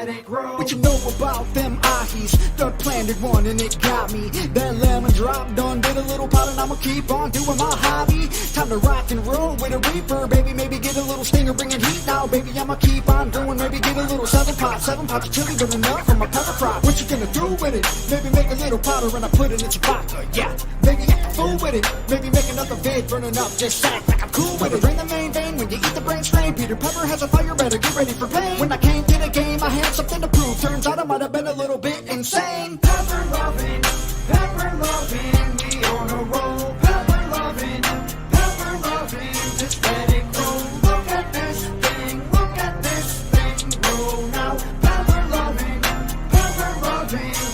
let it grow. What you know about them ahies? The planted one and it got me. That lemon drop done did a little pot and I'ma keep on doing my hobby. Time to rock and roll with a reaper, baby. Maybe get a little stinger, bringing heat now, baby. I'ma keep on doing, maybe get a little seven pots of chili burning up from a pepper crop. What you gonna do with it? Maybe make a little powder and I put it in some vodka, yeah. Maybe act a fool with it. Maybe make another vid burning up, just act like I'm cool with it. Bring the main vein when you eat the brain strain. Peter Pepper has a fire, better get ready for pain. When I came to the game, I had something to prove. Turns out I might have been a little bit insane. Pepper loving, we on a roll. Pepper loving, just let it grow. Look at this thing grow now. Pepper loving,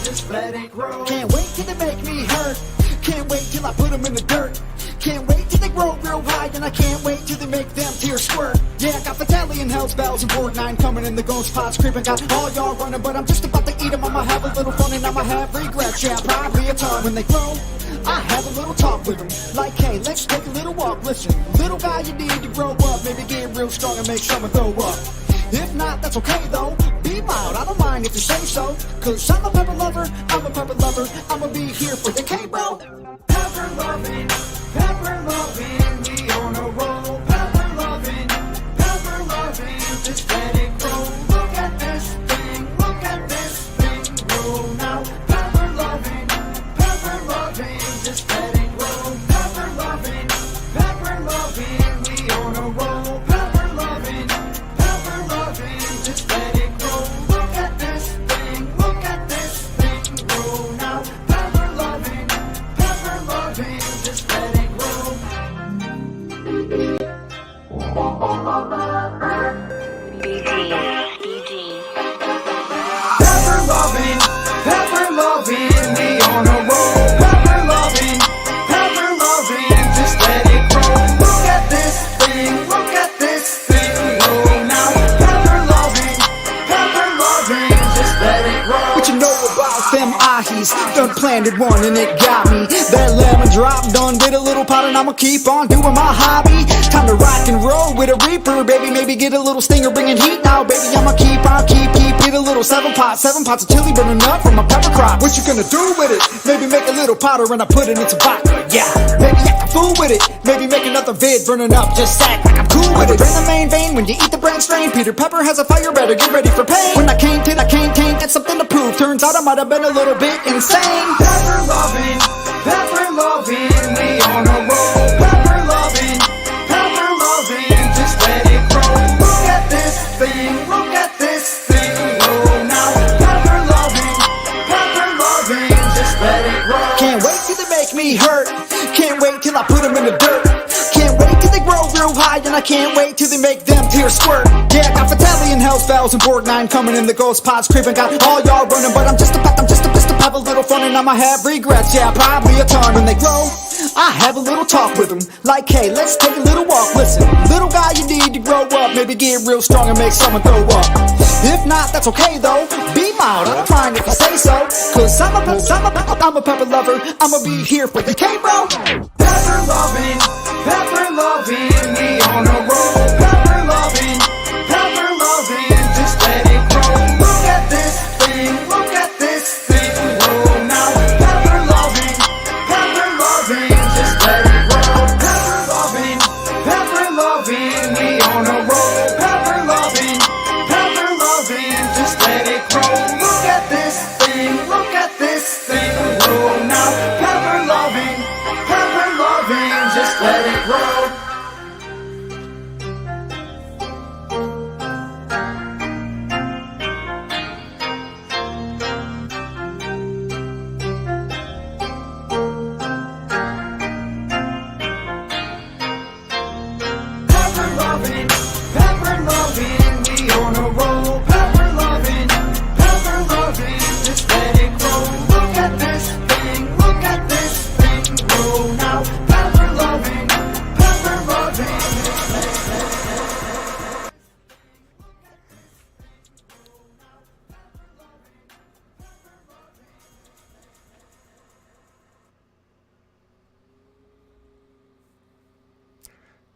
just let it grow. Can't wait till they make me hurt. Can't wait till I put them in the dirt. Can't wait till they grow real high, and I can't wait till they make them tears squirt. Yeah, I got Battalion, Hell's Bells, and Fortnite coming in the ghost pods creeping. Got all y'all running, but I'm just about to eat them. I'ma have a little fun and I'ma have regrets. Yeah, probably a ton. When they grow, I have a little talk with them. Like, hey, let's take a little walk. Listen, little guy, you need to grow up. Maybe get real strong and make someone throw up. If not, that's okay though. Be mild, I don't mind if you say so. Cause I'm a pepper lover, I'ma be here for the K-bro. Pepper loving, we on a roll. Pepper loving, just let it grow. Look at this thing grow now. Pepper loving, just let it grow. Pepper loving, we on a roll. Pepper loving, just let it grow. Look at this thing grow now. Pepper loving, just let it grow. Pepper loving, we on a roll. Pepper loving, just let it grow. Look at this thing grow now. Pepper loving, just let it grow. What you know about them ahies? Done planted one and it got me. That lemon drop done did a little pot and I'ma keep on doing my hobby. Time to rock and roll with a reaper, baby. Maybe get a little stinger, bringing heat now, baby. I'ma keep get a little seven pots of chili burning up from a pepper crop. What you gonna do with it? Maybe make a little powder and I put it in some vodka, yeah. Maybe act a fool with it. Maybe make another vid burning up, just act like I'm cool with it. Bring the main vein when you eat the brain strain. Peter Pepper has a fire, better get ready for pain. When I came to got something to prove. Turns out I might have been a little bit insane. Pepper loving, we on a roll. Pepper loving, just let it grow. Look at this thing grow now. Pepper loving, just let it grow. Can't wait till they make me hurt. Can't wait till I put them in the dirt. Can't wait till they grow real high, and I can't wait till they make them tears squirt. Yeah, I got Battalion, Hell's Bells, and Fortnite coming in the ghost pods creeping. Got all y'all running, but I'm just about to have a little fun and I'ma have regrets. Yeah, probably a ton. When they grow, I have a little talk with them. Like, hey, let's take a little walk. Listen, little guy, you need to grow up. Maybe get real strong and make someone throw up. If not, that's okay though. Be mild, I don't mind if you say so. Cause I'm a pepper lover, I'ma be here for the K-bro. Pepper loving, we on a roll. Pepper loving, just let it grow. Look at this thing grow now. Pepper loving, just let it grow. Pepper loving, we on a roll. Pepper loving, just let it grow. Look at this thing grow now. Pepper loving, just let it grow.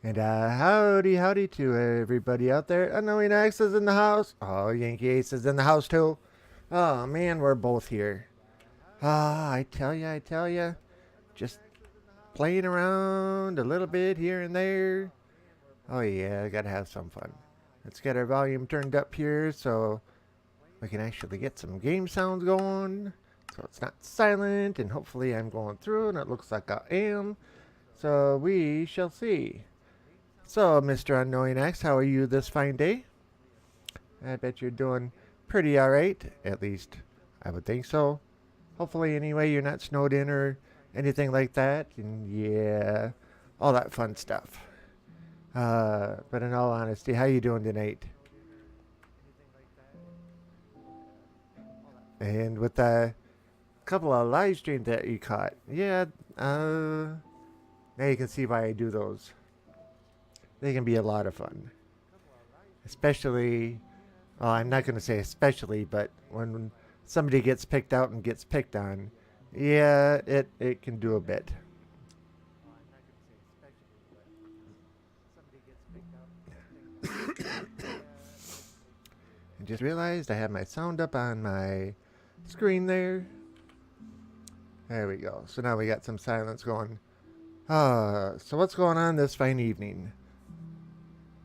And howdy, howdy to everybody out there. Unknowing Axe is in the house. Oh, Yankee Ace is in the house too. Oh man, we're both here. Ah, I tell ya, just playing around a little bit here and there. Oh yeah, I gotta have some fun. Let's get our volume turned up here so we can actually get some game sounds going. So it's not silent, and hopefully I'm going through, and it looks like I am. So we shall see. So, Mr. Unknowing X, how are you this fine day? I bet you're doing pretty alright. At least, I would think so. Hopefully, anyway, you're not snowed in or anything like that. And yeah, all that fun stuff. But in all honesty, how you doing tonight? And with the couple of live streams that you caught, yeah, now you can see why I do those. They can be a lot of fun. Especially, well, I'm not going to say especially, but when somebody gets picked out and gets picked on, yeah, it can do a bit. I just realized I have my sound up on my screen there. There we go. So now we got some silence going. So what's going on this fine evening?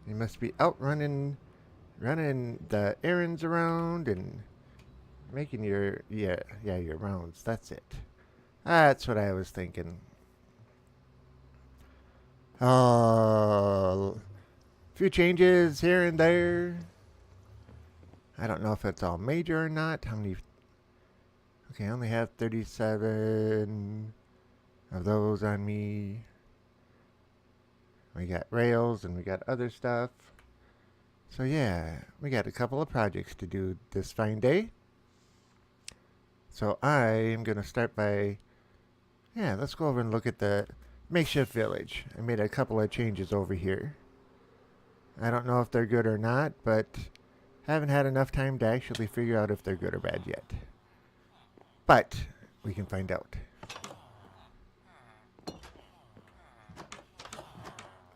You must be out running the errands around and making your your rounds. That's it. That's what I was thinking. A few changes here and there. I don't know if it's all major or not. How many? Okay, I only have 37 of those on me. We got rails and we got other stuff. So yeah, we got a couple of projects to do this fine day. So I am going to start by, let's go over and look at the makeshift village. I made a couple of changes over here. I don't know if they're good or not, but haven't had enough time to actually figure out if they're good or bad yet. But we can find out.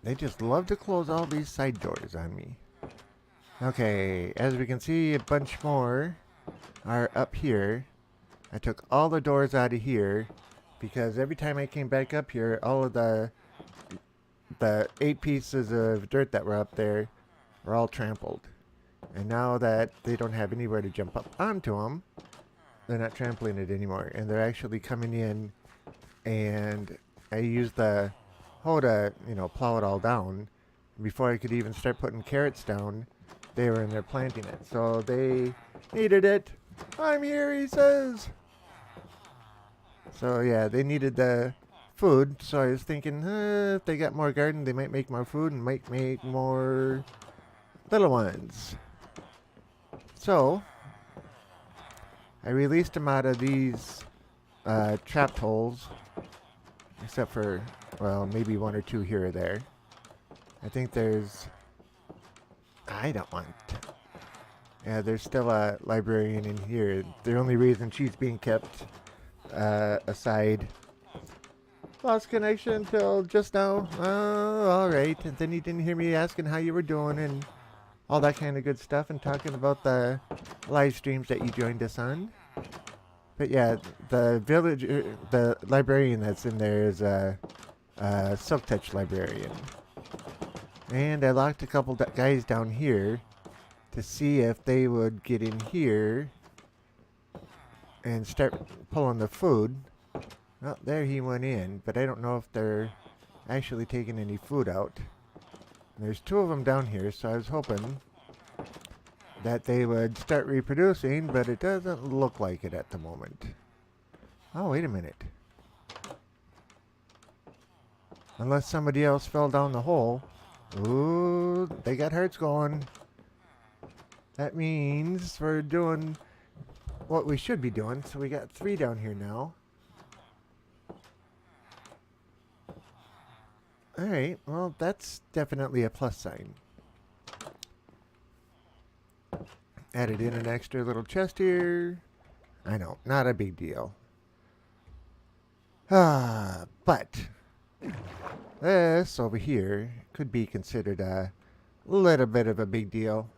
They just love to close all these side doors on me. Okay, as we can see, a bunch more are up here. I took all the doors out of here because every time I came back up here, all of the 8 pieces of dirt that were up there were all trampled. And now that they don't have anywhere to jump up onto them, they're not trampling it anymore. And they're actually coming in, and I used the hoe to, plow it all down. Before I could even start putting carrots down, they were in there planting it. So they needed it. I'm here, he says. So yeah, they needed the food. So I was thinking, if they got more garden, they might make more food and might make more little ones. So I released them out of these trapped holes, except for, well, maybe 1 or 2 here or there. I think I don't want. Yeah, there's still a librarian in here. The only reason she's being kept aside. Lost connection until just now. Oh, alright. And then you didn't hear me asking how you were doing and all that kind of good stuff and talking about the live streams that you joined us on. But yeah, the librarian that's in there is a Silk Touch librarian. And I locked a couple guys down here to see if they would get in here and start pulling the food. Well, there he went in, but I don't know if they're actually taking any food out. There's 2 of them down here, so I was hoping that they would start reproducing, but it doesn't look like it at the moment. Oh, wait a minute. Unless somebody else fell down the hole. Ooh, they got hearts going. That means we're doing what we should be doing. So we got 3 down here now. Alright, well, that's definitely a plus sign. Added in an extra little chest here. I know, not a big deal. But This over here could be considered a little bit of a big deal.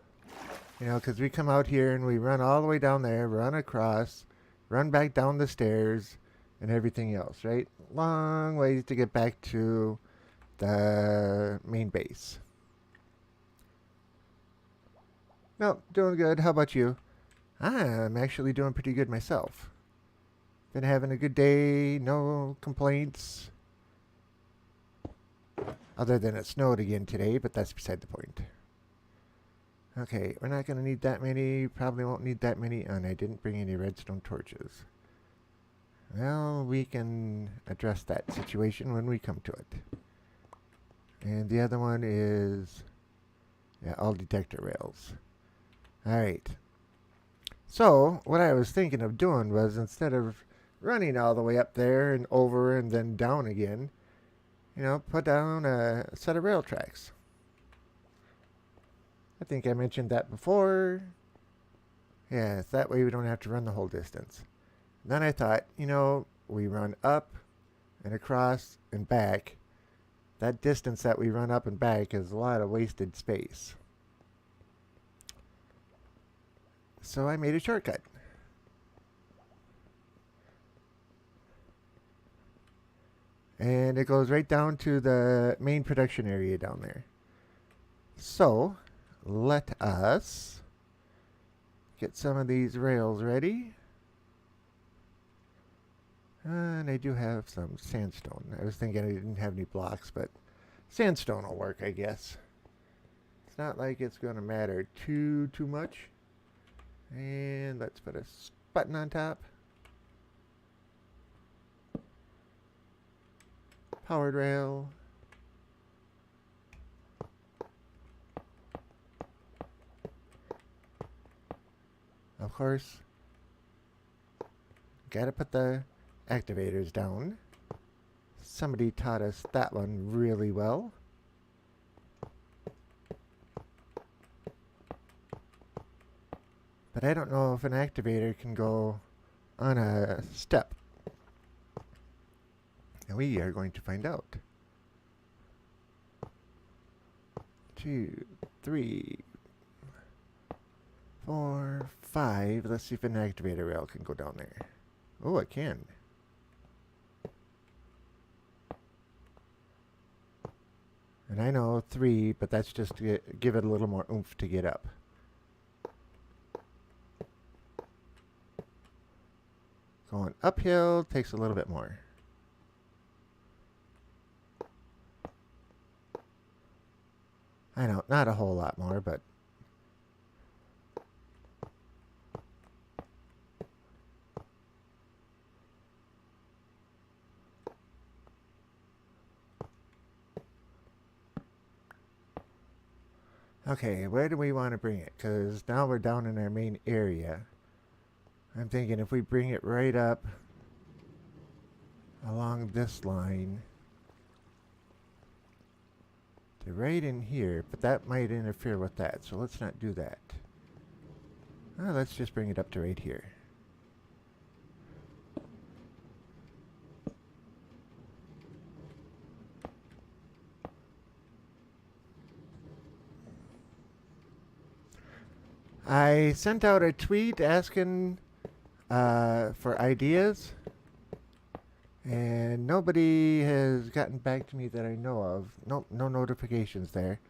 You know, because we come out here and we run all the way down there, run across, run back down the stairs, and everything else, right? Long ways to get back to the main base. No, doing good. How about you? I'm actually doing pretty good myself. Been having a good day, no complaints. Other than it snowed again today, but that's beside the point. Okay, we're not going to need that many. Probably won't need that many. And I didn't bring any redstone torches. Well, we can address that situation when we come to it. And the other one is... yeah, all detector rails. Alright. So, what I was thinking of doing was, instead of running all the way up there and over and then down again, you know, put down a set of rail tracks. I think I mentioned that before. Yeah, that way we don't have to run the whole distance. Then I thought, you know, we run up and across and back. That distance that we run up and back is a lot of wasted space. So I made a shortcut. And it goes right down to the main production area down there. So, let us get some of these rails ready. And I do have some sandstone. I was thinking I didn't have any blocks, but sandstone will work, I guess. It's not like it's going to matter too much. And let's put a button on top. Powered rail. Of course, gotta put the activators down. Somebody taught us that one really well. But I don't know if an activator can go on a step. And we are going to find out. 2, 3, 4, 5. Let's see if an activator rail can go down there. Oh, it can. And I know 3, but that's just to give it a little more oomph to get up. Going uphill takes a little bit more. I know, not a whole lot more, but... okay, where do we want to bring it? Because now we're down in our main area. I'm thinking if we bring it right up along this line to right in here, but that might interfere with that, so let's not do that. Let's just bring it up to right here. I sent out a tweet asking for ideas, and nobody has gotten back to me that I know of. No notifications there.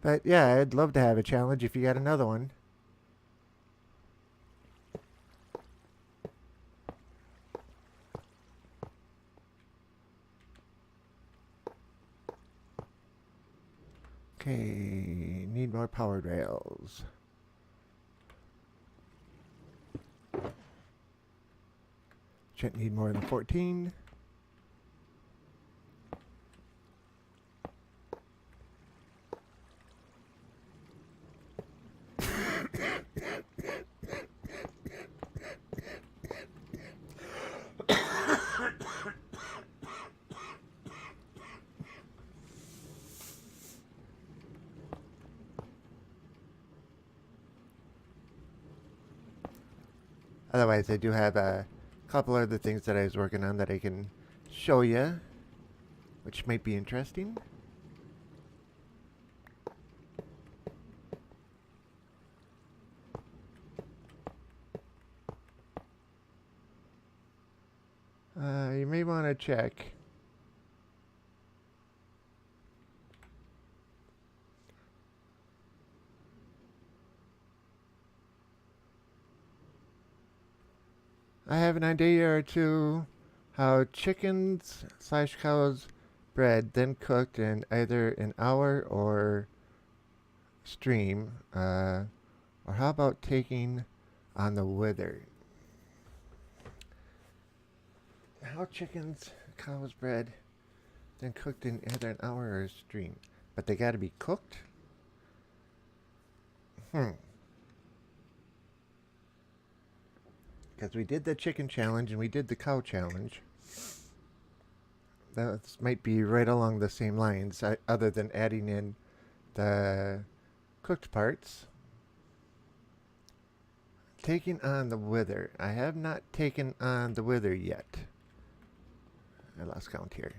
But yeah, I'd love to have a challenge if you got another one. Okay, need more powered rails. Shouldn't need more than 14. Otherwise, I do have a couple other things that I was working on that I can show you which might be interesting. You may want to check. I have an idea or two how chickens / cows bred, then cooked in either an hour or stream. Or how about taking on the wither? How chickens, cows bred, then cooked in either an hour or a stream. But they gotta be cooked? Because we did the chicken challenge and we did the cow challenge. That might be right along the same lines, other than adding in the cooked parts. Taking on the wither. I have not taken on the wither yet. I lost count here.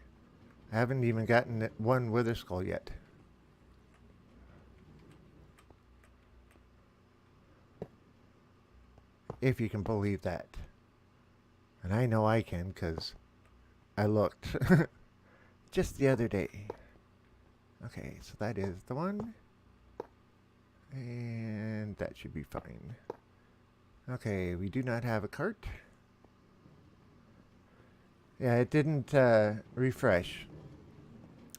I haven't even gotten one wither skull yet. If you can believe that. And I know I can, because I looked just the other day. Okay, so that is the one. And that should be fine. Okay, we do not have a cart. Yeah, it didn't refresh.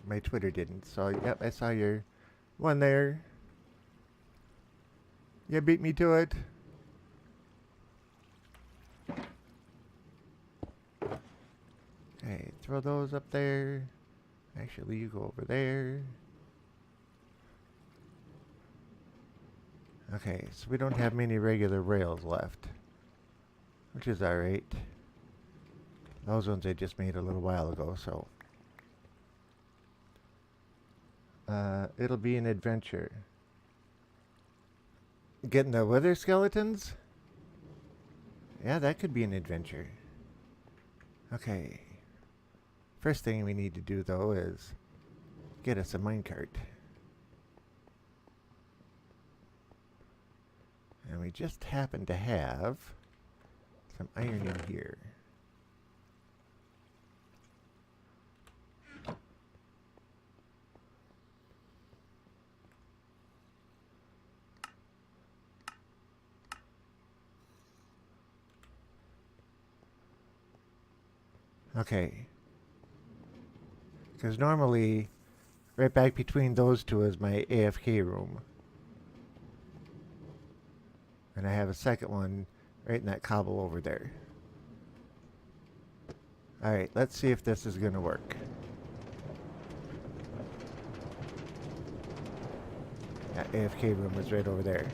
My Twitter didn't. So, yep, I saw your one there. You beat me to it. Okay, throw those up there. Actually, you go over there. Okay, so we don't have many regular rails left, which is alright. Those ones I just made a little while ago, so it'll be an adventure. Getting the wither skeletons? Yeah, that could be an adventure. Okay. First thing we need to do, though, is get us a minecart. And we just happen to have some iron in here. Okay. Because normally, right back between those two is my AFK room. And I have a second one right in that cobble over there. Alright, let's see if this is going to work. That AFK room is right over there.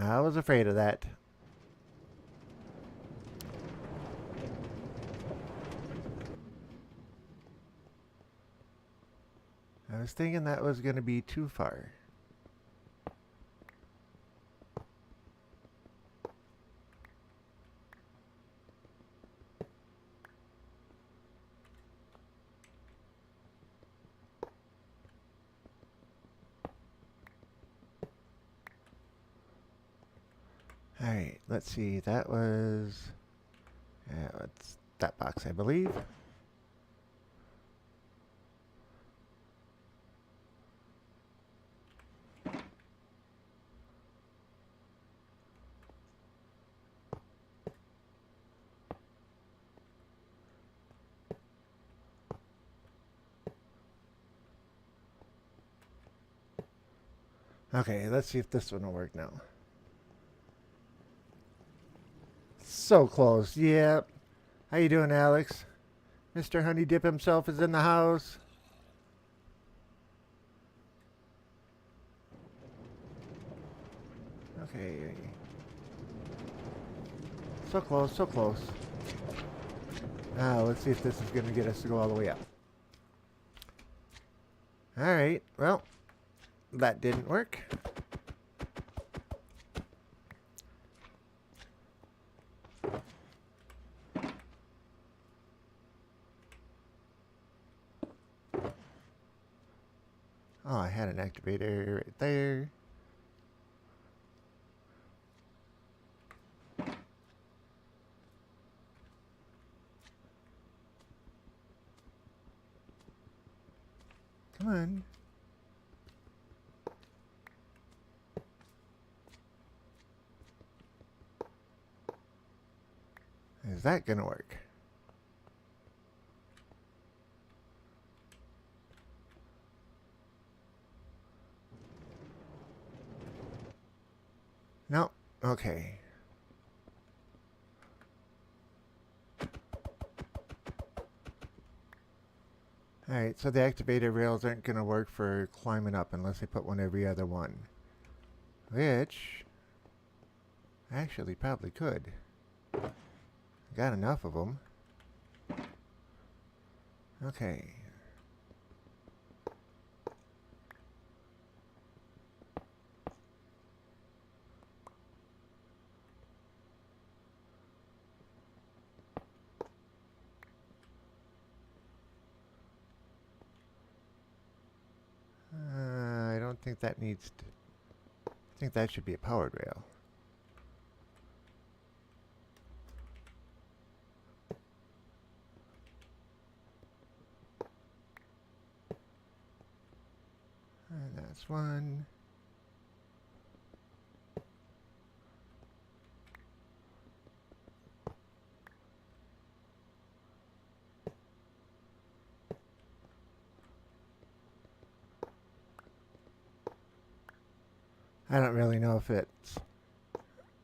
I was afraid of that. I was thinking that was going to be too far. Alright, let's see. That was... it's that box, I believe. Okay, let's see if this one will work now. So close, yep. How you doing, Alex? Mr. Honey Dip himself is in the house. Okay. So close, so close. Now, let's see if this is going to get us to go all the way up. Alright, well, that didn't work. Oh, I had an activator right there. Come on. Is that gonna work? No. Okay. Alright, so the activator rails aren't gonna work for climbing up unless I put one every other one. Which actually probably could. Got enough of them. Okay. I don't think that needs to... I think that should be a powered rail. And that's one. I don't really know if it's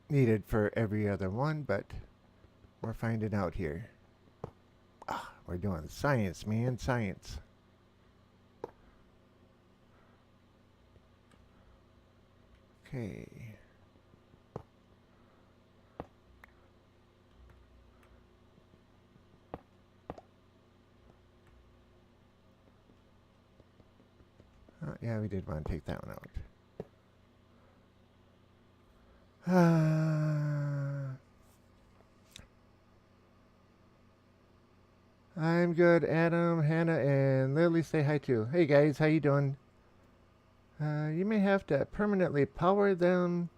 needed for every other one, but we're finding out here. Ah, we're doing science, man, science. Okay. Oh, yeah, we did want to take that one out. I'm good. Adam, Hannah, and Lily say hi too. Hey guys, how you doing? You may have to permanently power them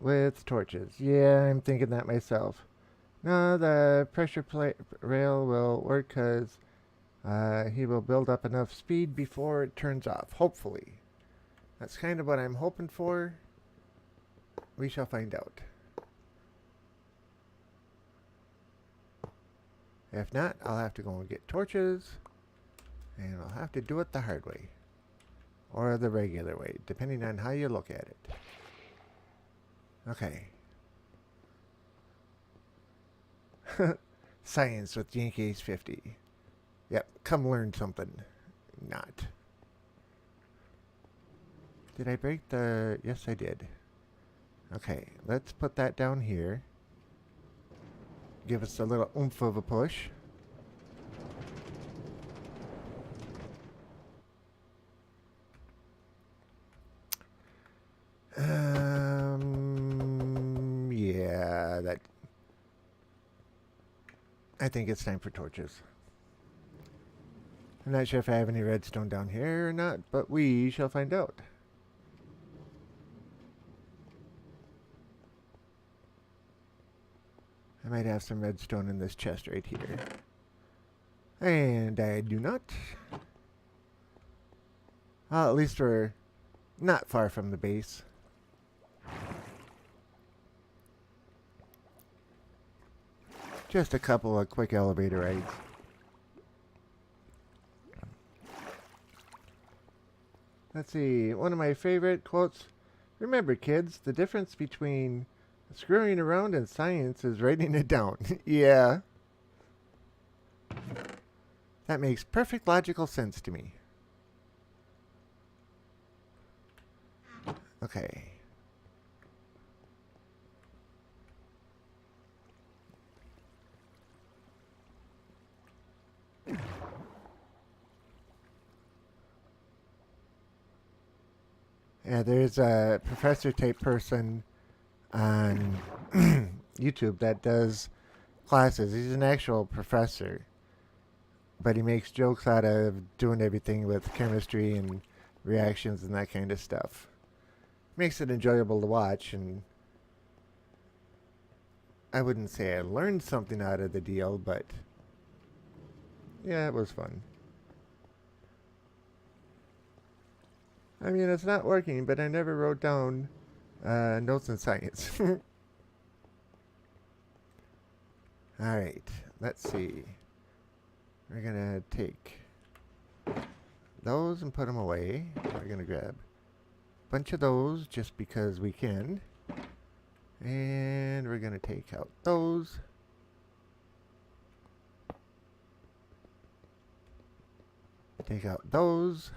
with torches. Yeah, I'm thinking that myself. No, the pressure rail will work because he will build up enough speed before it turns off. Hopefully. That's kind of what I'm hoping for. We shall find out. If not, I'll have to go and get torches. And I'll have to do it the hard way. Or the regular way, depending on how you look at it. Okay. Science with Yankees 50. Yep, come learn something. Not. Did I break the... Yes, I did. Okay, let's put that down here. Give us a little oomph of a push. Yeah, that... I think it's time for torches. I'm not sure if I have any redstone down here or not, but we shall find out. I might have some redstone in this chest right here. And I do not. Well, at least we're not far from the base. Just a couple of quick elevator rides. Let's see, one of my favorite quotes. Remember, kids, the difference between screwing around and science is writing it down. Yeah. That makes perfect logical sense to me. Okay. Yeah, there's a professor type person on YouTube that does classes. He's an actual professor, but he makes jokes out of doing everything with chemistry and reactions and that kind of stuff. Makes it enjoyable to watch, and I wouldn't say I learned something out of the deal, but yeah, it was fun. I mean, it's not working, but I never wrote down notes in science. Alright, let's see. We're gonna take those and put them away. We're gonna grab a bunch of those just because we can. And we're gonna take out those. Take out those.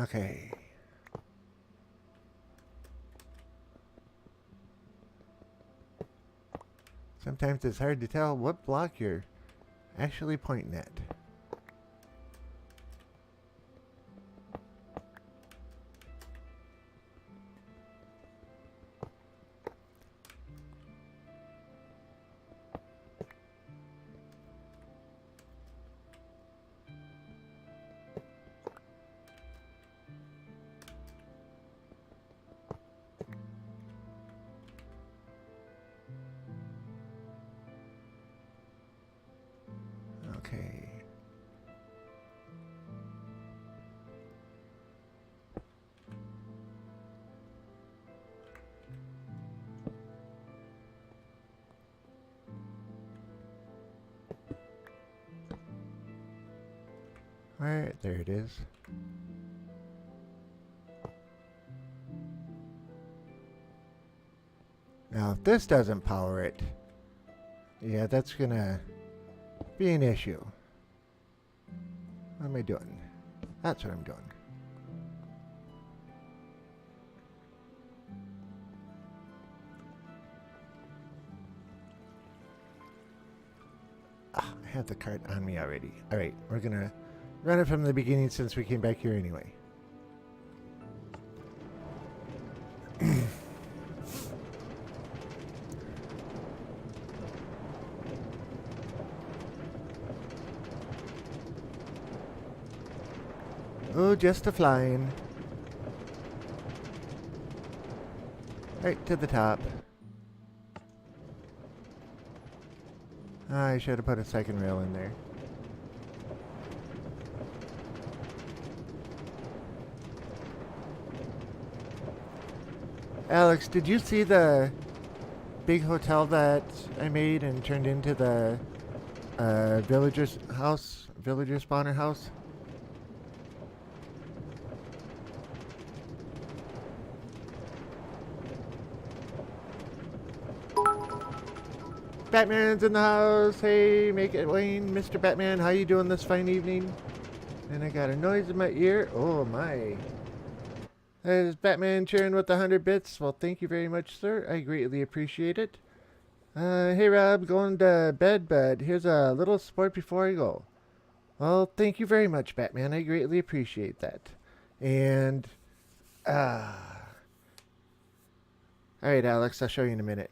Okay. Sometimes it's hard to tell what block you're actually pointing at. Okay. Alright, there it is. Now, if this doesn't power it, yeah, that's gonna be an issue. What am I doing? That's what I'm doing. Ah, I have the cart on me already. Alright, we're gonna run it from the beginning since we came back here anyway. Oh, just a flying. Right to the top. I should have put a second rail in there. Alex, did you see the big hotel that I made and turned into the villager's house? Villager spawner house? Batman's in the house. Hey, make it Wayne, Mr. Batman. How you doing this fine evening? And I got a noise in my ear. Oh my. There's Batman cheering with 100 bits. Well, thank you very much, sir. I greatly appreciate it. Hey Rob, going to bed, but here's a little support before I go. Well, thank you very much, Batman. I greatly appreciate that. And, alright, Alex, I'll show you in a minute.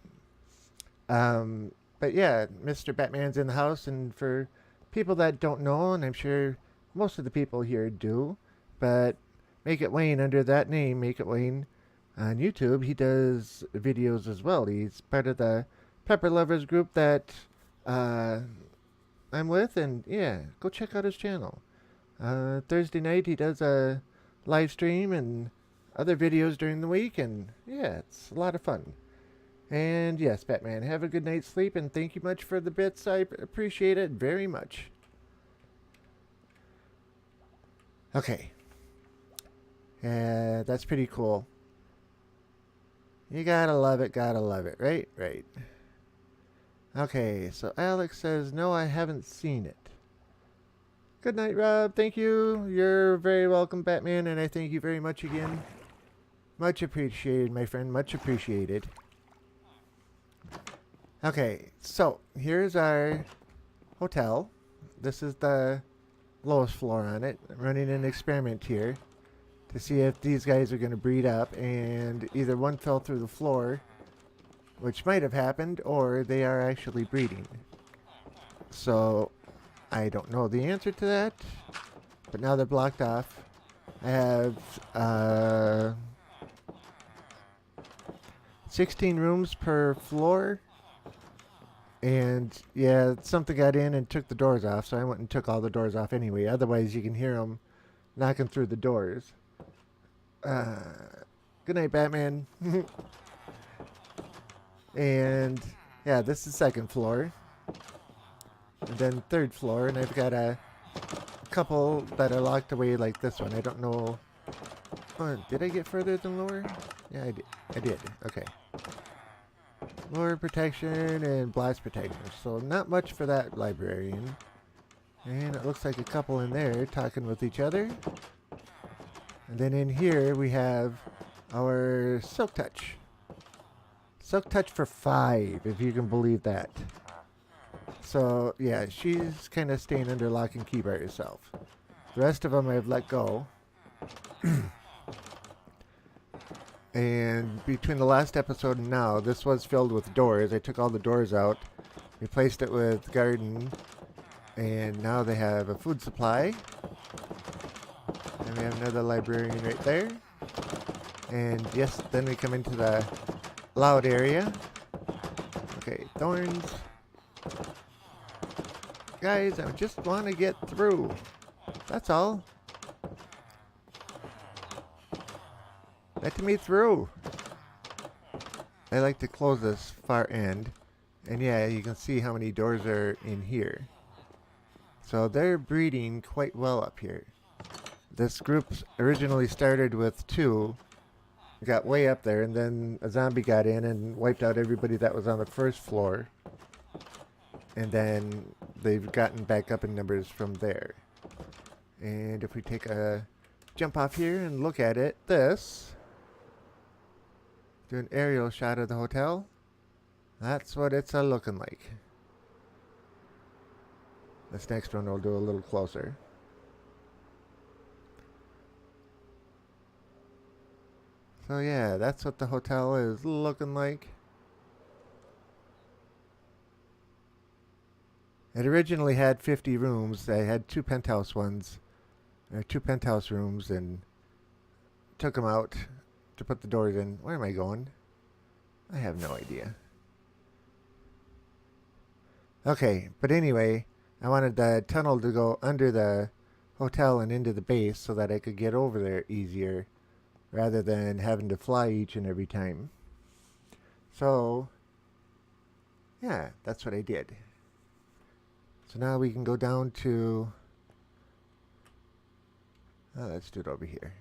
But yeah, Mr. Batman's in the house, and for people that don't know, and I'm sure most of the people here do, but Make It Wayne under that name, Make It Wayne, on YouTube, he does videos as well. He's part of the Pepper Lovers group that I'm with, and yeah, go check out his channel. Thursday night he does a live stream and other videos during the week, and yeah, it's a lot of fun. And yes, Batman, have a good night's sleep, and thank you much for the bits. I appreciate it very much. Okay. That's pretty cool. You gotta love it, right? Right. Okay, so Alex says, no, I haven't seen it. Good night, Rob. Thank you. You're very welcome, Batman, and I thank you very much again. Much appreciated, my friend. Much appreciated. Okay, so here's our hotel. this is the lowest floor on it. I'm running an experiment here to see if these guys are going to breed up, and either one fell through the floor, which might have happened, or they are actually breeding. So I don't know the answer to that, but now they're blocked off. I have 16 rooms per floor, and yeah, something got in and took the doors off, so I went and took all the doors off anyway. Otherwise, you can hear them knocking through the doors. Good night, Batman. And yeah, this is second floor, and then third floor, and I've got a couple that are locked away like this one. I don't know. Oh, did I get further than lower? Yeah, I did. I did. Okay. Lower protection and blast protection. So not much for that librarian. And it looks like a couple in there talking with each other. And then in here we have our Silk Touch. Silk Touch for 5, if you can believe that. So yeah, she's kind of staying under lock and key by herself. The rest of them I've let go. And between the last episode and now, this was filled with doors. I took all the doors out, replaced it with garden, and now they have a food supply. And we have another librarian right there. And yes, then we come into the loud area. Okay, thorns. Guys, I just want to get through. That's all. Let me through. I like to close this far end. And yeah, you can see how many doors are in here. So they're breeding quite well up here. This group originally started with 2. Got way up there, and then a zombie got in and wiped out everybody that was on the first floor. And then they've gotten back up in numbers from there. And if we take a jump off here and look at it, this... do an aerial shot of the hotel. That's what it's looking like. This next one we'll do a little closer. So yeah, that's what the hotel is looking like. It originally had 50 rooms. They had 2 penthouse ones, or 2 penthouse rooms, and took them out to put the doors in. Where am I going? I have no idea. Okay, but anyway, I wanted the tunnel to go under the hotel and into the base so that I could get over there easier rather than having to fly each and every time. So, yeah, that's what I did. So now we can go down to... let's do it over here.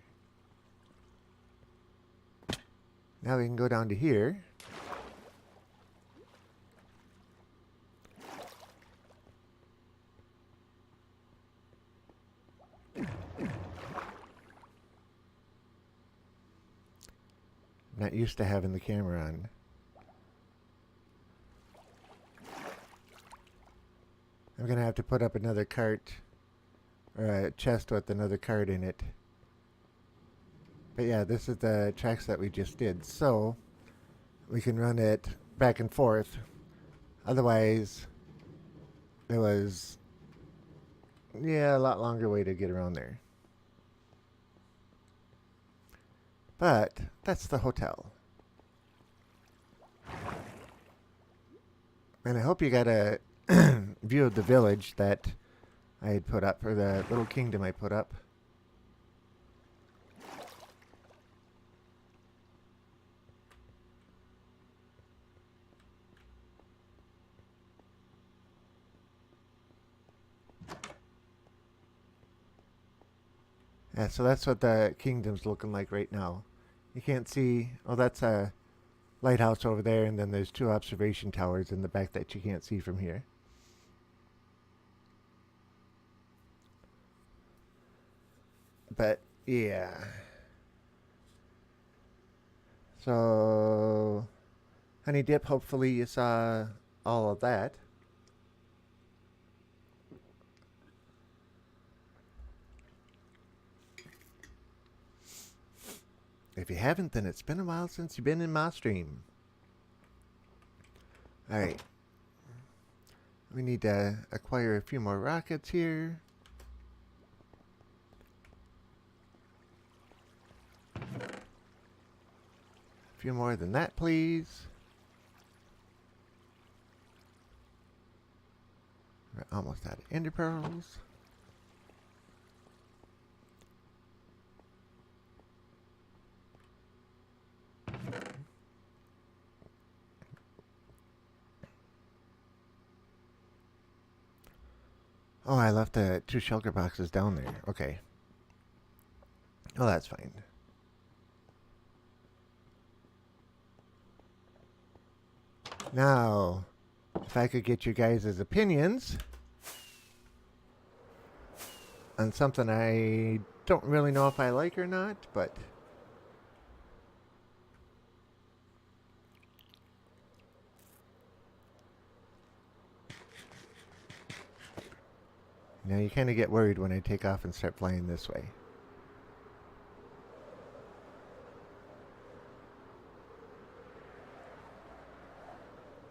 Now we can go down to here. Not used to having the camera on. I'm going to have to put up another cart, or a chest with another cart in it. But yeah, this is the tracks that we just did, so we can run it back and forth. Otherwise, it was, yeah, a lot longer way to get around there. But that's the hotel. And I hope you got a view of the village that I had put up, or the little kingdom I put up. Yeah, so that's what the kingdom's looking like right now. You can't see... oh, that's a lighthouse over there, and then there's 2 observation towers in the back that you can't see from here. But, yeah. So... Honey Dip, hopefully you saw all of that. If you haven't, then it's been a while since you've been in my stream. Alright. We need to acquire a few more rockets here. A few more than that, please. We're almost out of ender pearls. Oh, I left the 2 shulker boxes down there. Okay. Oh, that's fine. Now, if I could get you guys' opinions on something I don't really know if I like or not, but you know, you kind of get worried when I take off and start flying this way.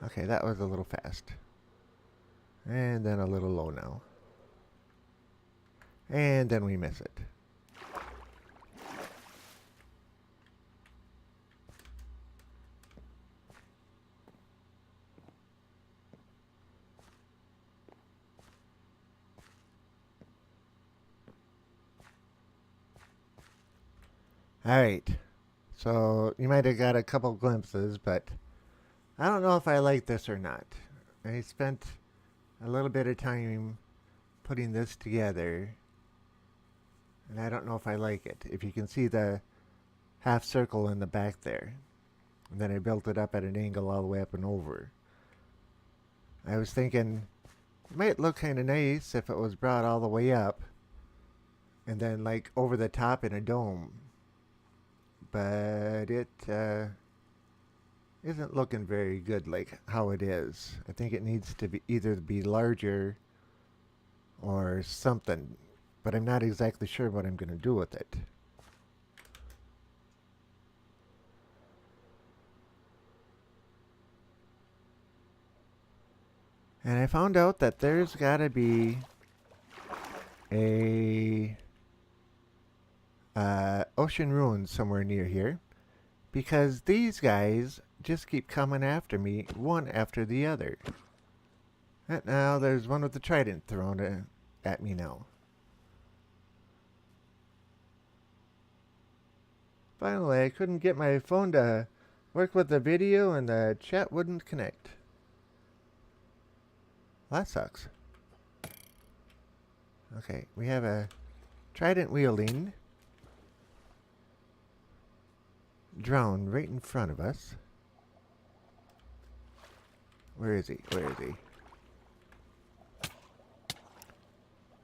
Okay, that was a little fast. And then a little low now. And then we miss it. Alright. So, you might have got a couple glimpses, but I don't know if I like this or not. I spent a little bit of time putting this together, and I don't know if I like it. If you can see the half circle in the back there, and then I built it up at an angle all the way up and over. I was thinking it might look kind of nice if it was brought all the way up, and then like over the top in a dome. But it isn't looking very good like how it is. I think it needs to be either be larger or something, but I'm not exactly sure what I'm going to do with it. And I found out that there's got to be a ocean ruin somewhere near here, because these guys just keep coming after me, one after the other. And now there's one with the trident thrown at me now. Finally, I couldn't get my phone to work with the video and the chat wouldn't connect. That sucks. Okay, we have a trident wielding drone right in front of us. Where is he? Where is he?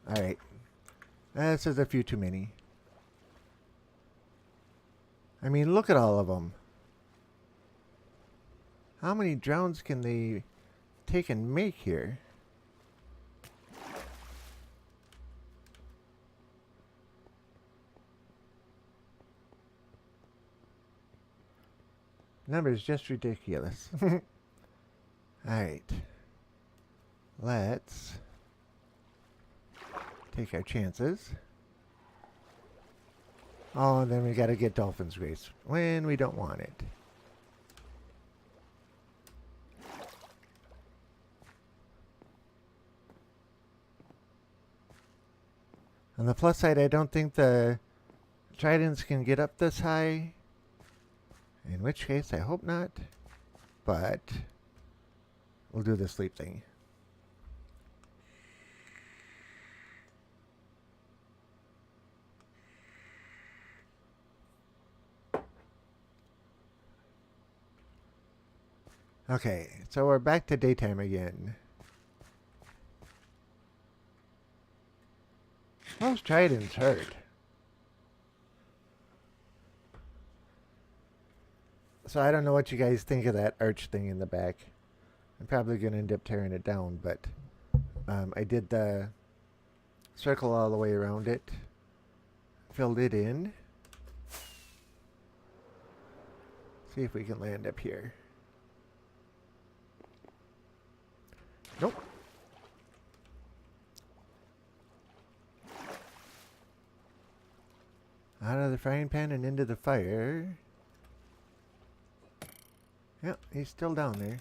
Alright. This is a few too many. I mean, look at all of them. How many drones can they take and make here? Number is just ridiculous. Alright. Let's take our chances. Oh, and then we gotta get Dolphin's Grace when we don't want it. On the plus side, I don't think the tridents can get up this high. In which case, I hope not. But we'll do the sleep thing. Okay, so we're back to daytime again. Those tridents hurt. So I don't know what you guys think of that arch thing in the back. I'm probably going to end up tearing it down, but I did the circle all the way around it. Filled it in. See if we can land up here. Nope. Out of the frying pan and into the fire. Yep, he's still down there.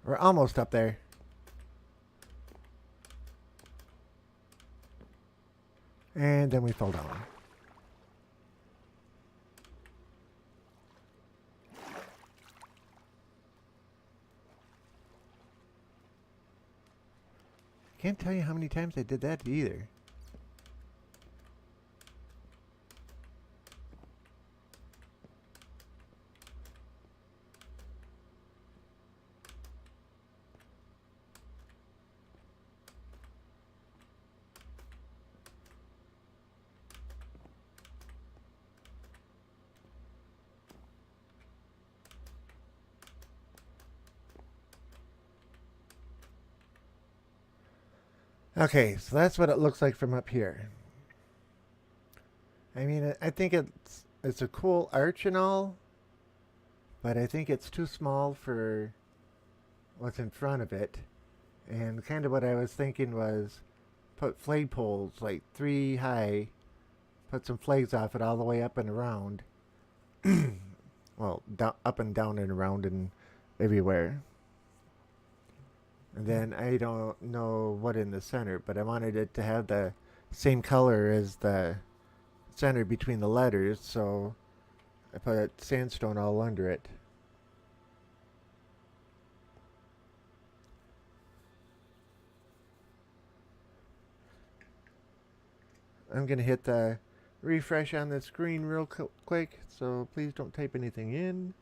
We're almost up there. And then we fell down. Can't tell you how many times I did that either. Okay, so that's what it looks like from up here. I mean, I think it's a cool arch and all, but I think it's too small for what's in front of it. And kind of what I was thinking was put flagpoles like 3 high, put some flags off it all the way up and around. Well, up and down and around and everywhere. And then I don't know what in the center, but I wanted it to have the same color as the center between the letters, so I put sandstone all under it. I'm going to hit the refresh on the screen real quick, so please don't type anything in.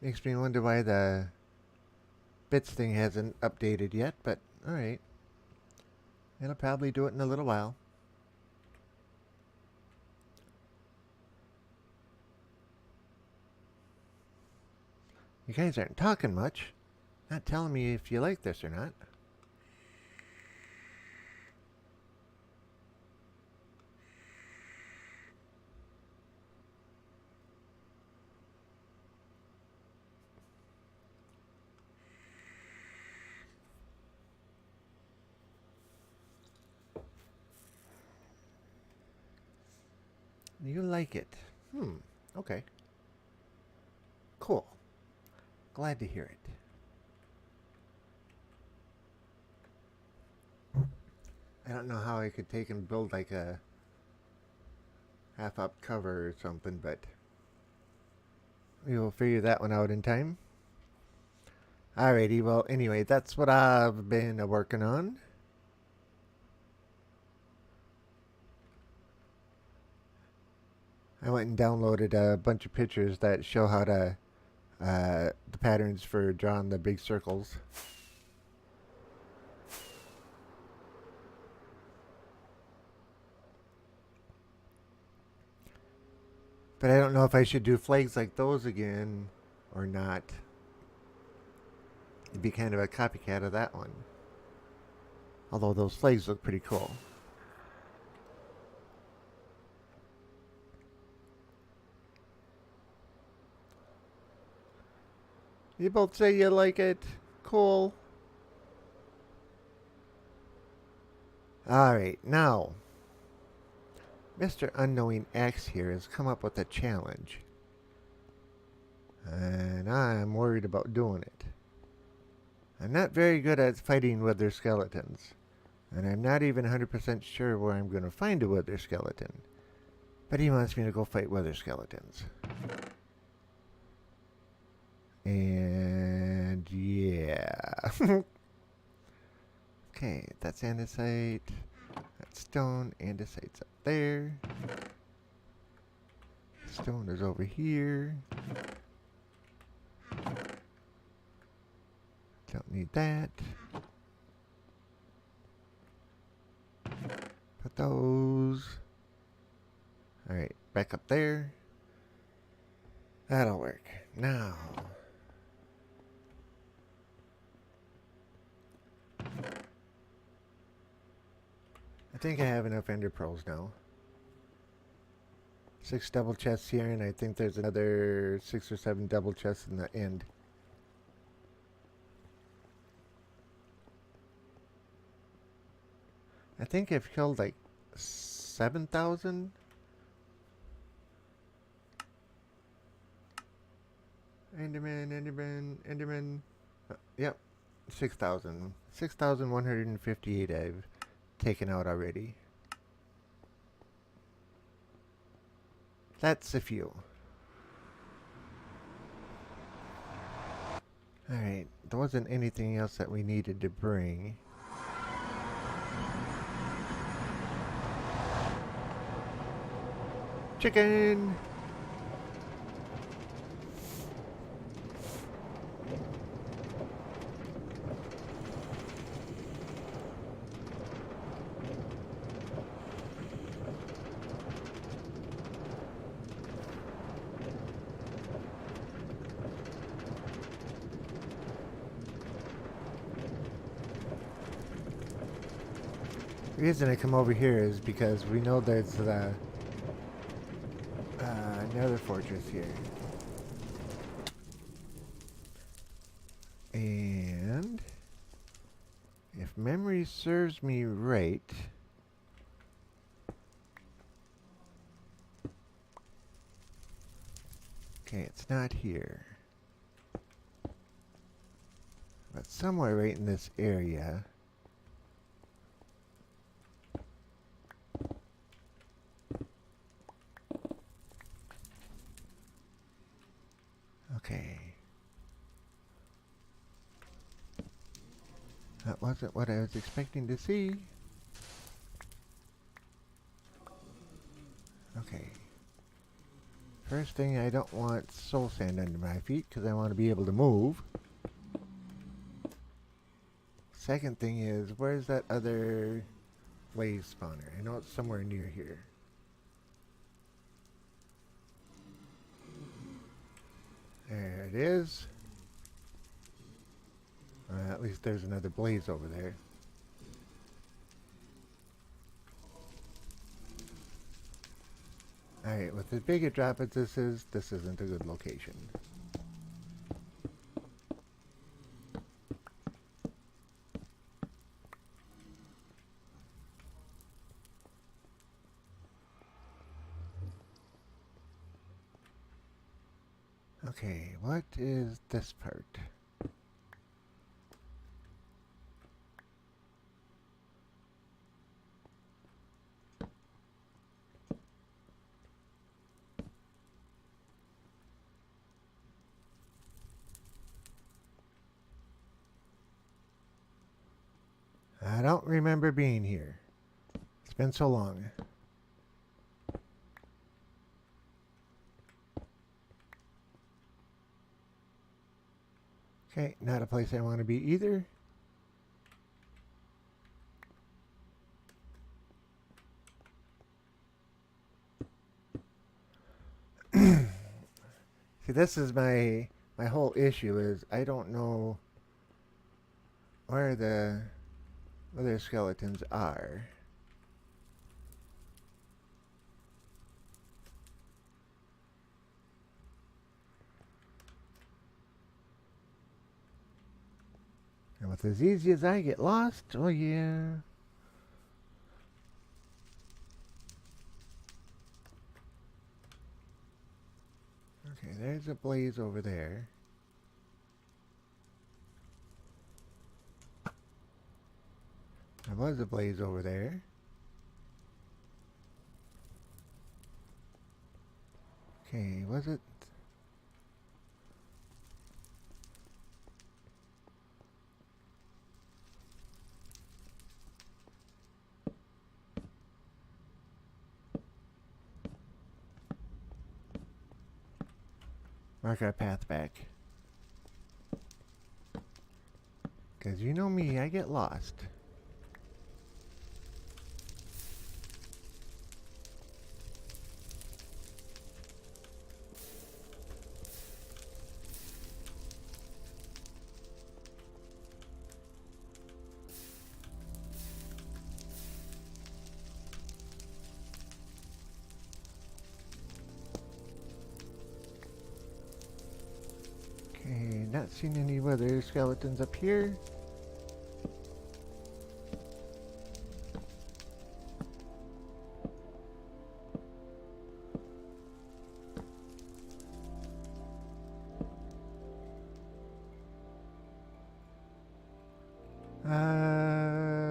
Makes me wonder why the bits thing hasn't updated yet, but alright. It'll probably do it in a little while. You guys aren't talking much. Not telling me if you like this or not. You like it? Okay. Cool. Glad to hear it. I don't know how I could take and build like a half-up cover or something, but we will figure that one out in time. Alrighty, well, anyway, that's what I've been working on. I went and downloaded a bunch of pictures that show how to the patterns for drawing the big circles. But I don't know if I should do flags like those again or not. It'd be kind of a copycat of that one. Although those flags look pretty cool. You both say you like it. Cool. Alright, now Mr. Unknowing X here has come up with a challenge. And I'm worried about doing it. I'm not very good at fighting wither skeletons. And I'm not even 100% sure where I'm going to find a wither skeleton. But he wants me to go fight wither skeletons. And yeah. Okay, that's andesite. That's stone. Andesite's up there. Stone is over here. Don't need that. Put those. Alright, back up there. That'll work. Now. I think I have enough ender pearls now. 6 double chests here, and I think there's another 6 or 7 double chests in the end. I think I've killed like 7,000. Enderman. Yep, 6,000. 6,158 I've taken out already. That's a few. Alright, there wasn't anything else that we needed to bring. Chicken! The reason I come over here is because we know there's the another fortress here. And if memory serves me right, okay, it's not here, but somewhere right in this area. Okay. That wasn't what I was expecting to see. Okay. First thing, I don't want soul sand under my feet because I want to be able to move. Second thing is, where's that other blaze spawner? I know it's somewhere near here. There it is. At least there's another blaze over there. Alright, with as big a drop as this isn't a good location. Okay, what is this part? I don't remember being here. It's been so long. Okay, not a place I want to be either. See, this is my whole issue is I don't know where the other skeletons are. And with as easy as I get lost, oh yeah. Okay, there's a blaze over there. There was a blaze over there. Okay, was it? Mark our path back. Because you know me, I get lost. Okay, not seeing any weather skeletons up here.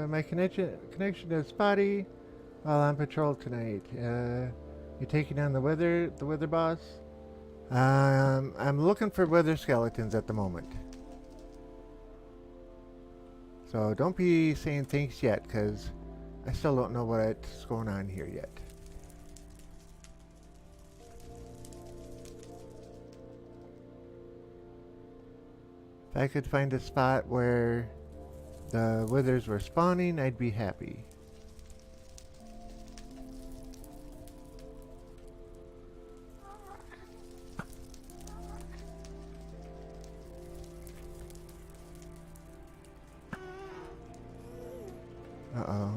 My connection is spotty while on patrol tonight. You taking on the weather boss? I'm looking for weather skeletons at the moment. So don't be saying thanks yet, because I still don't know what's going on here yet. If I could find a spot where the withers were spawning, I'd be happy. Uh-oh.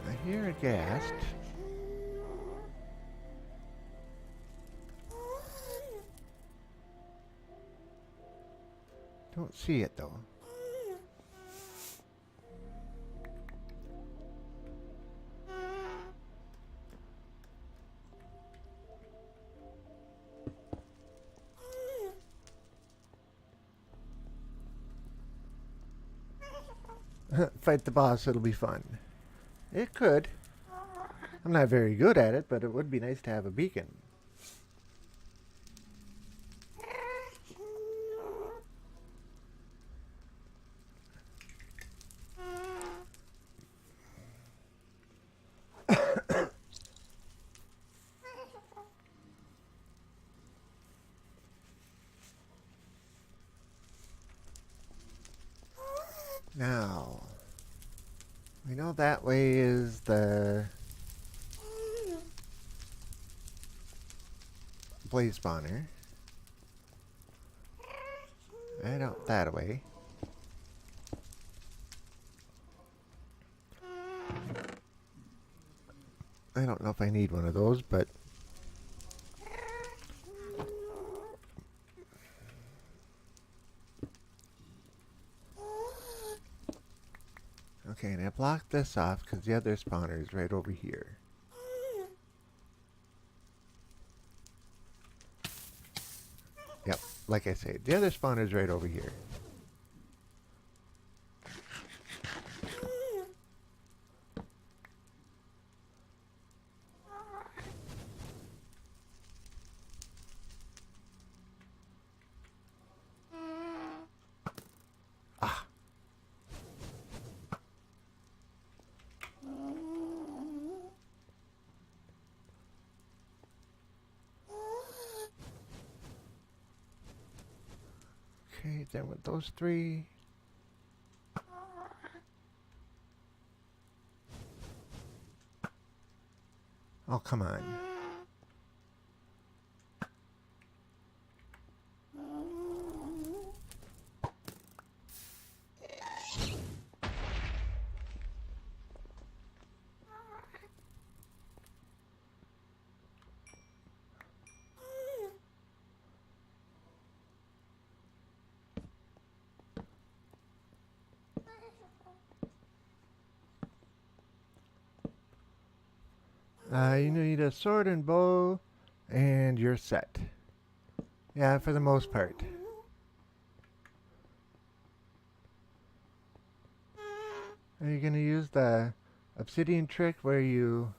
I hear a ghast. Don't see it though. Fight the boss, it'll be fun. It could. I'm not very good at it, but it would be nice to have a beacon. Now, we know that way is the blaze spawner. Right out that way. I don't know if I need one of those, but okay, and I blocked this off because the other spawner is right over here. Yep, like I say, the other spawner is right over here. Ah. Okay, then with those three. Oh, come on. You need a sword and bow, and you're set. Yeah, for the most part. Are you gonna use the obsidian trick where you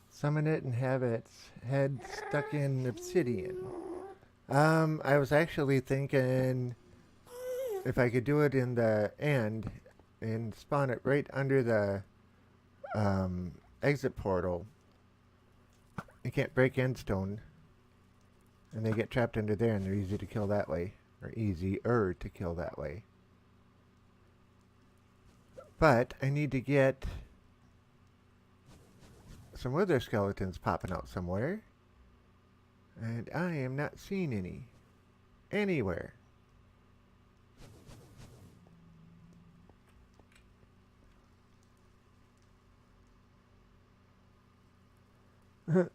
summon it and have its head stuck in obsidian? I was actually thinking if I could do it in the end and spawn it right under the exit portal, You can't break endstone. And they get trapped under there and they're easy to kill that way. Or easier to kill that way. But I need to get some wither skeletons popping out somewhere. And I am not seeing any. Anywhere.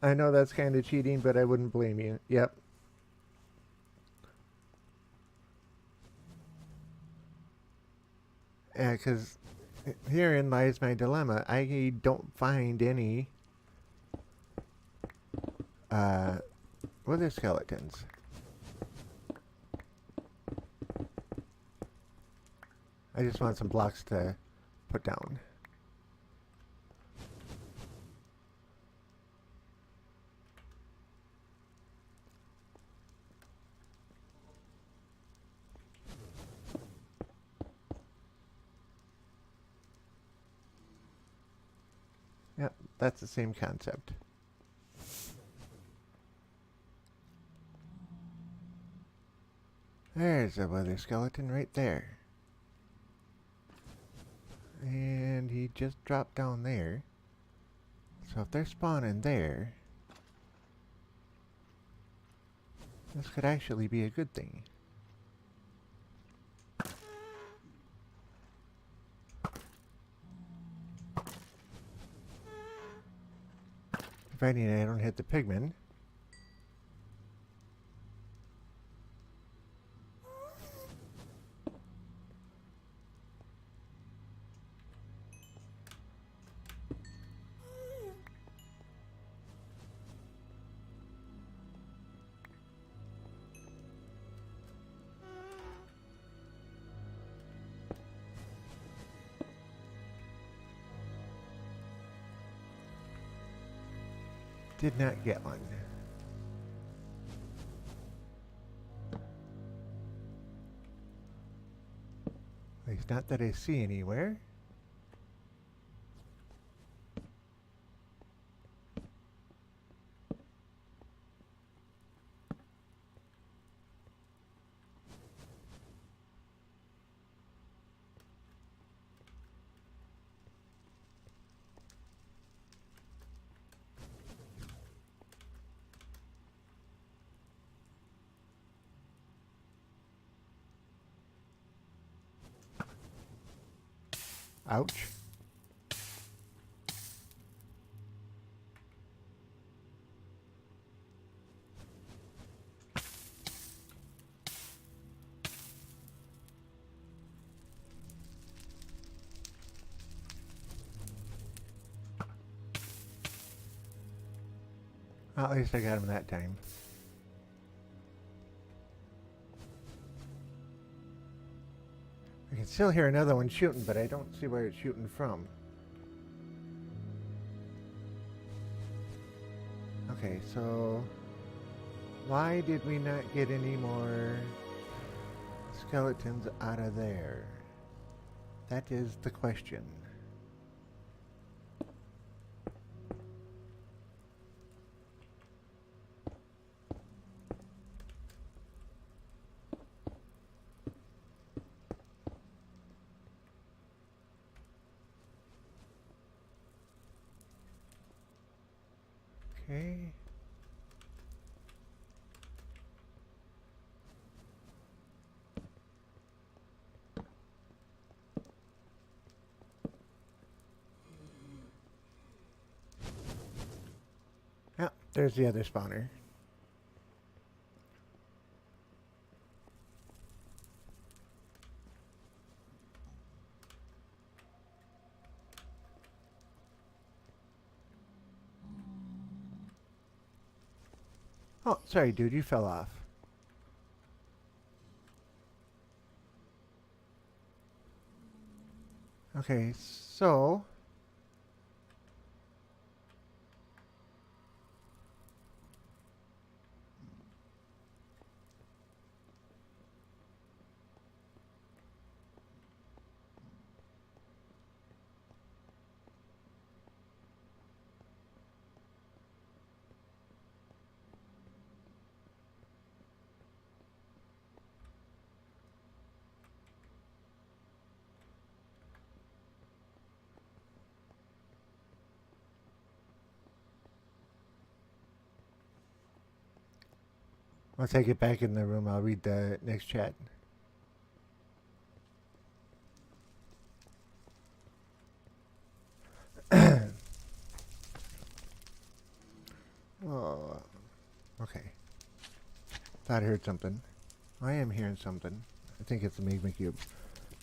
I know that's kind of cheating, but I wouldn't blame you. Yep. Yeah, because herein lies my dilemma. I don't find any wither skeletons. I just want some blocks to put down. Yep, that's the same concept. There's a wither skeleton right there. And he just dropped down there. So if they're spawning there, this could actually be a good thing. Providing I don't hit the pigman. Did not get one. At least not that I see anywhere. Ouch. Well, at least I got him that time. I can still hear another one shooting, but I don't see where it's shooting from. Okay, so why did we not get any more skeletons out of there? That is the question. Okay. Yeah, there's the other spawner. Oh, sorry, dude, you fell off. Okay, so Once I get back in the room, I'll read the next chat. Oh, okay. Thought I heard something. I am hearing something. I think it's a magma cube.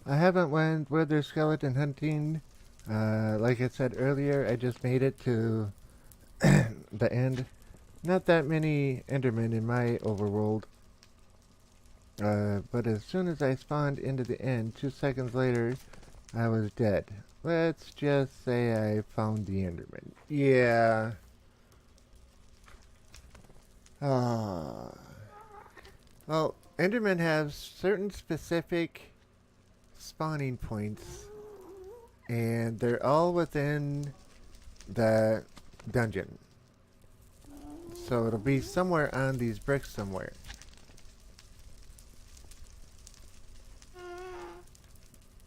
I haven't went wither skeleton hunting. Like I said earlier, I just made it to the end. Not that many endermen in my overworld. But as soon as I spawned into the end, 2 seconds later, I was dead. Let's just say I found the enderman. Yeah. Ah. Well, endermen have certain specific spawning points, and they're all within the dungeon. So it'll be somewhere on these bricks somewhere.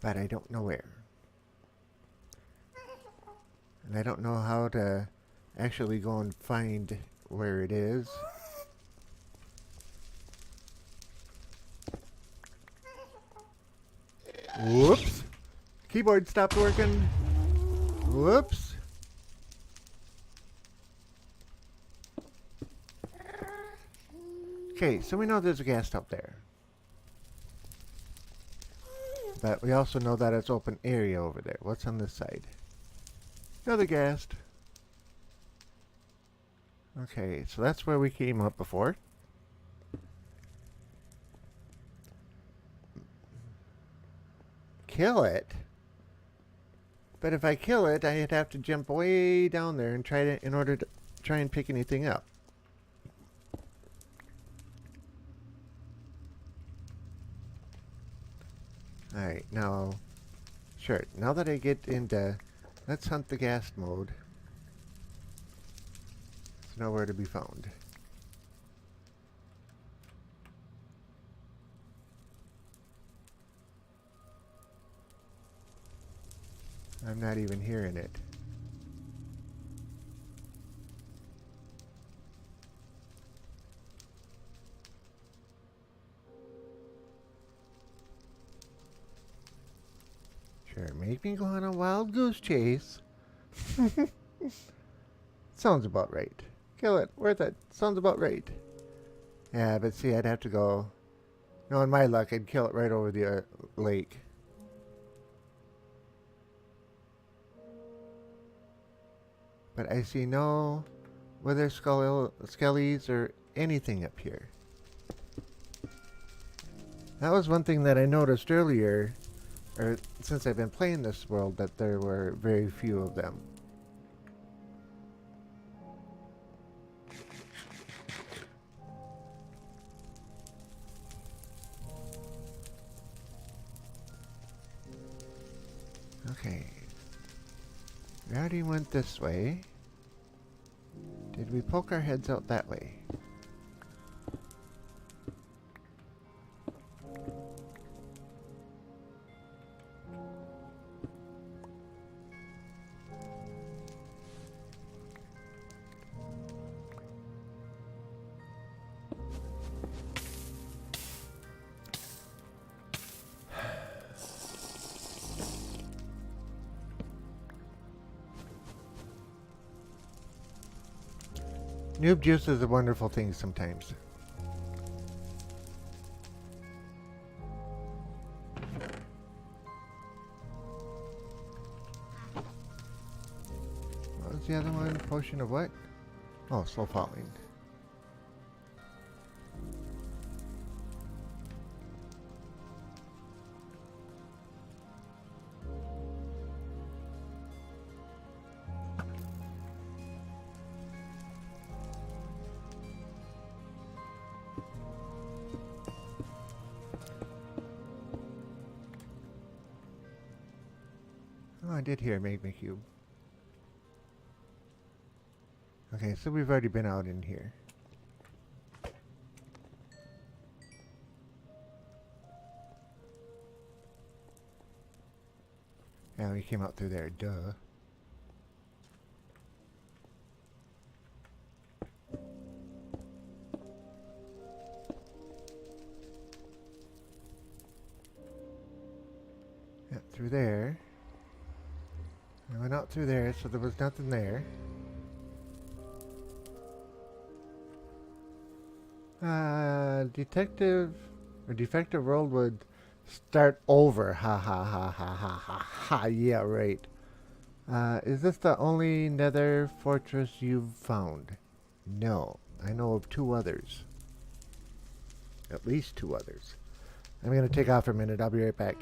But I don't know where. And I don't know how to actually go and find where it is. Whoops! Keyboard stopped working. Whoops! Okay, so we know there's a ghast up there. But we also know that it's open area over there. What's on this side? Another ghast. Okay, so that's where we came up before. Kill it? But if I kill it, I'd have to jump way down there and try to, in order to try and pick anything up. Alright, now, sure, now that I get into, let's hunt the ghast mode. It's nowhere to be found. I'm not even hearing it. Sure, make me go on a wild goose chase. Sounds about right. Kill it. Worth it. Sounds about right. Yeah, but see, I'd have to go... Knowing my luck, I'd kill it right over the lake. But I see no wither skellies or anything up here. That was one thing that I noticed earlier, or since I've been playing this world, that there were very few of them. Okay. We already went this way. Did we poke our heads out that way? Noob juice is a wonderful thing sometimes. What was the other one? Potion of what? Oh, slow falling. Oh, I did hear magma cube. Okay, so we've already been out in here. Yeah, we came out through there, duh. through there. I went out through there, so there was nothing there. Detective or defective roll would start over. Ha ha ha ha ha ha ha. Yeah, right. Is this the only nether fortress you've found? No. I know of 2 others. At least 2 others. I'm going to take off for a minute. I'll be right back.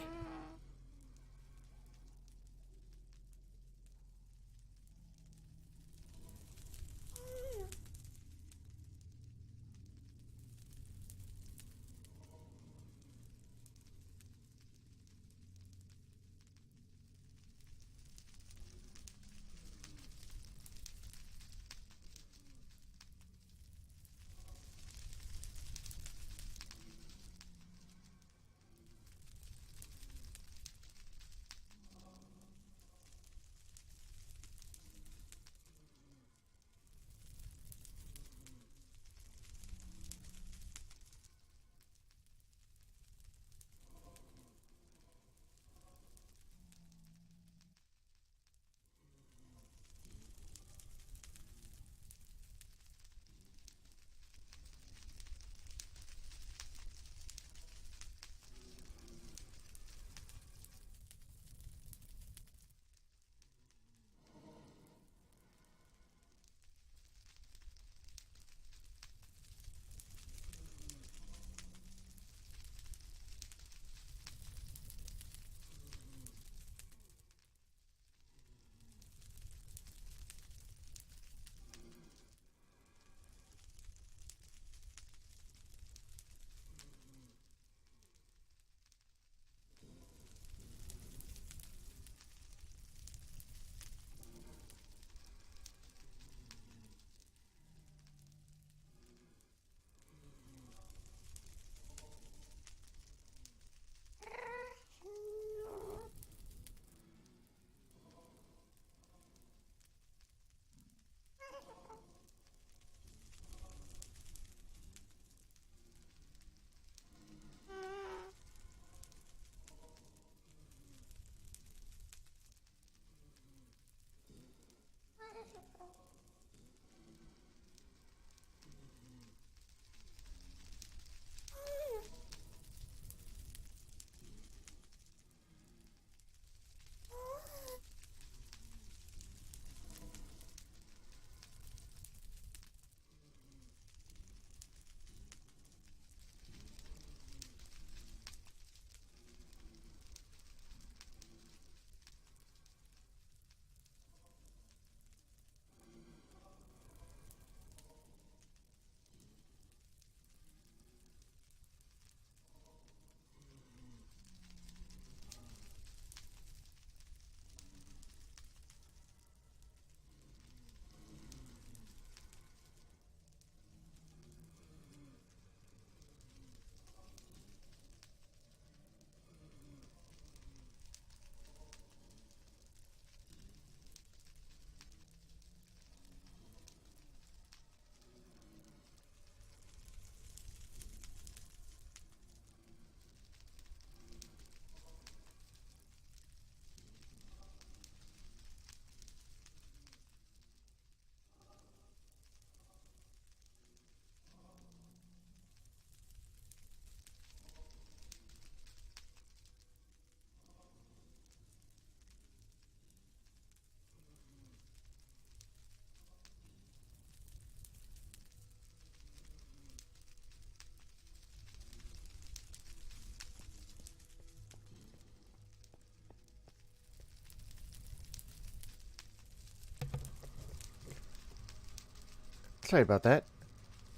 Sorry about that.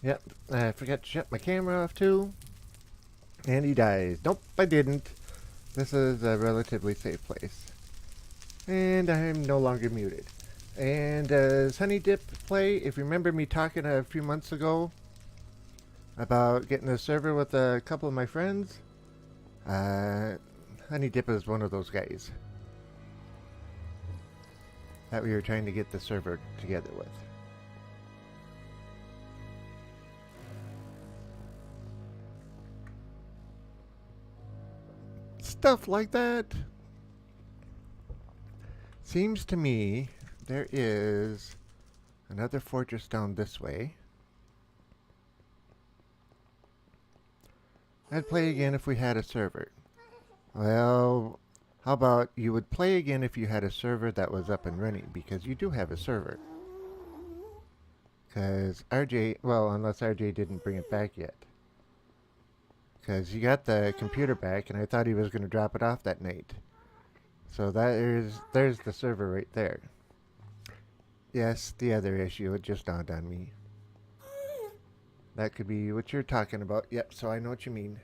Yep, I forgot to shut my camera off too. And he dies. Nope, I didn't. This is a relatively safe place. And I'm no longer muted. And does Honey Dip play? If you remember me talking a few months ago about getting a server with a couple of my friends, Honey Dip is one of those guys that we were trying to get the server together with. Stuff like that. Seems to me there is another fortress down this way. I'd play again if we had a server. Well, how about you would play again if you had a server that was up and running, because you do have a server. Because RJ, well, unless RJ didn't bring it back yet. Because he got the computer back, and I thought he was going to drop it off that night. So there's the server right there. Yes, the other issue, it just dawned on me. That could be what you're talking about. Yep, so I know what you mean.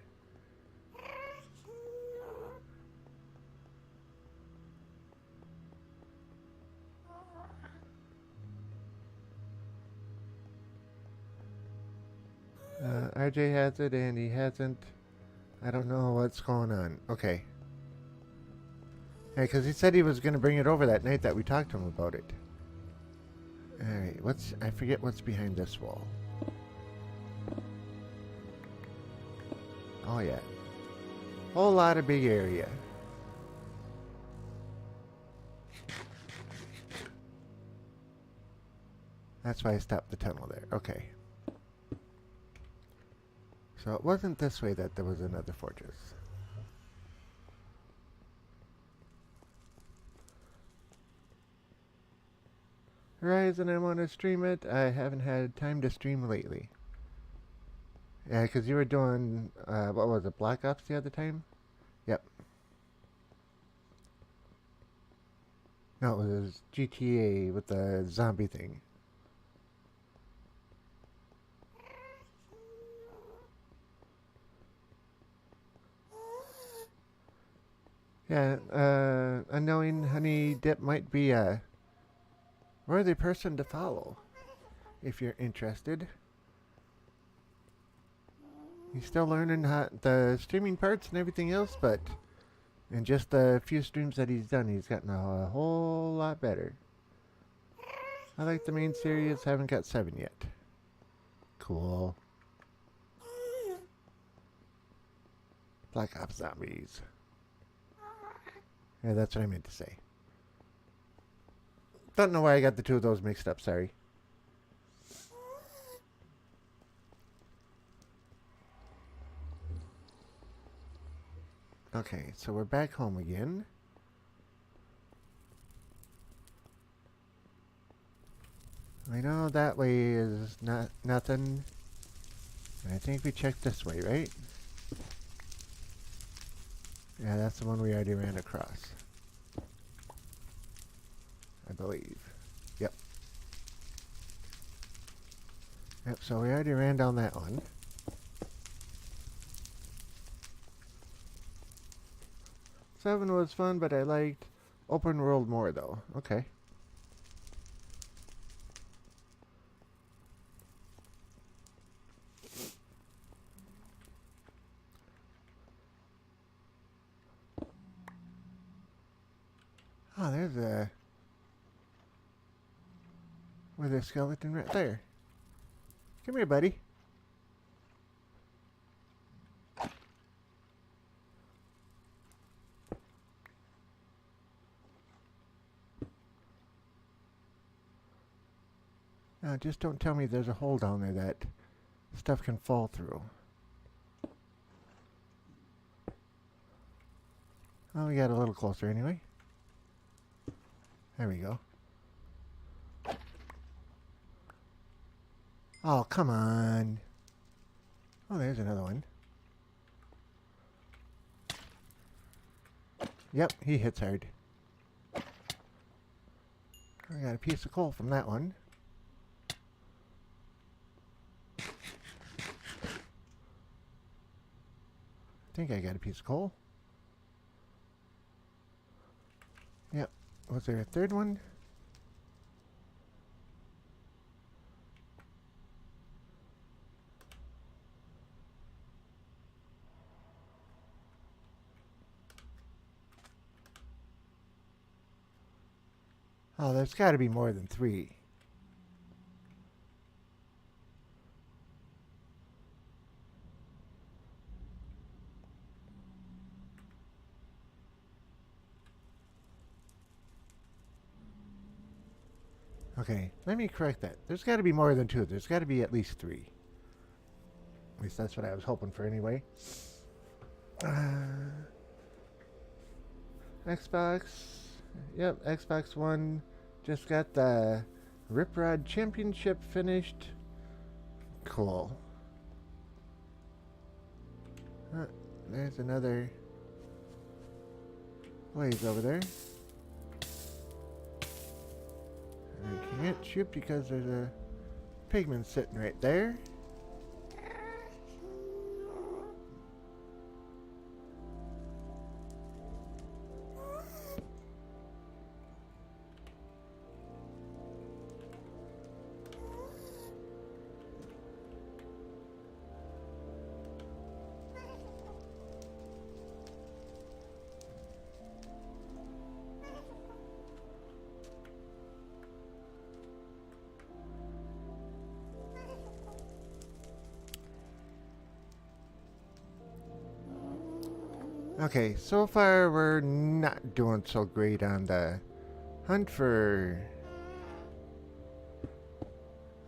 RJ has it and he hasn't. I don't know what's going on. Okay. Hey, because he said he was going to bring it over that night that we talked to him about it. Alright, I forget what's behind this wall. Oh yeah. Whole lot of big area. That's why I stopped the tunnel there. Okay. So it wasn't this way that there was another fortress. Horizon, I want to stream it. I haven't had time to stream lately. Yeah, because you were doing, what was it, Black Ops the other time? Yep. No, it was GTA with the zombie thing. Yeah, unknowing Honey Dip might be a worthy person to follow if you're interested. He's still learning the streaming parts and everything else, but in just the few streams that he's done, he's gotten a whole lot better. I like the main series, haven't got 7 yet. Cool. Black Ops Zombies. Yeah, that's what I meant to say. Don't know why I got the two of those mixed up, sorry. Okay, so we're back home again. I know that way is nothing. I think we checked this way, right? Yeah, that's the one we already ran across. I believe. Yep. Yep, so we already ran down that one. Seven was fun, but I liked open world more though. Okay. Oh, there's a skeleton right there. Come here, buddy. Now, just don't tell me there's a hole down there that stuff can fall through. Oh, we got a little closer anyway. There we go. Oh, come on. Oh, there's another one. Yep, he hits hard. I got a piece of coal from that one. I think I got a piece of coal. Yep. Was there a third one? Oh, there's got to be more than 3. Okay, let me correct that. There's got to be more than 2. There's got to be at least 3. At least that's what I was hoping for anyway. Xbox. Yep, Xbox One. Just got the Rip Rod Championship finished. Cool. There's another blaze over there. I can't shoot because there's a pigman sitting right there. Okay, so far we're not doing so great on the hunt for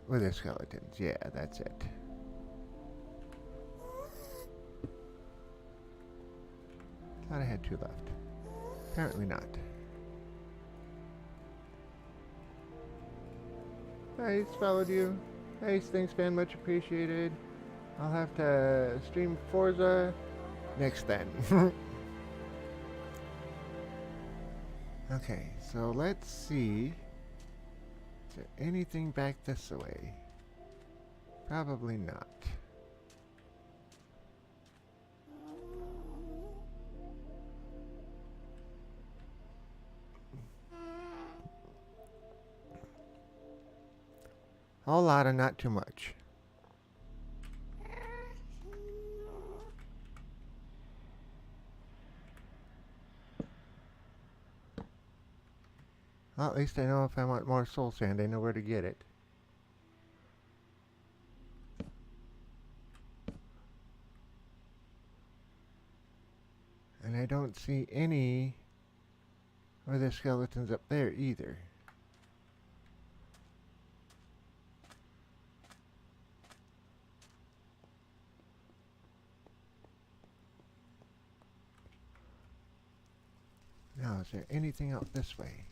wither skeletons. Yeah, that's it. Thought I had 2 left. Apparently not. Nice, followed you. Nice, thanks man, much appreciated. I'll have to stream Forza next then. Okay, so let's see. Is there anything back this way? Probably not. A whole lot and not too much. Well, at least I know if I want more soul sand, I know where to get it. And I don't see any other skeletons up there either. Now, is there anything out this way?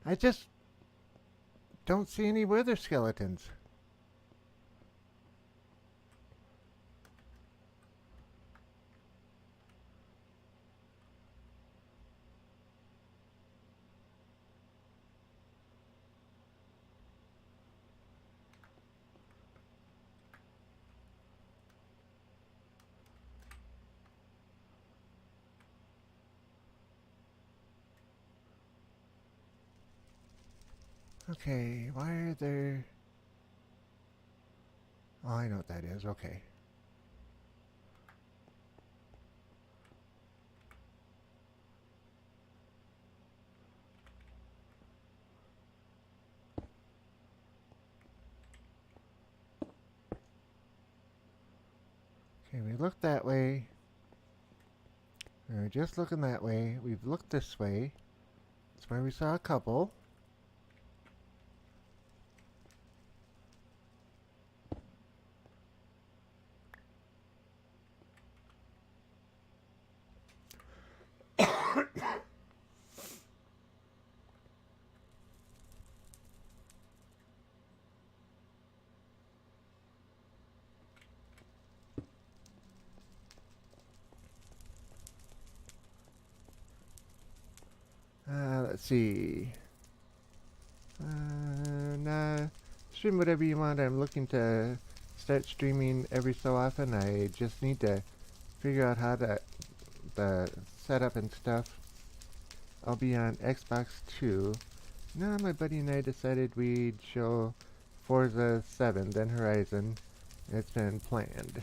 I just don't see any wither skeletons. Okay, why are there... Oh, I know what that is. Okay. Okay, we looked that way. We were just looking that way. We've looked this way. That's where we saw a couple. Let's see. Nah, stream whatever you want. I'm looking to start streaming every so often. I just need to figure out how to the setup and stuff. I'll be on Xbox 2. Now my buddy and I decided we'd show Forza 7, then Horizon. It's been planned.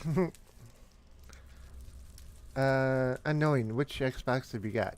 Unknowing, which Xbox have you got?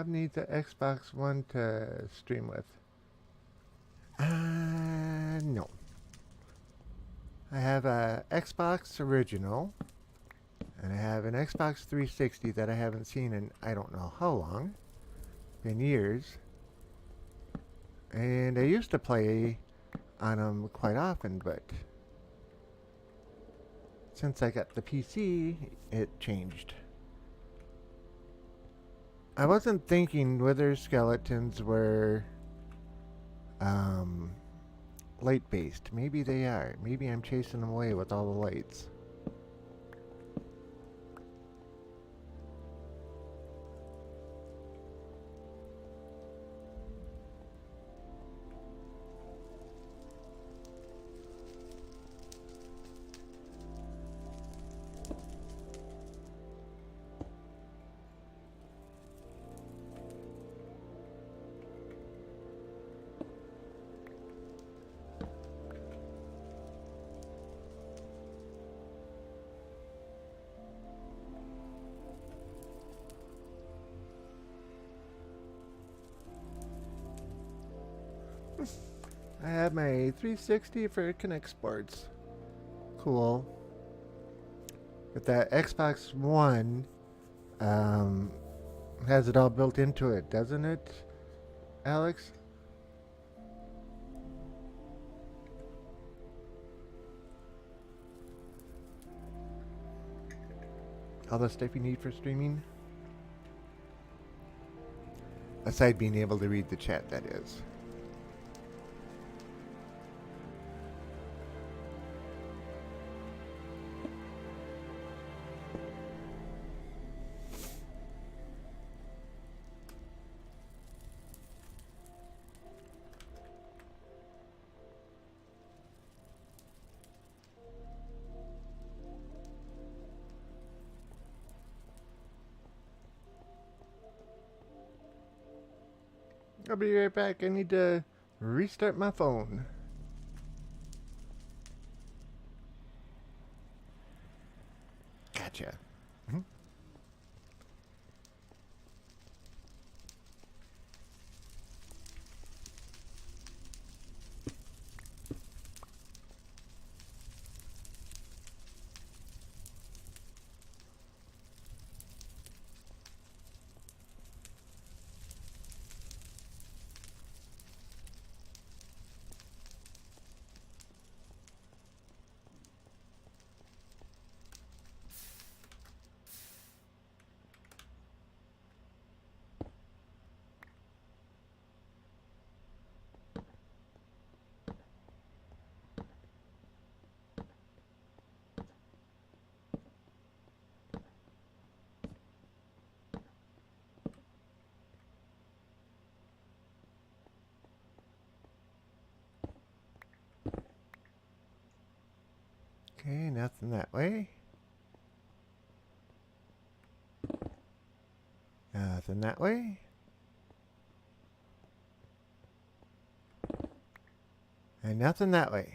Need the Xbox One to stream with. No. I have a Xbox original, and I have an Xbox 360 that I haven't seen in I don't know how long. Been years. And I used to play on them quite often, but since I got the PC, it changed. I wasn't thinking whether skeletons were light based. Maybe they are. Maybe I'm chasing them away with all the lights. I have my 360 for Kinect Sports. Cool. But that Xbox One has it all built into it, doesn't it, Alex? All the stuff you need for streaming? Aside being able to read the chat, that is. I'll be right back. I need to restart my phone. Gotcha. Okay, nothing that way. Nothing that way. And nothing that way.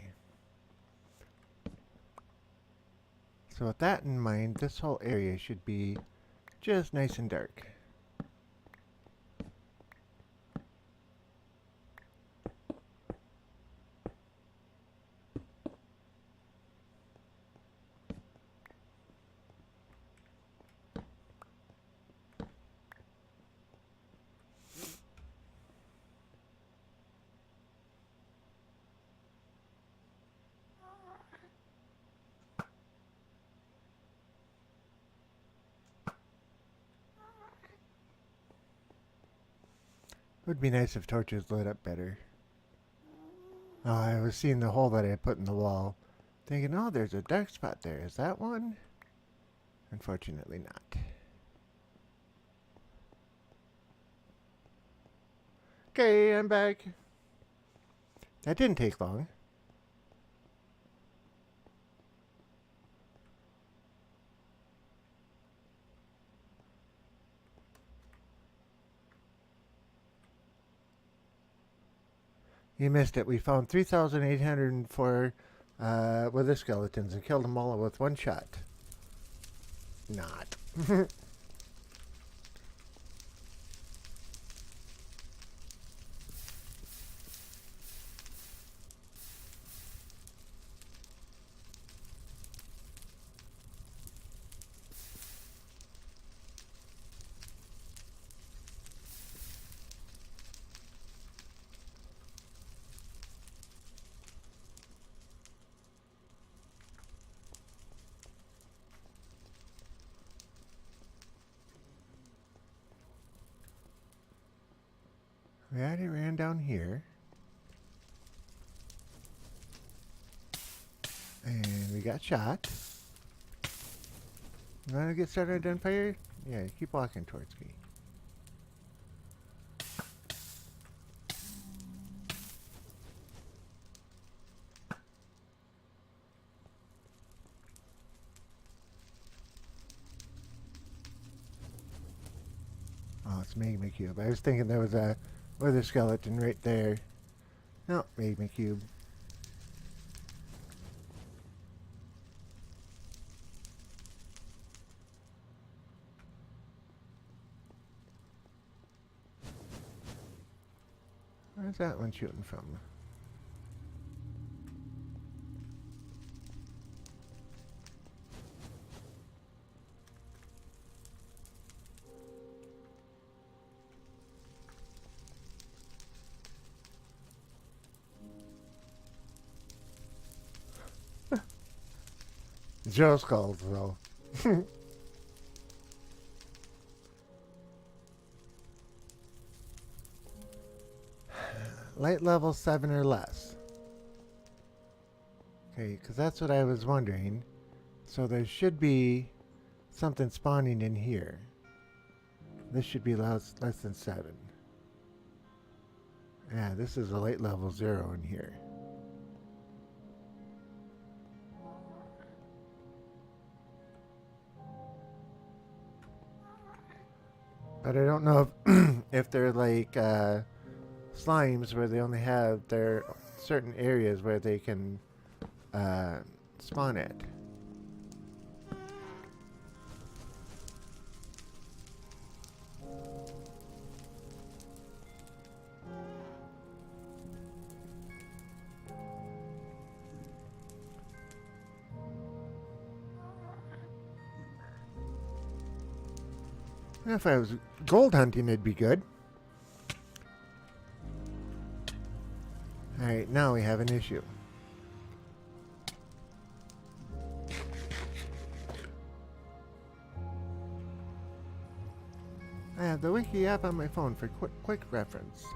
So with that in mind, this whole area should be just nice and dark. Would be nice if torches lit up better. Oh, I was seeing the hole that I put in the wall, thinking, oh, there's a dark spot there. Is that one? Unfortunately not. Okay, I'm back. That didn't take long. You missed it. We found 3,804 wither skeletons and killed them all with one shot. Not. We already ran down here. And we got shot. You want to get started on fire? Yeah, keep walking towards me. Oh, it's Magma Cube. I was thinking there was a wither skeleton right there. No, Magma Cube. Where's that one shooting from? Zero skulls, though. Light level 7 or less. Okay, because that's what I was wondering. So there should be something spawning in here. This should be less than 7. Yeah, this is a light level 0 in here. But I don't know if they're like slimes where they only have their certain areas where they can spawn at. If I was gold hunting, it'd be good. Alright, now we have an issue. I have the wiki app on my phone for quick reference.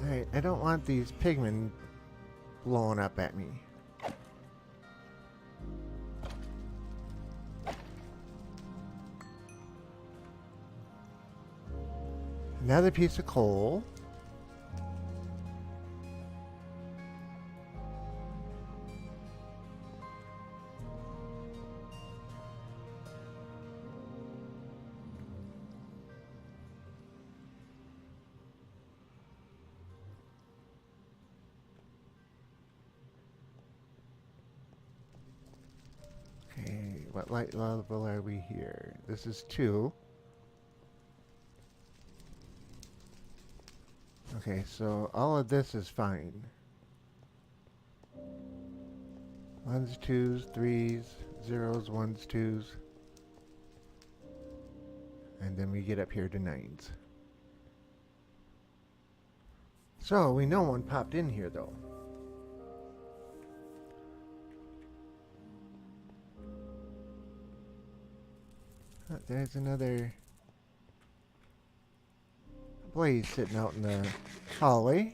Alright, I don't want these pigmen blowing up at me. Another piece of coal. Okay, what light level are we here? This is 2. Okay, so all of this is fine. 1s, 2s, 3s, 0s, 1s, 2s. And then we get up here to 9s. So, we know one popped in here though. Oh, there's another blaze sitting out in the hallway.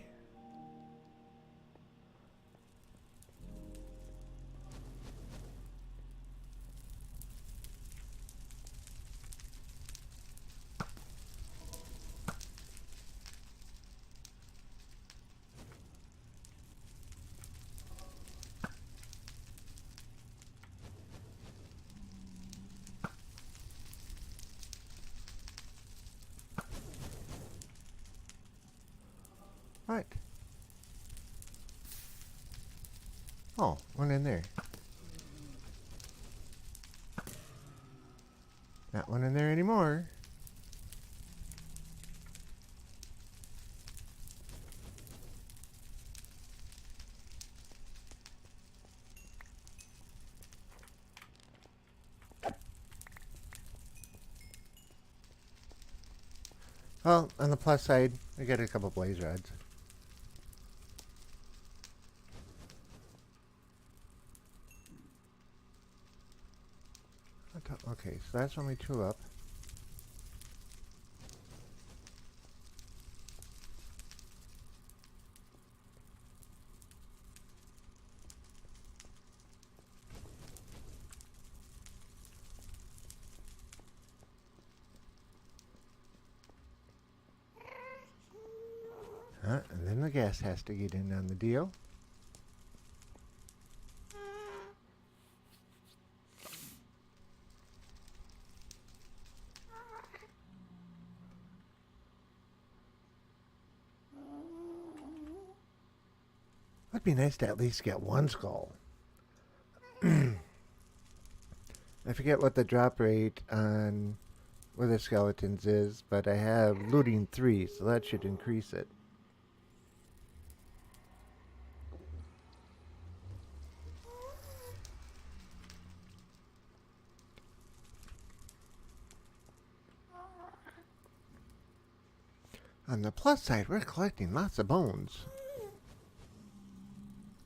What? Oh, one in there. Not one in there anymore. Well, on the plus side, I got a couple blaze rods. Okay, so that's only 2 up. And then the gas has to get in on the deal. It'd be nice to at least get one skull. I forget what the drop rate on Wither Skeletons is, but I have looting 3, so that should increase it. On the plus side, we're collecting lots of bones.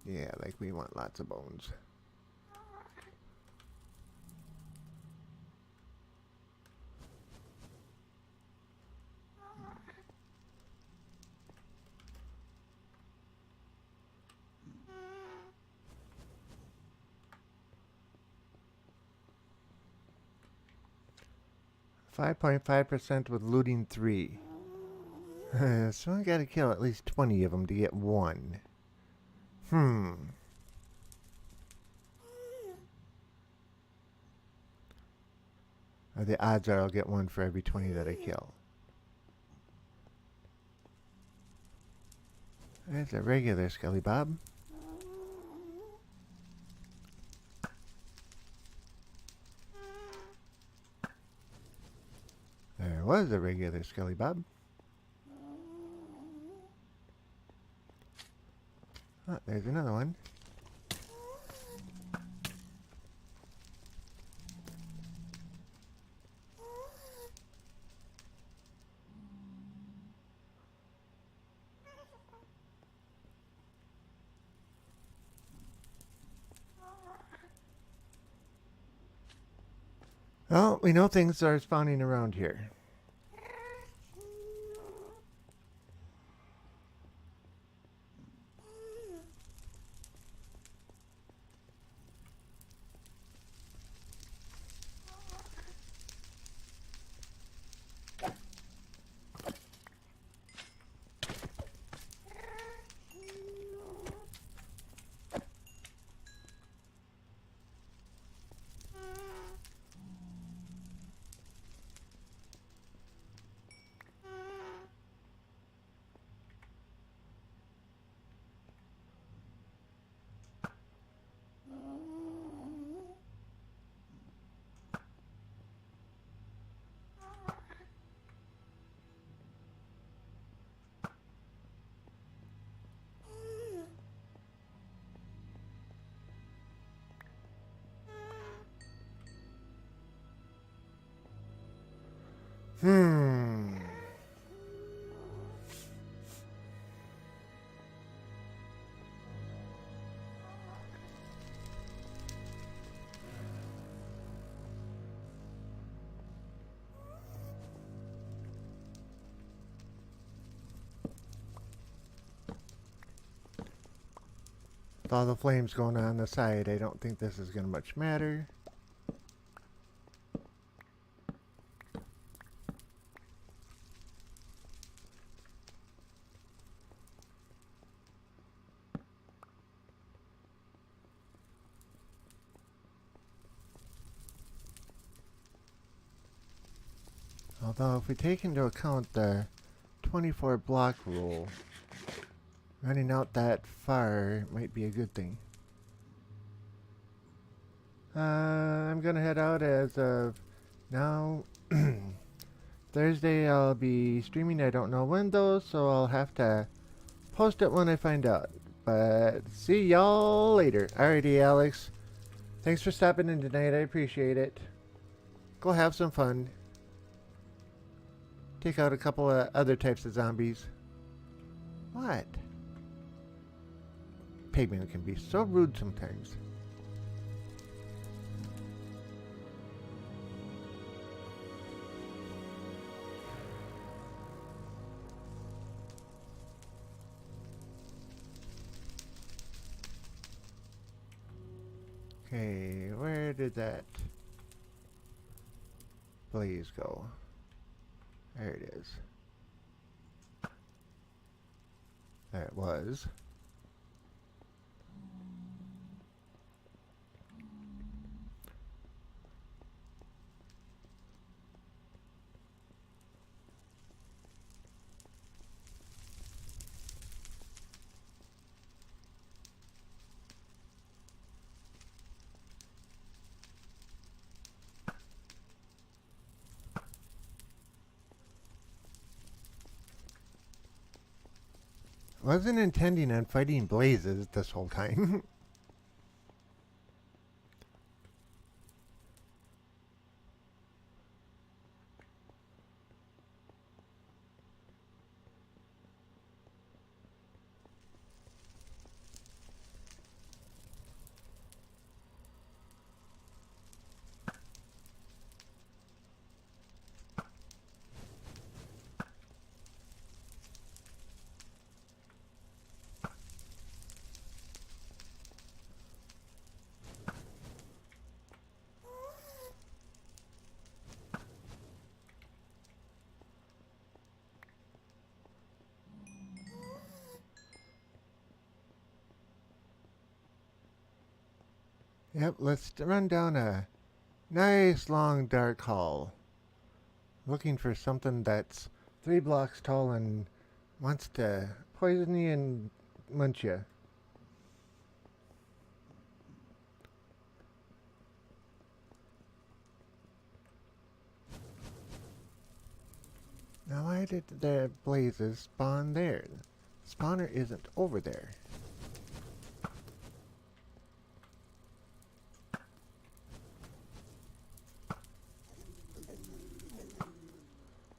Yeah, like we want lots of bones. .5% with looting 3. So I gotta kill at least 20 of them to get 1. The odds are I'll get 1 for every 20 that I kill. There's a regular Skelly Bob. There was a regular Skelly Bob. Oh, there's another one. Well, we know things are spawning around here. With all the flames going on the side, I don't think this is going to much matter. Although if we take into account the 24 block rule, running out that far might be a good thing. I'm gonna head out as of now. Thursday I'll be streaming. I don't know when though, so I'll have to post it when I find out. But see y'all later. Alrighty, Alex. Thanks for stopping in tonight. I appreciate it. Go have some fun. Take out a couple of other types of zombies. What? Pigman can be so rude sometimes. Okay, where did that blaze go? There it is. There it was. Wasn't intending on fighting blazes this whole time. Yep, let's run down a nice long dark hall. Looking for something that's 3 blocks tall and wants to poison you and munch you. Now why did the blazes spawn there? The spawner isn't over there.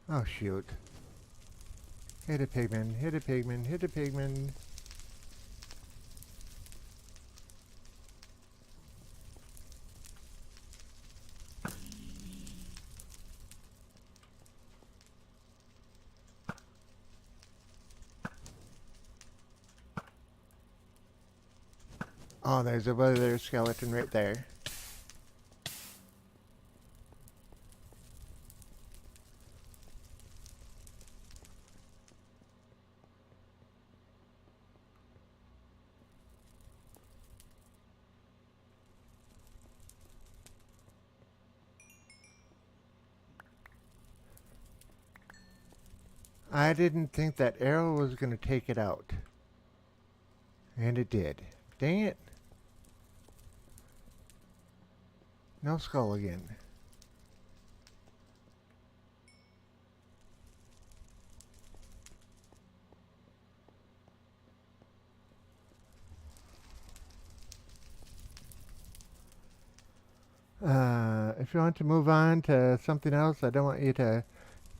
Oh shoot. Hit a pigman, hit a pigman, hit a pigman. Oh, there's another skeleton right there. I didn't think that arrow was going to take it out. And it did. Dang it. No skull again. If you want to move on to something else, I don't want you to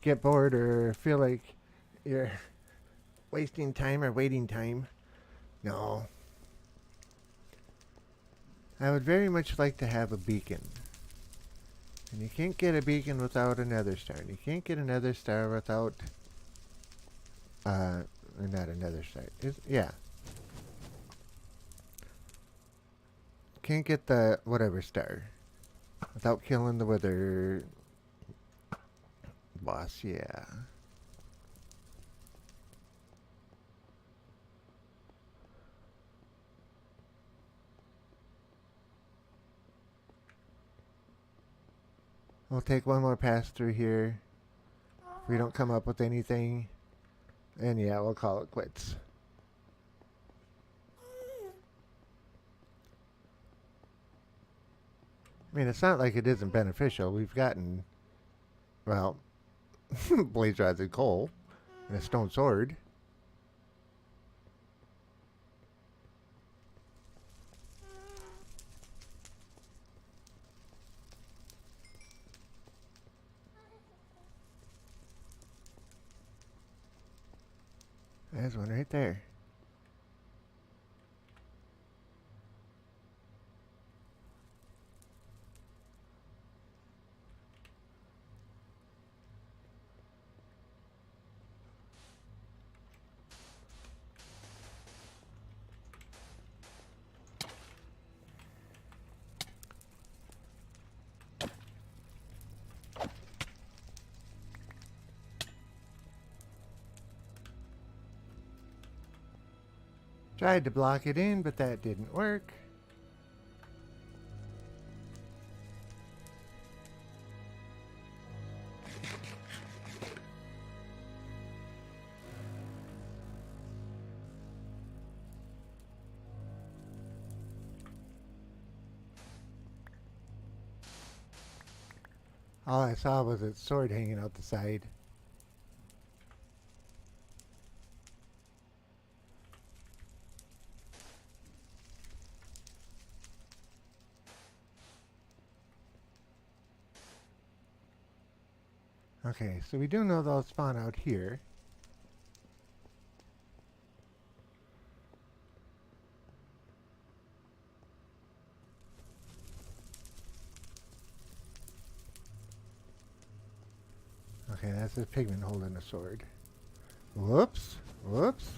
get bored or feel like you're wasting time or waiting time. No. I would very much like to have a beacon. And you can't get a beacon without a nether star. And you can't get a nether star without... not a nether star. Yeah. can't get the whatever star without killing the wither boss, yeah. We'll take one more pass through here. If we don't come up with anything, and yeah, we'll call it quits. I mean, it's not like it isn't beneficial. We've gotten, well, blaze rods and coal, and a stone sword. There's one right there. Tried to block it in, but that didn't work. All I saw was its sword hanging out the side. Okay, so we do know they'll spawn out here. Okay, that's this pigman holding a sword. Whoops. Whoops.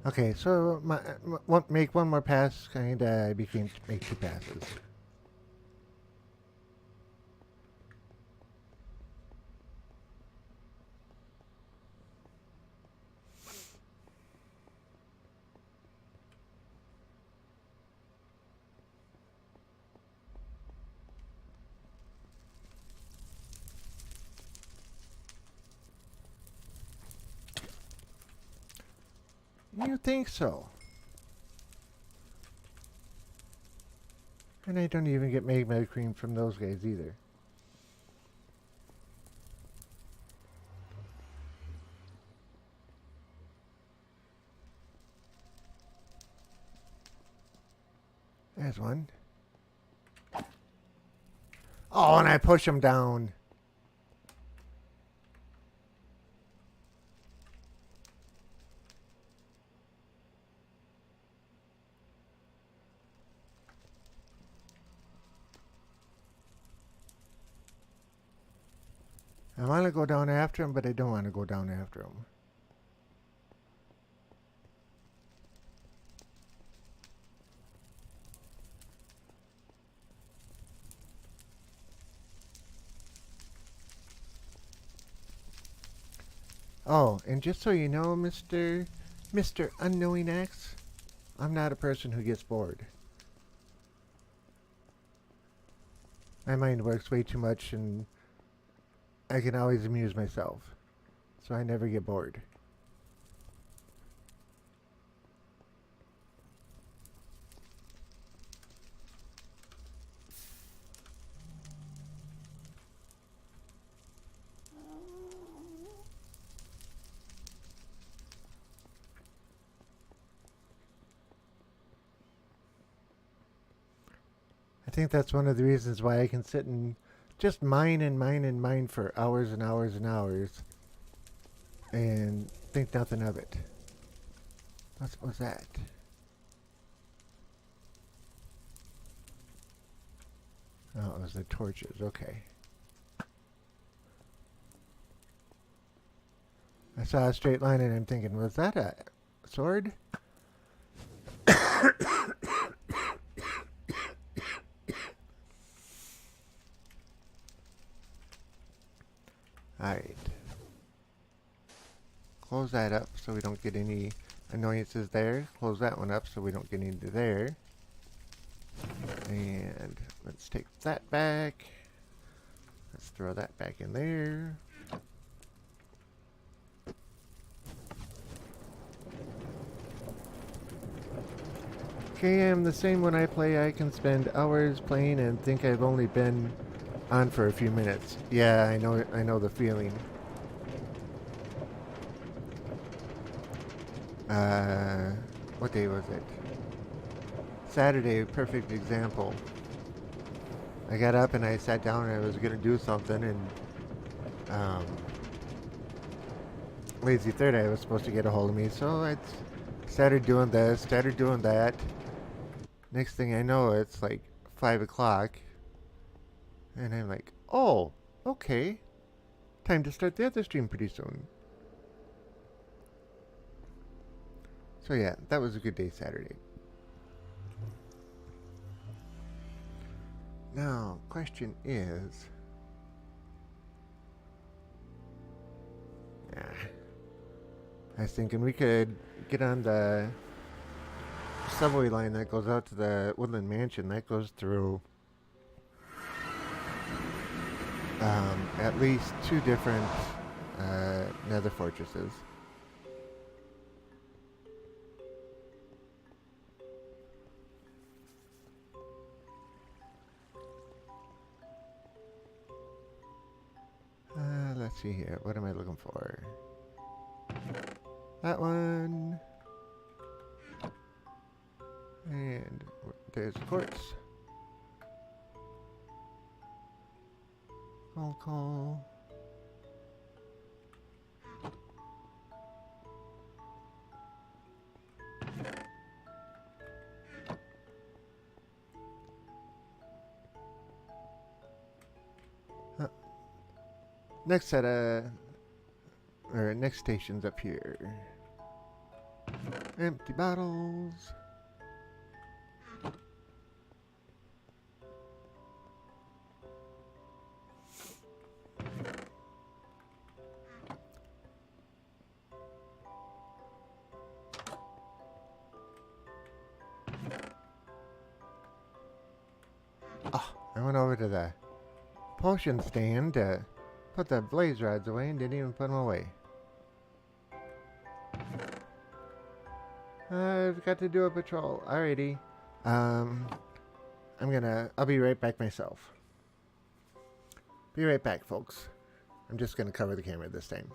Okay, so make one more pass, and I became make two passes. You think so? And I don't even get magma cream from those guys either. There's one. Oh, and I push him down. I want to go down after him, but I don't want to go down after him. Oh, and just so you know, Mr. Unknowing Axe, I'm not a person who gets bored. My mind works way too much, and I can always amuse myself, so I never get bored. think that's one of the reasons why I can sit and just mine and mine and mine for hours and hours and hours and think nothing of it. What was that? Oh, it was the torches. Okay. I saw a straight line and I'm thinking, was that a sword? Alright. Close that up so we don't get any annoyances there. Close that one up so we don't get into there. And let's take that back. Let's throw that back in there. Okay, I'm the same when I play. I can spend hours playing and think I've only been on for a few minutes. Yeah, I know the feeling. What day was it? Saturday, perfect example. I got up and I sat down and I was gonna do something, and Lazy Third Eye was supposed to get a hold of me, so I started doing this, started doing that. Next thing I know, it's like 5 o'clock, and I'm like, oh, okay, time to start the other stream pretty soon. So yeah, that was a good day Saturday. Now, question is, I was thinking we could get on the subway line that goes out to the Woodland Mansion. That goes through at least 2 different nether fortresses. Let's see here. What am I looking for? That one. And there's quartz. Call. Next set of, or next station's up here. Empty bottles. Oh, I went over to the potion stand to put the blaze rods away and didn't even put them away. I've got to do a patrol. Alrighty. I'll be right back myself. Be right back, folks. I'm just gonna cover the camera this time.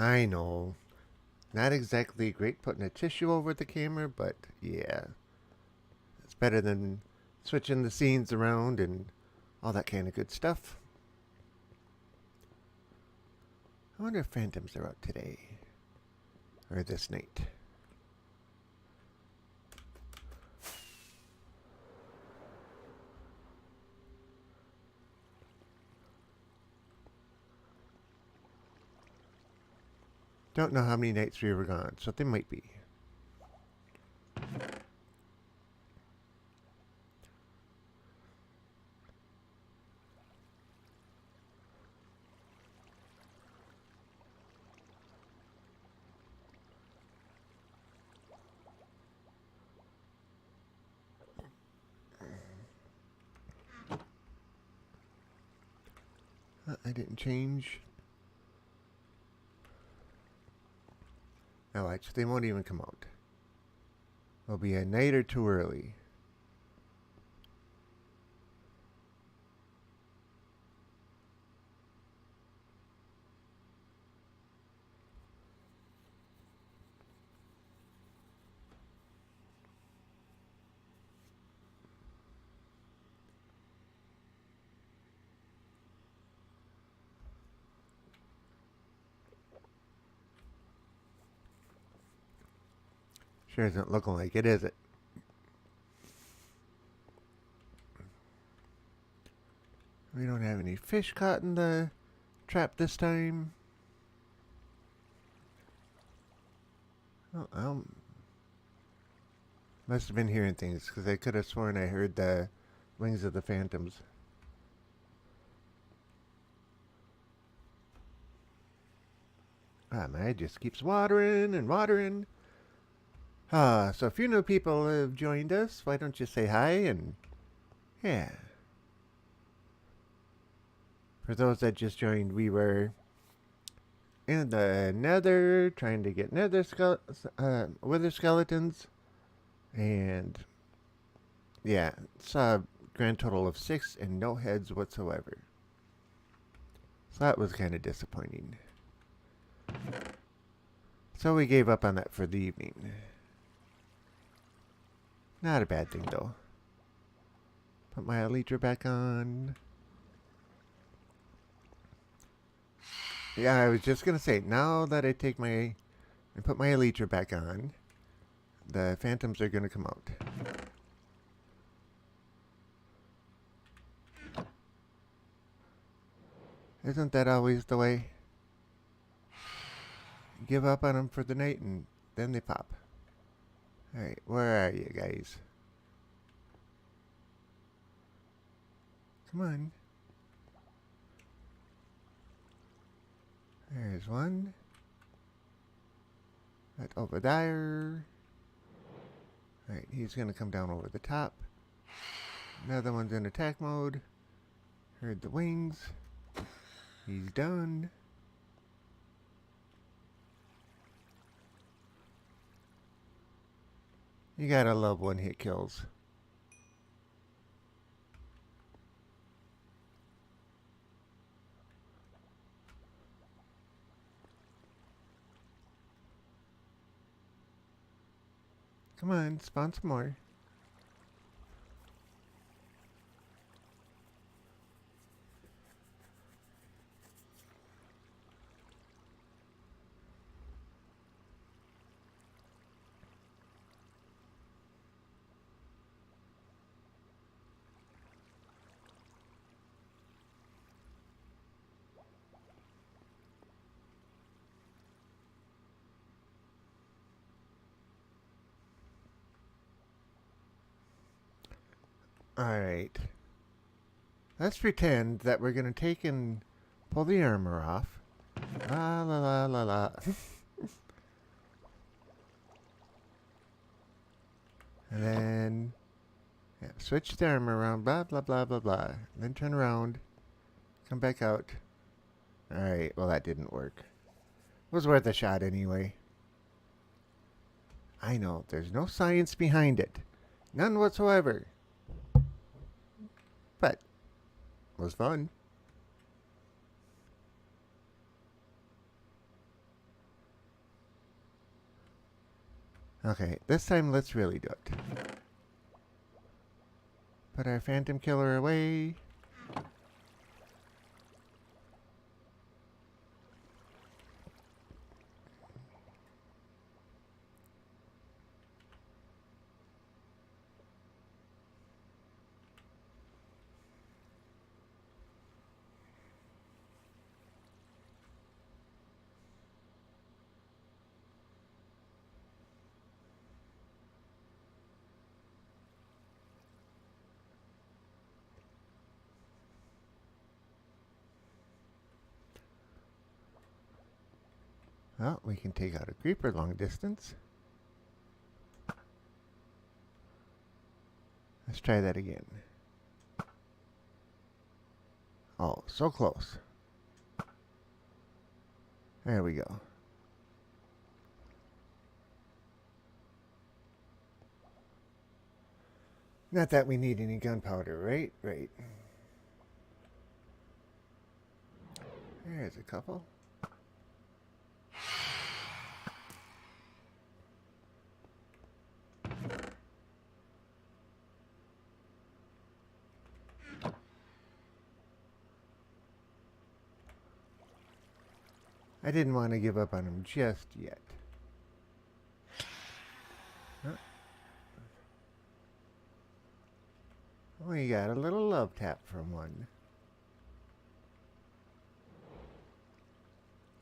I know. Not exactly great putting a tissue over the camera, but yeah. It's better than switching the scenes around and all that kind of good stuff. I wonder if phantoms are out today. Or this night. Don't know how many nights we were gone, so they might be. I didn't change. No, actually, they won't even come out. It'll be a night or two early. Sure isn't looking like it, is it? We don't have any fish caught in the trap this time. Oh, must have been hearing things, because I could have sworn I heard the wings of the phantoms. Ah, my head just keeps watering and watering. So a few new people have joined us. Why don't you say hi and... Yeah. For those that just joined, we were in the nether, trying to get wither skeletons. And... yeah, saw a grand total of 6 and no heads whatsoever. So that was kind of disappointing. So we gave up on that for the evening. Not a bad thing, though. Put my elytra back on. Yeah, I was just going to say, now that I put my elytra back on, the phantoms are going to come out. Isn't that always the way? Give up on them for the night and then they pop. Alright, where are you guys? Come on. There's one. Right over there. Alright, he's gonna come down over the top. Another one's in attack mode. Heard the wings. He's done. You gotta love one-hit kills. Come on, spawn some more. Alright. Let's pretend that we're gonna take and pull the armor off. La la la la la. And then switch the armor around, blah blah blah blah blah. Then turn around. Come back out. Alright, well that didn't work. It was worth a shot anyway. I know, there's no science behind it. None whatsoever. But it was fun. Okay, this time let's really do it. Put our phantom killer away. Well, we can take out a creeper long distance. Let's try that again. Oh, so close. There we go. Not that we need any gunpowder, right? Right. There's a couple. I didn't want to give up on him just yet. Huh? We got a little love tap from one.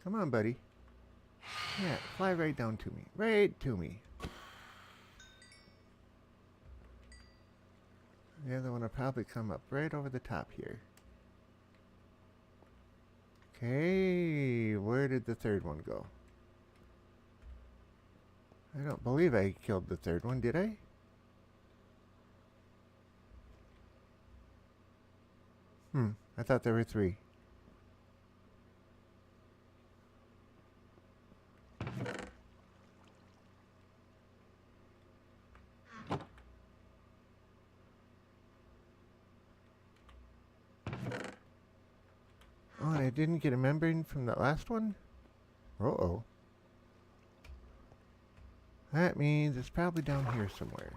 Come on, buddy. Yeah, fly right down to me. Right to me. The other one will probably come up right over the top here. Okay, where did the third one go? I don't believe I killed the third one, did I? I thought there were 3. Oh, and I didn't get a membrane from that last one? Uh-oh. That means it's probably down here somewhere.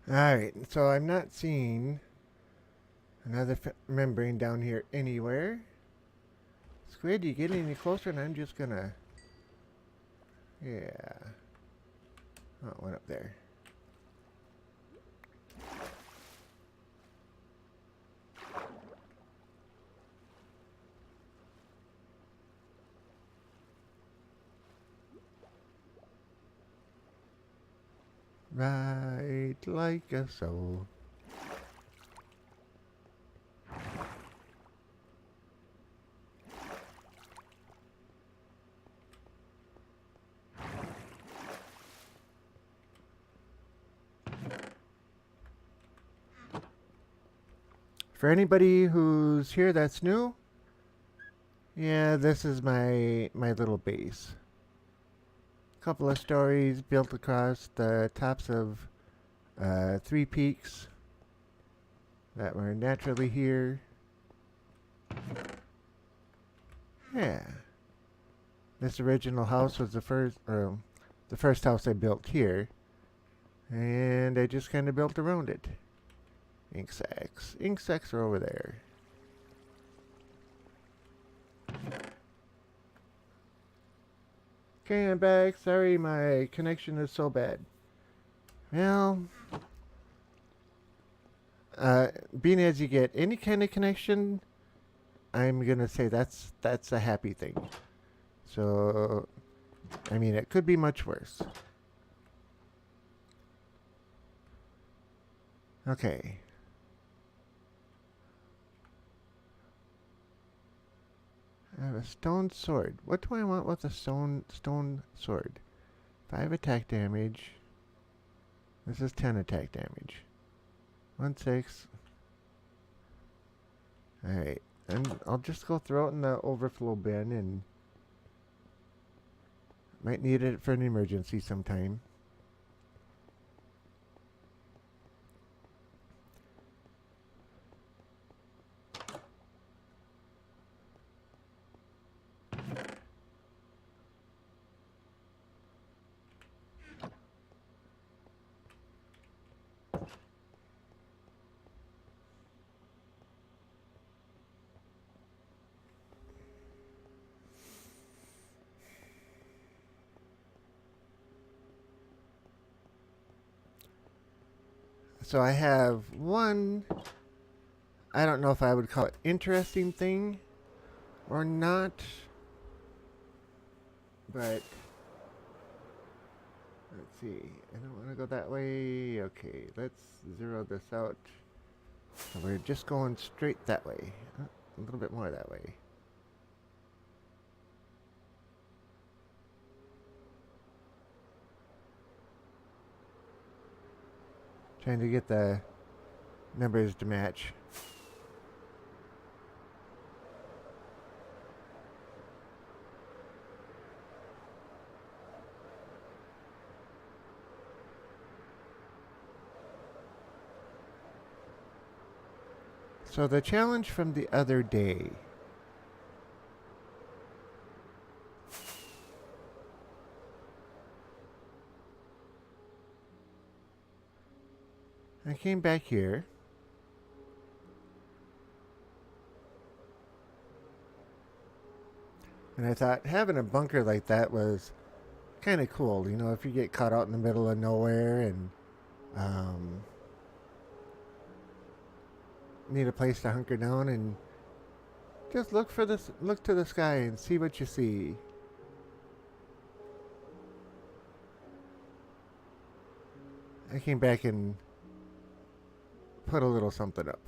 Alright, so I'm not seeing another membrane down here anywhere. Squid, you get any closer and I'm just gonna... Yeah. Oh, it went up there. Right like a soul. For anybody who's here that's new, yeah, this is my little base. Couple of stories built across the tops of 3 peaks that were naturally here. Yeah. This original house was the first house I built here, and I just kind of built around it. Ink sacks. Ink sacks are over there. Okay, I'm back. Sorry, my connection is so bad. Well, being as you get any kind of connection, I'm gonna say that's a happy thing. So, I mean, it could be much worse. Okay. I have a stone sword. What do I want with a stone sword? 5 attack damage. This is 10 attack damage. 1 6. Alright. And I'll just go throw it in the overflow bin and might need it for an emergency sometime. So I have one, I don't know if I would call it interesting thing or not, but let's see. I don't want to go that way. Okay, let's zero this out. So we're just going straight that way. A little bit more that way. Trying to get the numbers to match. So the challenge from the other day. I came back here. And I thought having a bunker like that was kind of cool. You know, if you get caught out in the middle of nowhere and need a place to hunker down and just look to the sky and see what you see. I came back and put a little something up.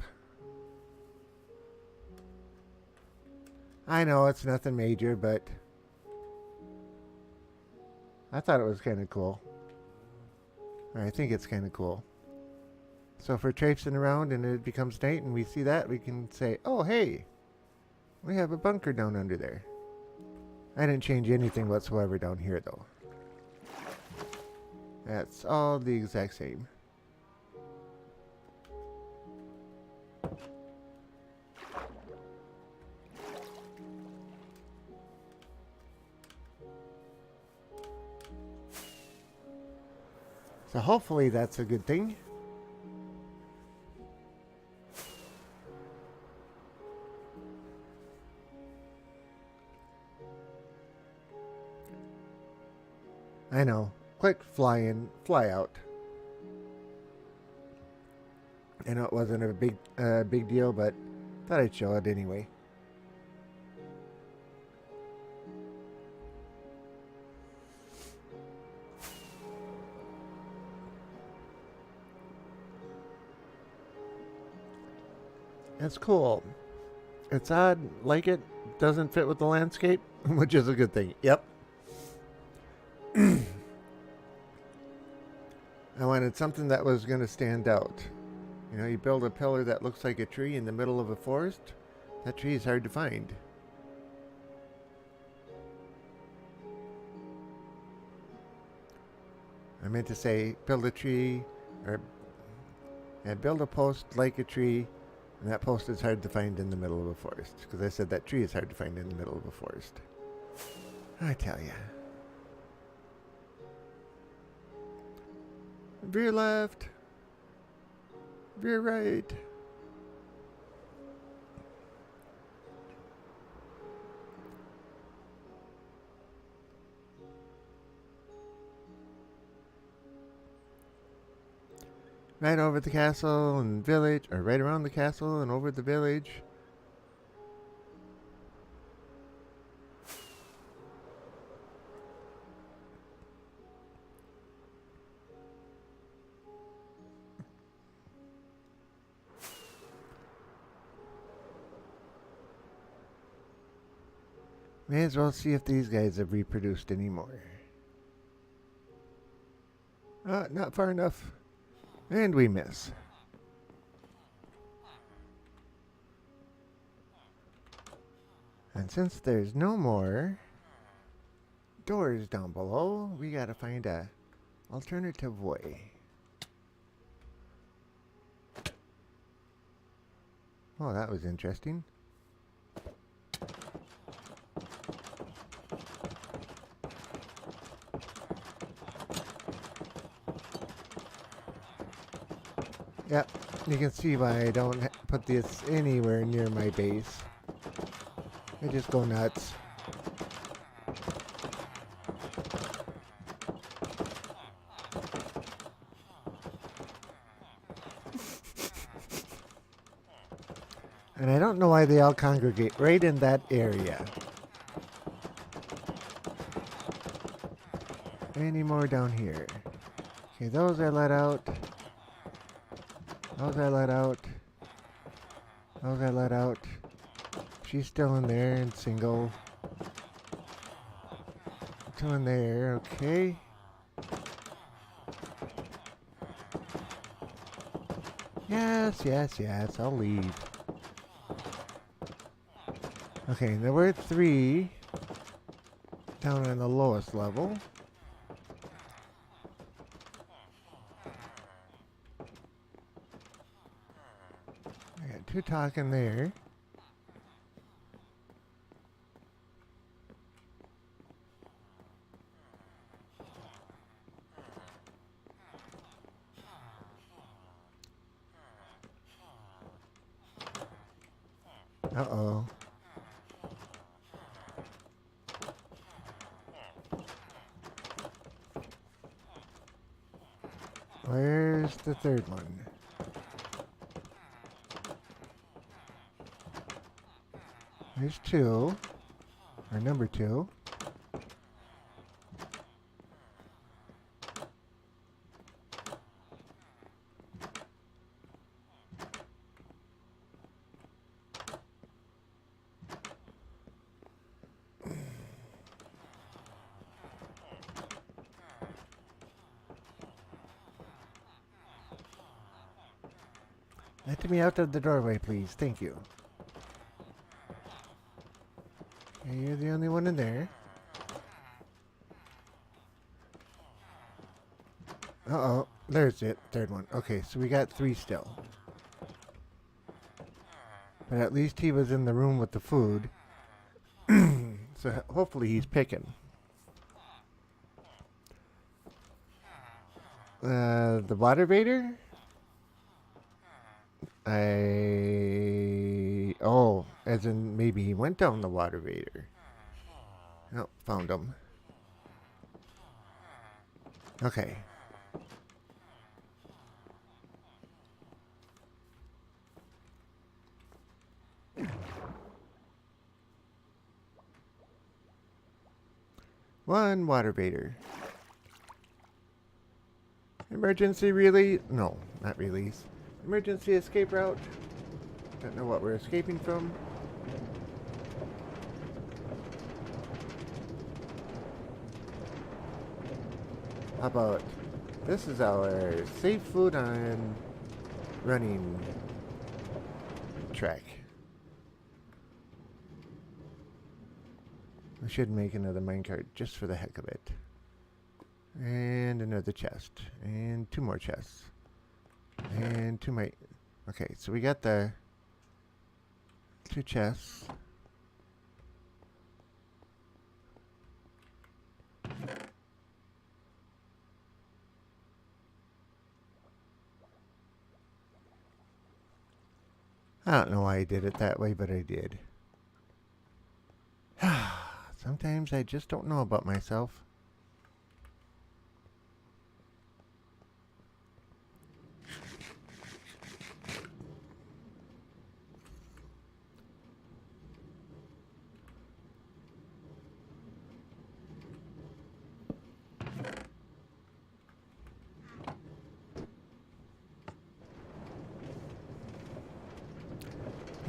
I know it's nothing major, but I thought it was kind of cool. Or I think it's kind of cool. So if we're traipsing around and it becomes night and we see that, we can say, oh, hey, we have a bunker down under there. I didn't change anything whatsoever down here, though. That's all the exact same. So hopefully that's a good thing. I know. Quick fly in, fly out. I know it wasn't a big deal, but thought I'd show it anyway. It's cool. It's odd, like it doesn't fit with the landscape, which is a good thing. Yep. I wanted something that was going to stand out. You know, you build a pillar that looks like a tree in the middle of a forest. That tree is hard to find. I meant to say build a tree, or build a post like a tree, and that post is hard to find in the middle of a forest. Because I said that tree is hard to find in the middle of a forest. I tell ya. Veer left. Veer right. Right over the castle and village, or right around the castle and over the village. May as well see if these guys have reproduced anymore. Not far enough. And we miss. And since there's no more doors down below, we gotta find a alternative way. Oh, that was interesting. Yep, you can see why I don't put this anywhere near my base. I just go nuts. And I don't know why they all congregate right in that area. Any more down here? Okay, those are let out. Those are let out. Those are let out. She's still in there and single. Two in there, okay. Yes, yes, yes, I'll leave. Okay, there were 3 down on the lowest level. I got 2 talking there. Uh-oh. Where's the 3rd one? There's 2. Or number 2. Let me out of the doorway, please. Thank you. Okay, you're the only one in there. Uh-oh. There's it. 3rd one. Okay, so we got 3 still. But at least he was in the room with the food. So hopefully he's picking. The water vader? Oh, as in maybe he went down the water vader. Oh, found him. Okay. One water vader. Emergency release? No, not release. Emergency escape route. Don't know what we're escaping from. How about this is our safe food on running track. We should make another minecart just for the heck of it. And another chest. And 2 more chests. And 2 more. Okay, so we got the 2 chests. I don't know why I did it that way, but I did. Sometimes I just don't know about myself.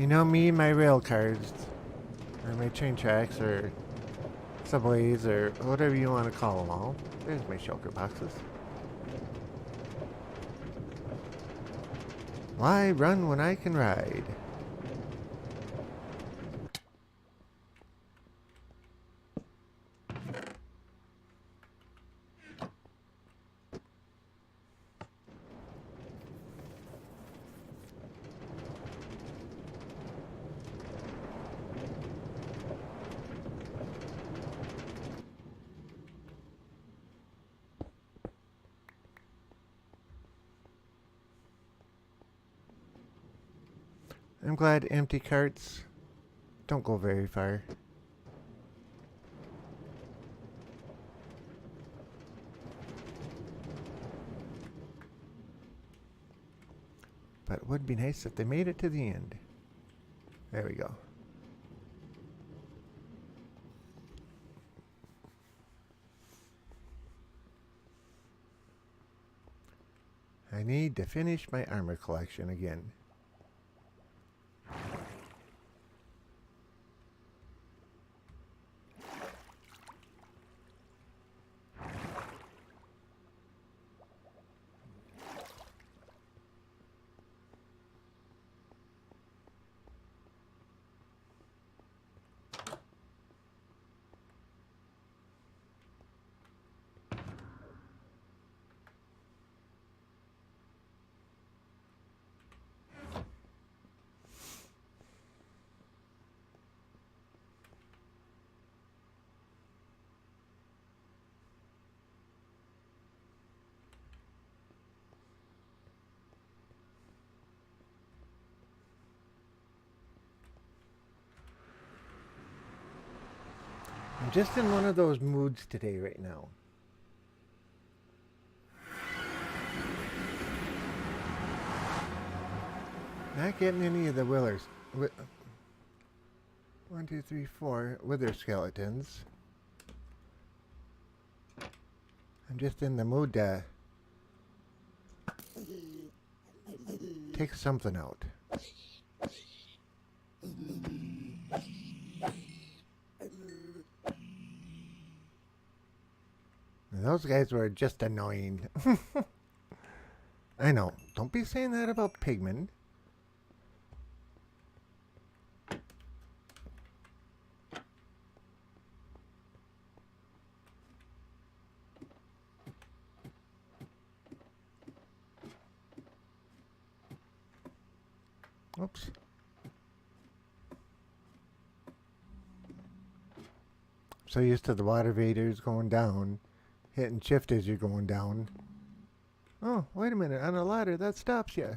You know me and my rail cars, or my train tracks, or subways, or whatever you want to call them all. There's my shulker boxes. Why run when I can ride? I'm glad empty carts don't go very far. But it would be nice if they made it to the end. There we go. I need to finish my armor collection again. I'm just in one of those moods today right now. Not getting any of the willers. 1, 2, 3, 4 wither skeletons. I'm just in the mood to take something out. And those guys were just annoying. I know. Don't be saying that about pigmen. Oops. So used to the water vaders going down, hitting shift as you're going down. Oh, wait a minute. On a ladder, that stops you.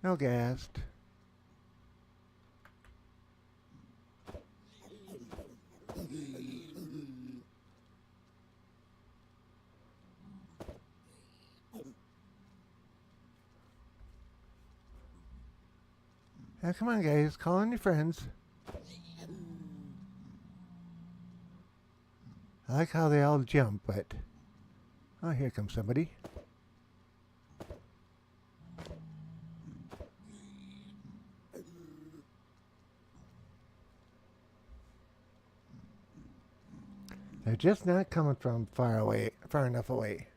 No gassed. Now come on guys, call on your friends. I like how they all jump, but... Oh, here comes somebody. They're just not coming from far away, far enough away.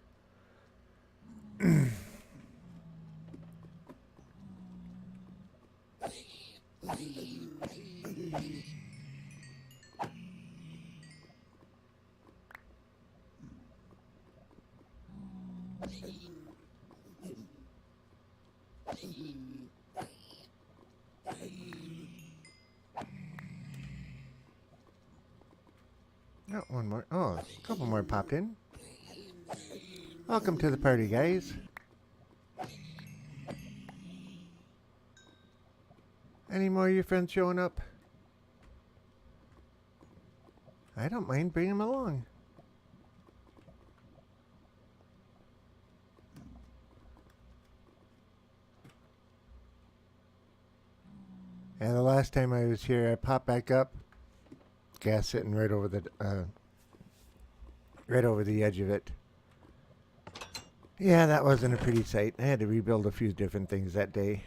Oh, one more. Oh, a couple more popped in. Welcome to the party, guys. Any more of your friends showing up? I don't mind bringing them along. last time I was here, I popped back up. Gas sitting right over the edge of it. Yeah, that wasn't a pretty sight. I had to rebuild a few different things that day.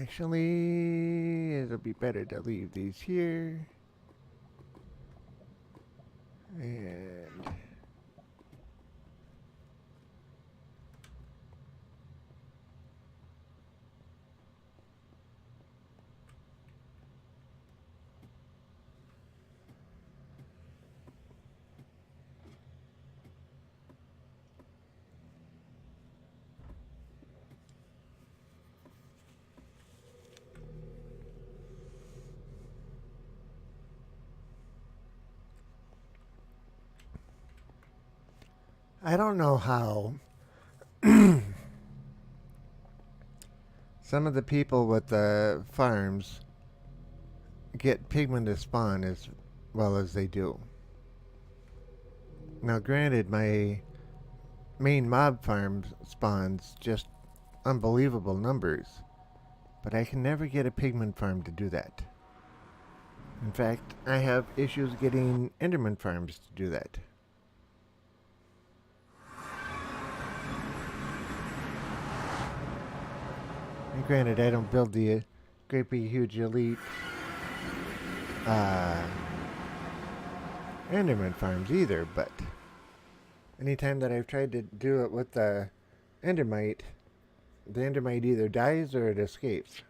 Actually, it'll be better to leave these here. And I don't know how some of the people with the farms get pigmen to spawn as well as they do. Now, granted, my main mob farm spawns just unbelievable numbers, but I can never get a pigman farm to do that. In fact, I have issues getting enderman farms to do that. And granted, I don't build the great big huge elite enderman farms either, but anytime that I've tried to do it with the endermite either dies or it escapes.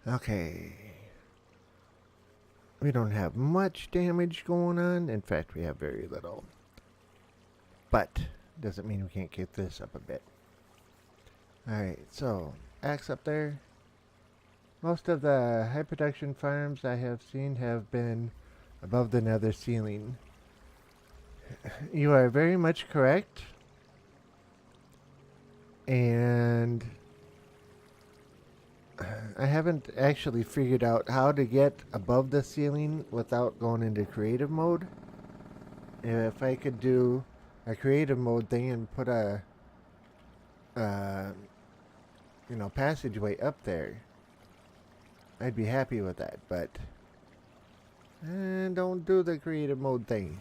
Okay. We don't have much damage going on. In fact, we have very little. But doesn't mean we can't get this up a bit. Alright, so axe up there. Most of the high production farms I have seen have been above the nether ceiling. You are very much correct. And I haven't actually figured out how to get above the ceiling without going into creative mode. If I could do a creative mode thing and put a passageway up there, I'd be happy with that, but don't do the creative mode thing.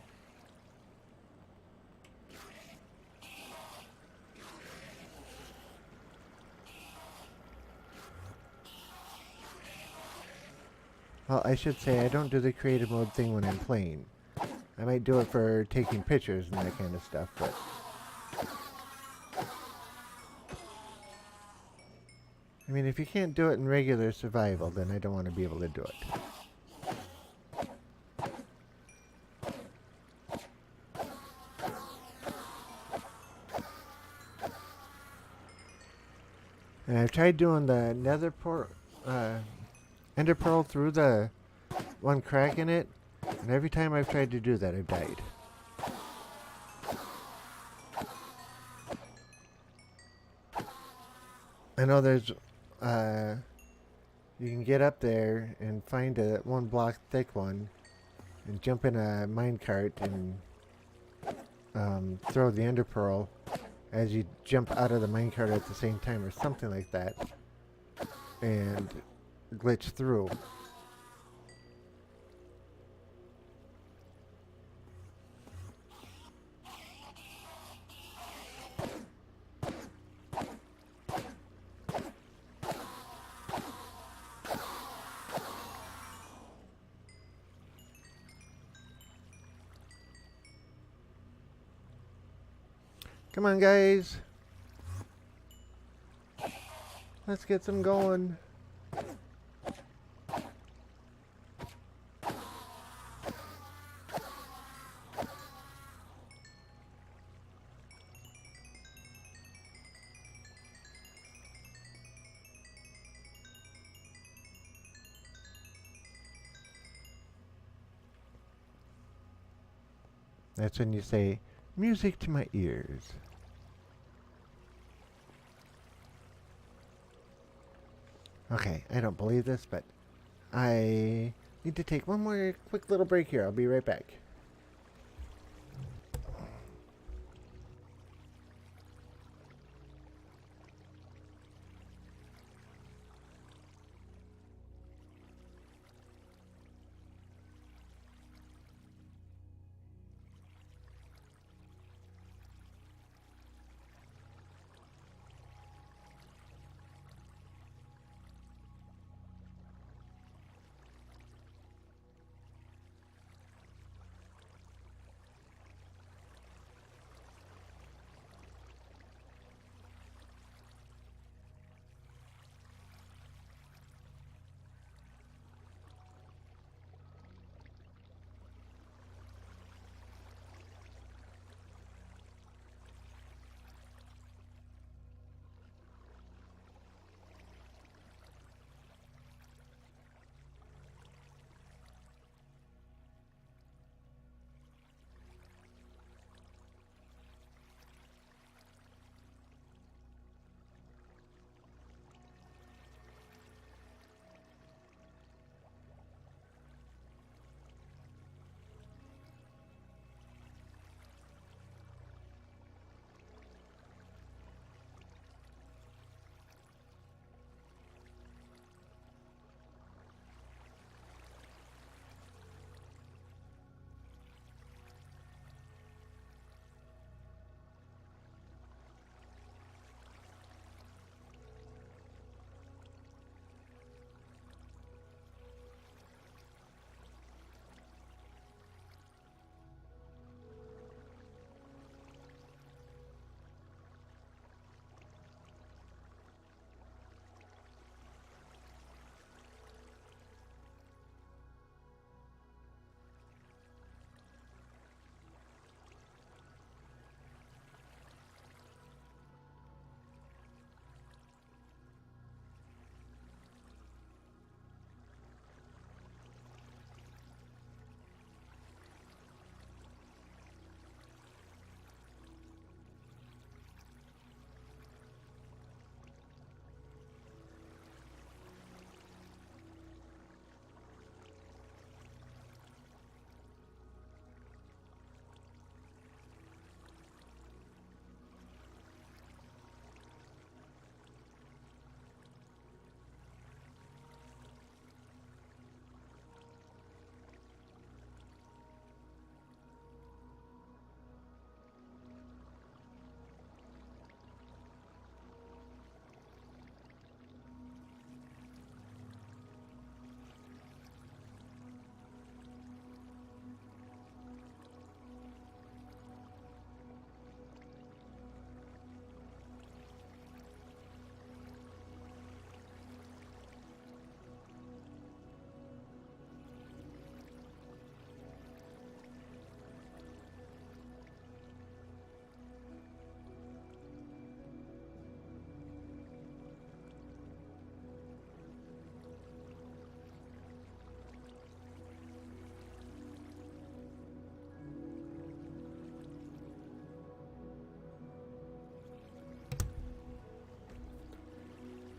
Well, I should say I don't do the creative mode thing when I'm playing. I might do it for taking pictures and that kind of stuff, but I mean, if you can't do it in regular survival, then I don't want to be able to do it. And I've tried doing the ender pearl through the one crack in it, and every time I've tried to do that, I've died. I know there's you can get up there and find a 1 block thick one and jump in a minecart and throw the ender pearl as you jump out of the minecart at the same time or something like that and glitch through. Come on, guys. Let's get some going. That's when you say, music to my ears. Okay, I don't believe this, but I need to take one more quick little break here. I'll be right back.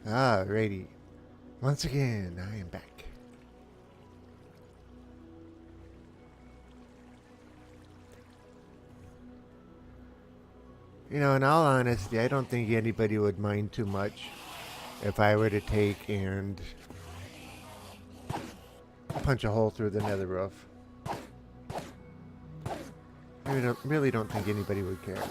Alrighty. Once again, I am back. You know, in all honesty, I don't think anybody would mind too much if I were to take and punch a hole through the nether roof. I really don't think anybody would care.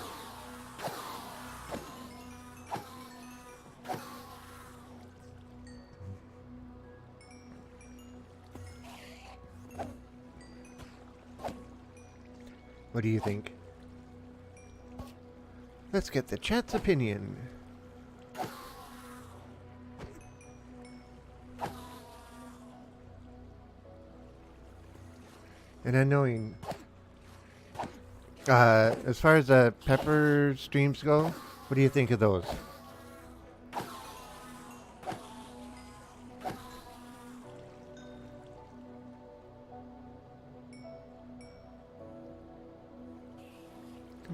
What do you think? Let's get the chat's opinion. And unknowing, as far as the pepper streams go, what do you think of those?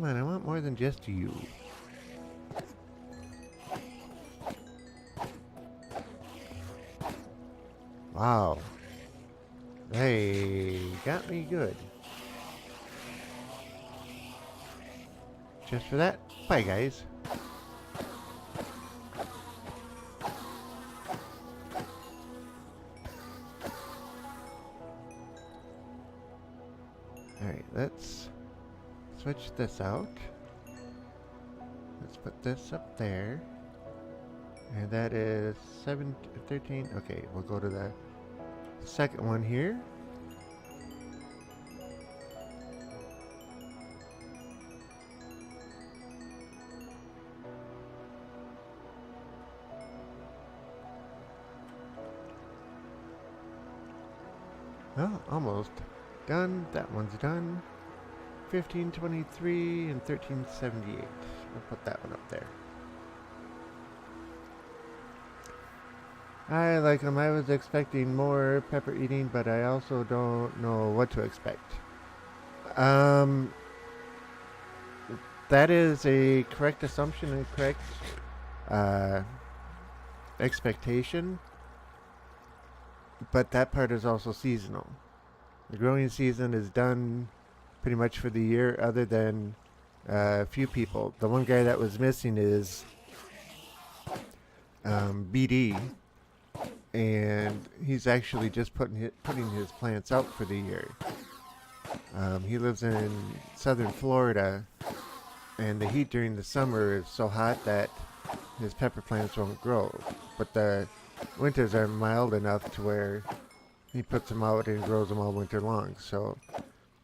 Come on, I want more than just you. Wow. They got me good. Just for that, bye guys. Alright, let's switch this out. Let's put this up there. And that is 13. Okay, we'll go to the second one here. Well, almost done. That one's done. 1523 and 1378. We'll put that one up there. I like them. I was expecting more pepper eating, but I also don't know what to expect. That is a correct assumption and correct expectation. But that part is also seasonal. The growing season is done pretty much for the year, other than a few people. The one guy that was missing is BD, and he's actually just putting his plants out for the year. He lives in southern Florida, and the heat during the summer is so hot that his pepper plants won't grow. But the winters are mild enough to where he puts them out and grows them all winter long. So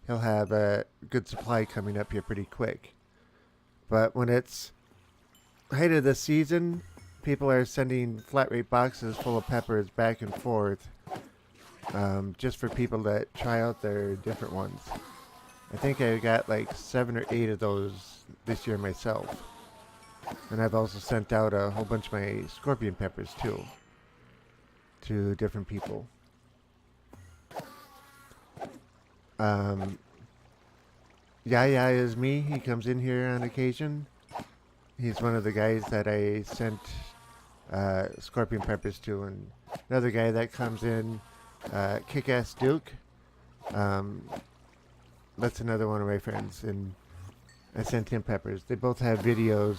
he'll have a good supply coming up here pretty quick. But when it's height of the season, people are sending flat rate boxes full of peppers back and forth, just for people that try out their different ones. I think I got like 7 or 8 of those this year myself. And I've also sent out a whole bunch of my scorpion peppers too, to different people. Yaya is me. He comes in here on occasion. He's one of the guys that I sent scorpion peppers to. And another guy that comes in, Kick-Ass Duke. That's another one of my friends, and I sent him peppers. They both have videos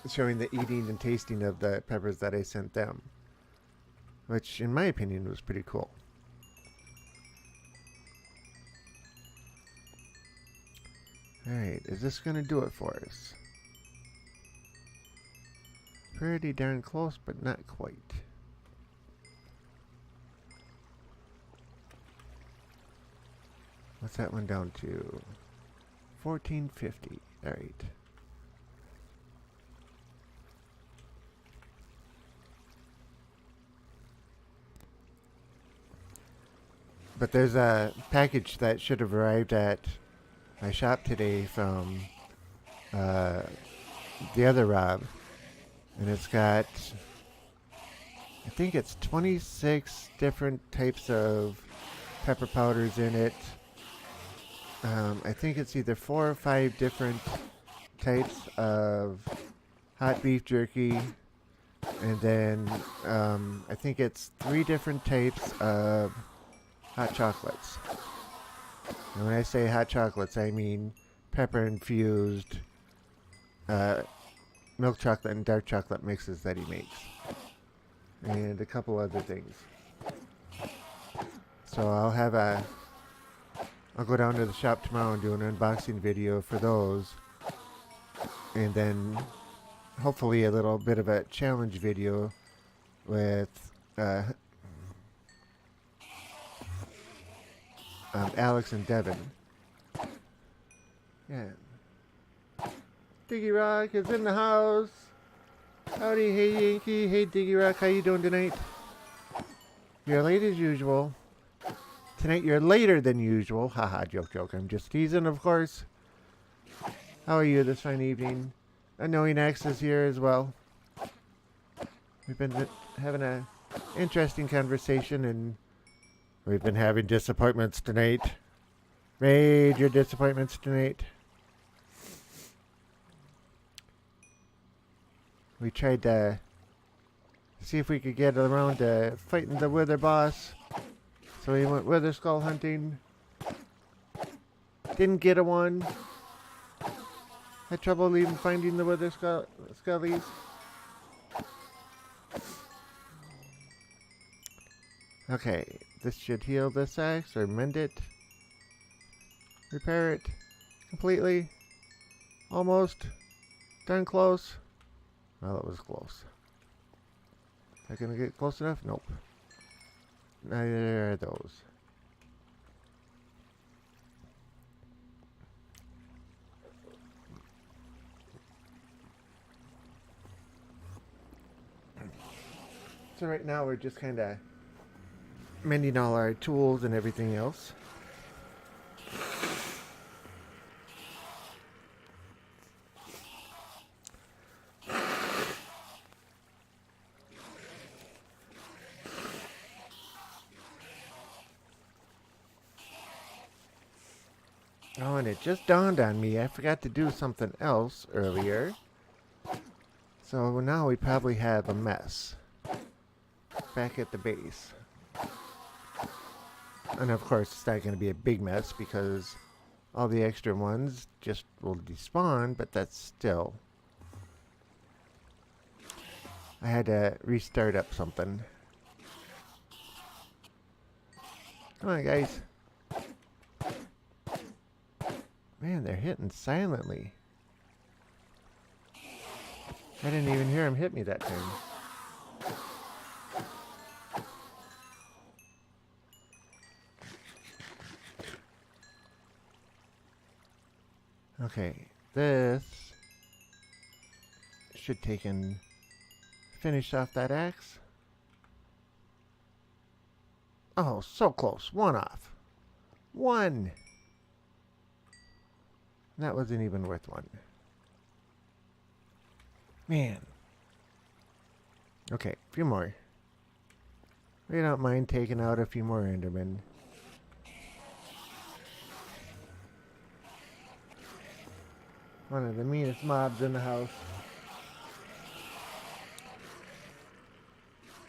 showing the eating and tasting of the peppers that I sent them, which in my opinion was pretty cool. Alright, is this going to do it for us? Pretty darn close, but not quite. What's that one down to? 1450. Alright. But there's a package that should have arrived at my shop today from the other Rob. And it's got, I think it's 26 different types of pepper powders in it. I think it's either 4 or 5 different types of hot beef jerky. And then I think it's 3 different types of hot chocolates. And when I say hot chocolates, I mean pepper infused milk chocolate and dark chocolate mixes that he makes. And a couple other things. So I'll go down to the shop tomorrow and do an unboxing video for those. And then hopefully a little bit of a challenge video with Alex and Devin. Yeah. Diggy Rock is in the house. Howdy, hey Yankee. Hey Diggy Rock, how you doing tonight? You're late as usual. Tonight you're later than usual. Haha, joke. I'm just teasing, of course. How are you this fine evening? Unknowing X is here as well. We've been having a interesting conversation, and we've been having disappointments tonight. Major disappointments tonight. We tried to see if we could get around to fighting the Wither boss. So we went Wither Skull hunting. Didn't get a one. Had trouble even finding the Wither Skellies. Okay, this should heal this axe or mend it. Repair it completely. Almost. Darn close. Well, it was close. Am I gonna get close enough? Nope. Neither are those. So right now we're just kind of mending all our tools and everything else. Oh, and it just dawned on me, I forgot to do something else earlier. So now we probably have a mess back at the base. And of course it's not going to be a big mess because all the extra ones just will despawn, but that's still... I had to restart up something. Come on, guys. Man, they're hitting silently. I didn't even hear him hit me that time. Okay, this should take and finish off that axe. Oh, so close. One off. One! That wasn't even worth one. Man. Okay, a few more. We don't mind taking out a few more Endermen. One of the meanest mobs in the house.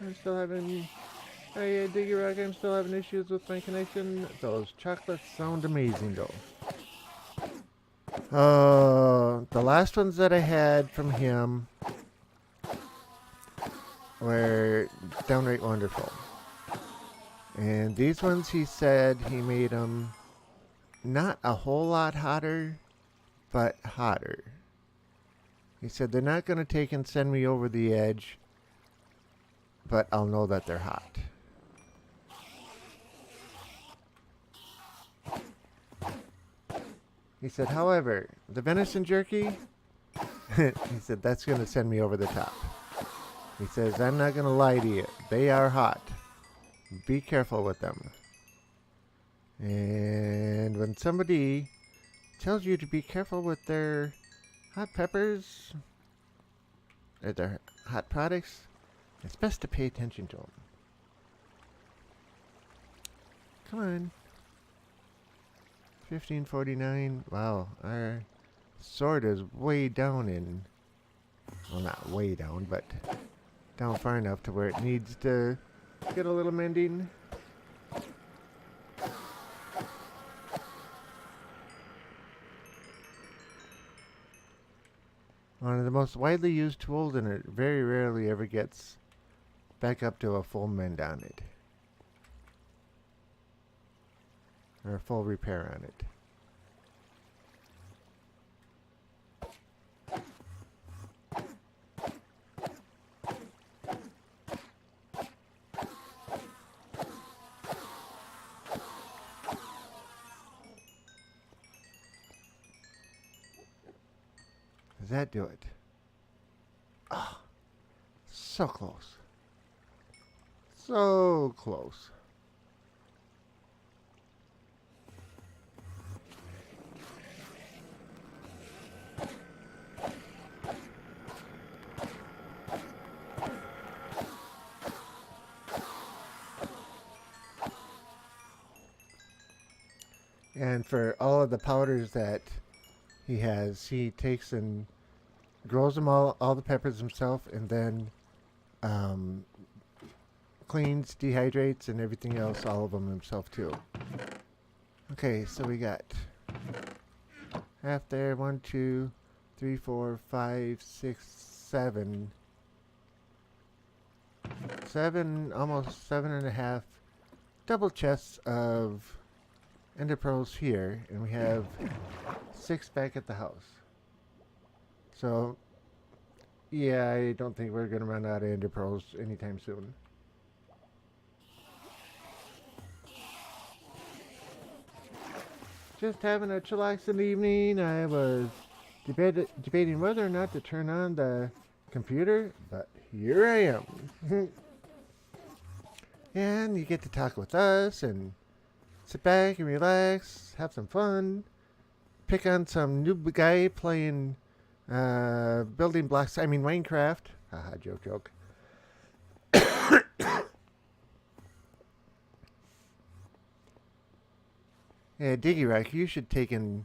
I'm still having... Hey, Diggy Rock, I'm still having issues with my connection. Those chocolates sound amazing, though. The last ones that I had from him were downright wonderful. And these ones, he said he made them not a whole lot hotter, but hotter. He said they're not going to take and send me over the edge, but I'll know that they're hot. He said, however, the venison jerky, he said, that's going to send me over the top. He says, I'm not going to lie to you. They are hot. Be careful with them. And when somebody tells you to be careful with their hot peppers or their hot products, it's best to pay attention to them. Come on. 1549. Wow, our sword is way down in... Well, not way down, but down far enough to where it needs to get a little mending. One of the most widely used tools, and it very rarely ever gets back up to a full mend on it. Or a full repair on it. Does that do it? Oh, so close. So close. And for all of the powders that he has, he takes and grows them all the peppers himself, and then um, cleans, dehydrates, and everything else, all of them himself too. Okay, so we got half there. 1, 2, 3, 4, 5, 6, 7. 7, almost 7.5 double chests of ender pearls here, and we have 6 back at the house. So, yeah, I don't think we're gonna run out of ender pearls anytime soon. Just having a chillaxing evening. I was debating whether or not to turn on the computer, but here I am. And you get to talk with us and sit back and relax, have some fun, pick on some new guy playing building blocks. I mean Minecraft. Haha, joke. Yeah, Diggy Rock, you should take and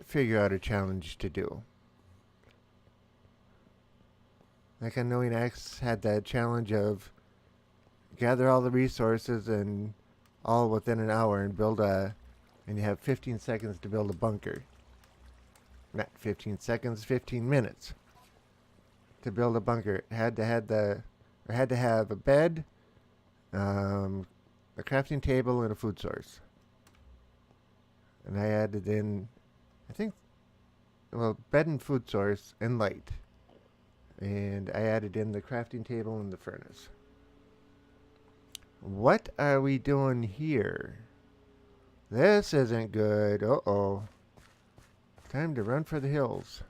figure out a challenge to do. Like Unknowing X had that challenge of gather all the resources and all within an hour and and you have 15 seconds to build a bunker. Not 15 seconds, 15 minutes to build a bunker. Had to have a bed, a crafting table, and a food source. And I added in, bed and food source and light. And I added in the crafting table and the furnace. What are we doing here? This isn't good. Uh-oh. Time to run for the hills.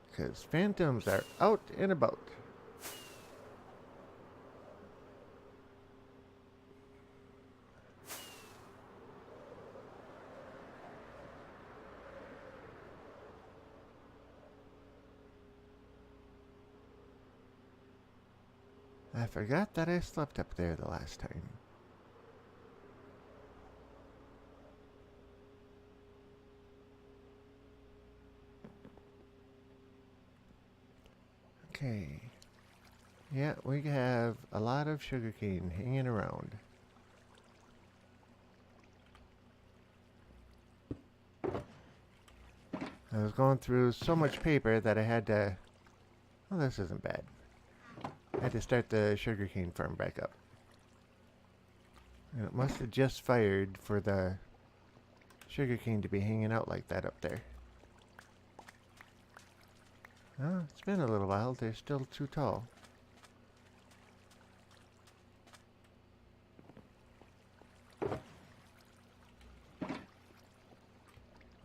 Because phantoms are out and about. I forgot that I slept up there the last time. Okay. Yeah, we have a lot of sugarcane hanging around. I was going through so much paper that I had to... Well, this isn't bad. I had to start the sugarcane farm back up. And it must have just fired for the sugarcane to be hanging out like that up there. Oh, it's been a little while. They're still too tall.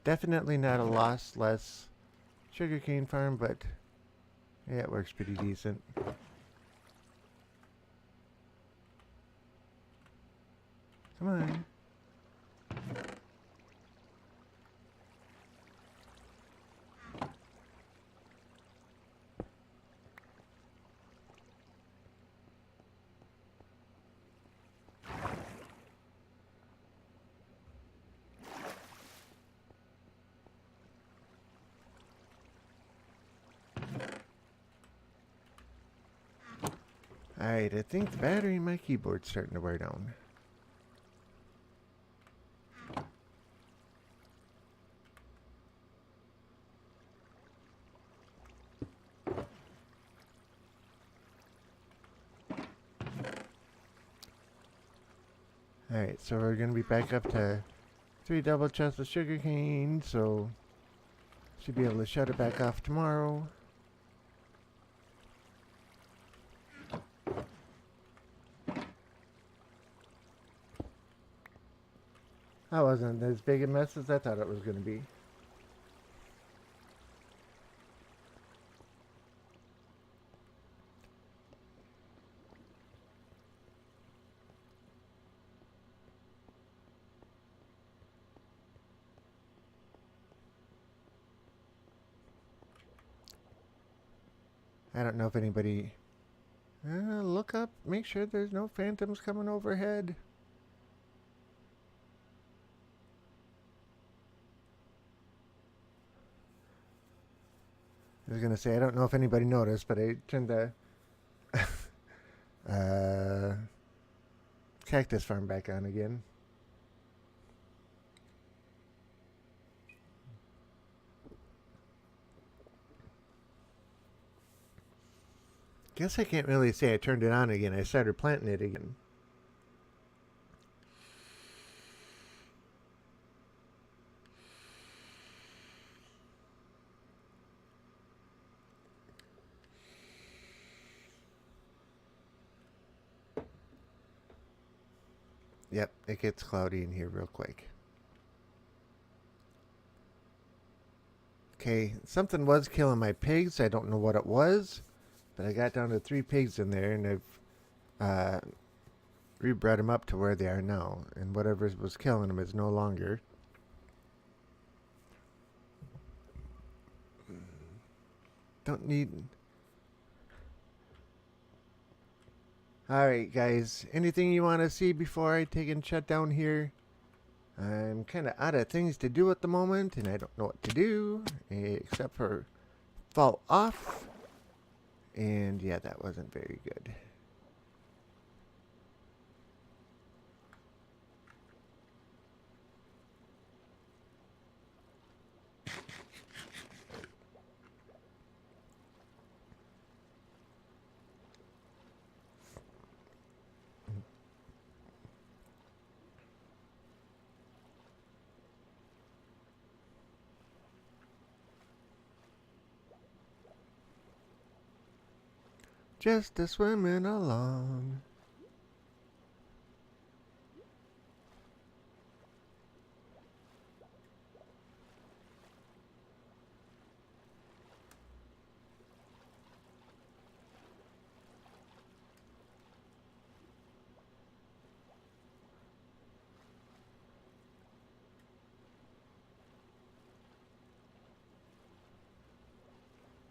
Definitely not a less sugarcane farm, but yeah, it works pretty decent. Come on. Alright, I think the battery in my keyboard's starting to wear down. Alright, so we're going to be back up to 3 double chests of sugarcane, so should be able to shut it back off tomorrow. That wasn't as big a mess as I thought it was going to be. I don't know if anybody... look up, make sure there's no phantoms coming overhead. I was gonna say, I don't know if anybody noticed, but I turned the cactus farm back on again. Guess I can't really say I turned it on again. I started planting it again. Yep, it gets cloudy in here real quick. Okay, something was killing my pigs. I don't know what it was, but I got down to 3 pigs in there, and I've rebred them up to where they are now. And whatever was killing them is no longer. Don't need... Alright, guys. Anything you want to see before I take and shut down here? I'm kind of out of things to do at the moment, and I don't know what to do, except for fall off. And yeah, that wasn't very good. Just a swimming along.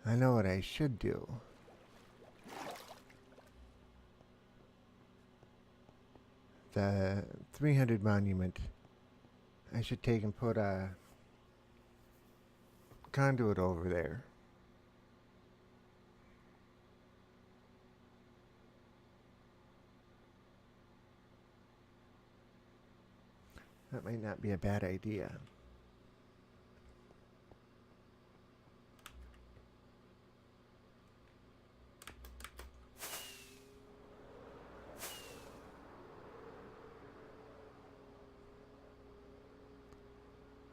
I know what I should do. The 300 monument. I should take and put a conduit over there. That might not be a bad idea.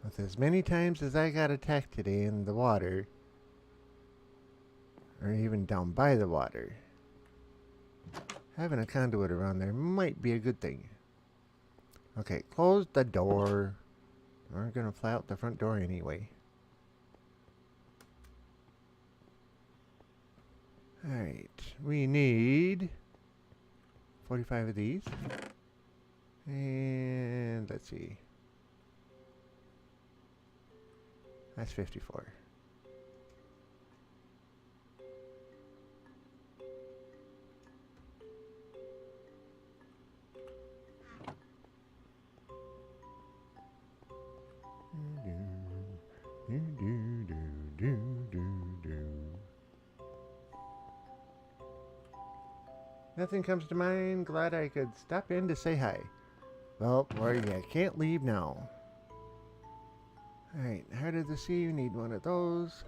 With as many times as I got attacked today in the water, or even down by the water, having a conduit around there might be a good thing. Okay, close the door. We're gonna fly out the front door anyway. Alright, we need 45 of these. And let's see. That's 54. Nothing comes to mind. Glad I could stop in to say hi. Well, boy, you can't leave now. Alright, Heart of the Sea, you need one of those.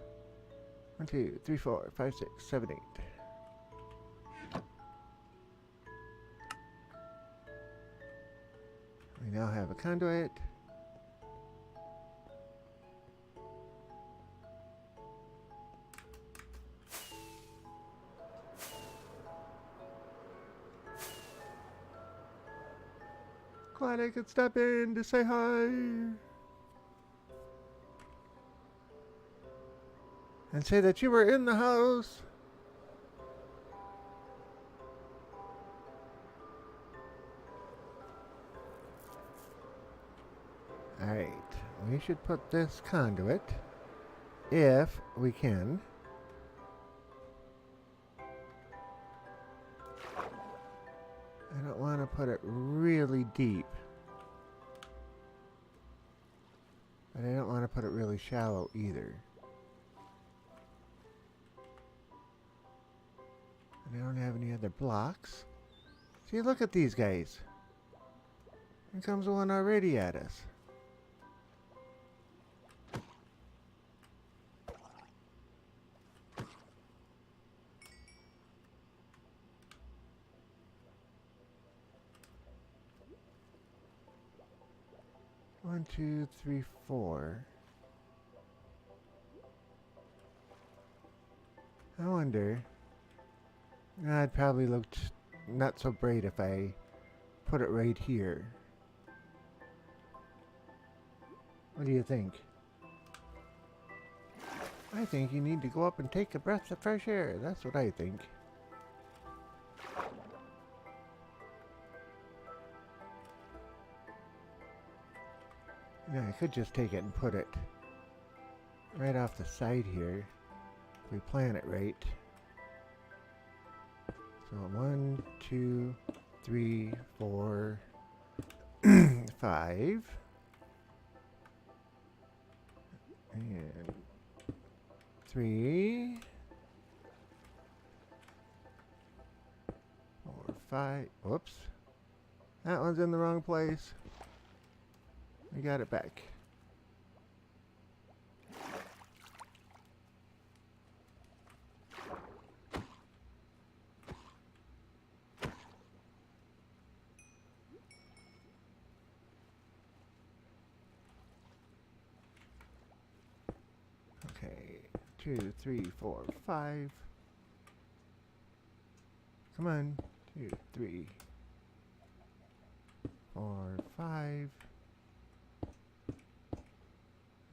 1, 2, 3, 4, 5, 6, 7, 8. We now have a conduit. Glad I could stop in to say hi. And say that you were in the house. Alright, we should put this conduit, if we can. I don't want to put it really deep. But I don't want to put it really shallow either. I don't have any other blocks. See, look at these guys. Here comes one already at us. One, two, three, four. I wonder. I'd probably look not so bright if I put it right here. What do you think? I think you need to go up and take a breath of fresh air. That's what I think. Yeah, I could just take it and put it right off the side here. If we plan it right. So 1, 2, 3, 4, 5. And 3, 4, 5. Whoops. That one's in the wrong place. We got it back. Okay, 2, 3, 4, 5. Come on, 2, 3, 4, 5.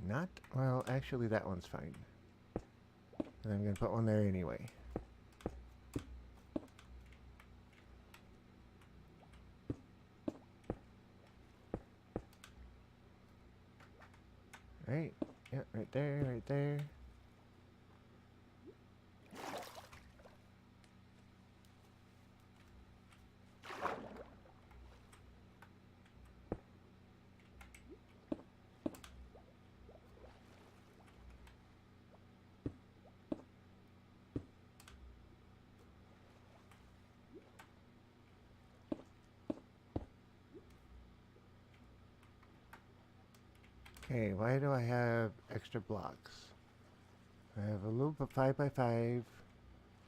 Not, well, actually that one's fine. And I'm gonna put one there anyway. Right, yeah, right there, right there. Okay, why do I have extra blocks? I have a loop of 5 by 5,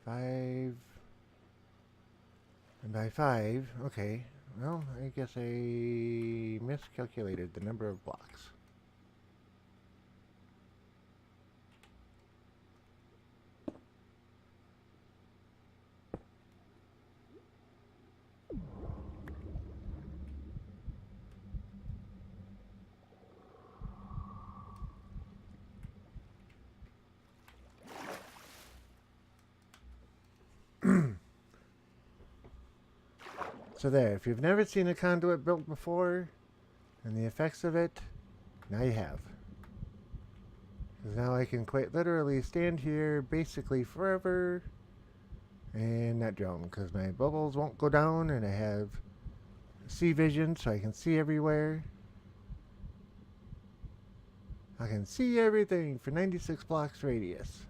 5, and by 5. Okay, well, I guess I miscalculated the number of blocks. So there, if you've never seen a conduit built before, and the effects of it, now you have. Because now I can quite literally stand here basically forever and not drown, because my bubbles won't go down, and I have sea vision so I can see everywhere. I can see everything for 96 blocks radius.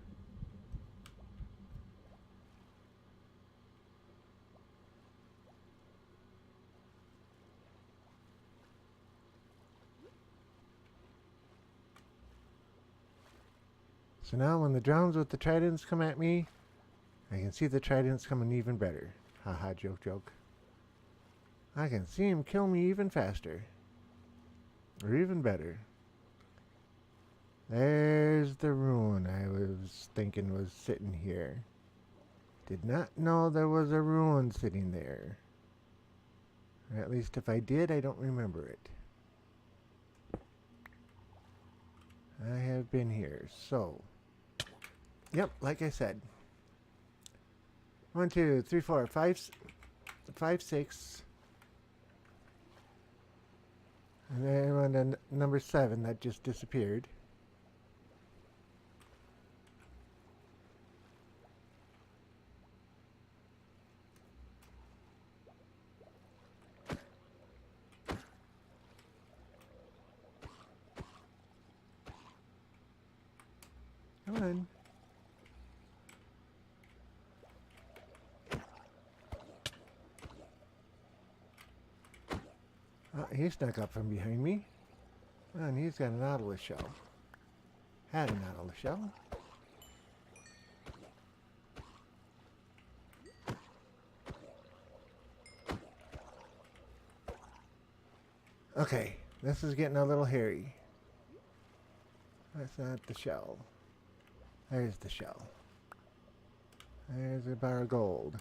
So now when the drowns with the tridents come at me, I can see the tridents coming even better. Haha, joke, joke. I can see him kill me even faster. Or even better. There's the ruin I was thinking was sitting here. Did not know there was a ruin sitting there. Or at least if I did, I don't remember it. I have been here, so... Yep, like I said. 1, 2, 3, 4, 5, 5, 6. And then on to number 7 that just disappeared. Come on. He snuck up from behind me. And he's got a nautilus shell. Had a nautilus shell. Okay, this is getting a little hairy. That's not the shell. There's the shell. There's a bar of gold.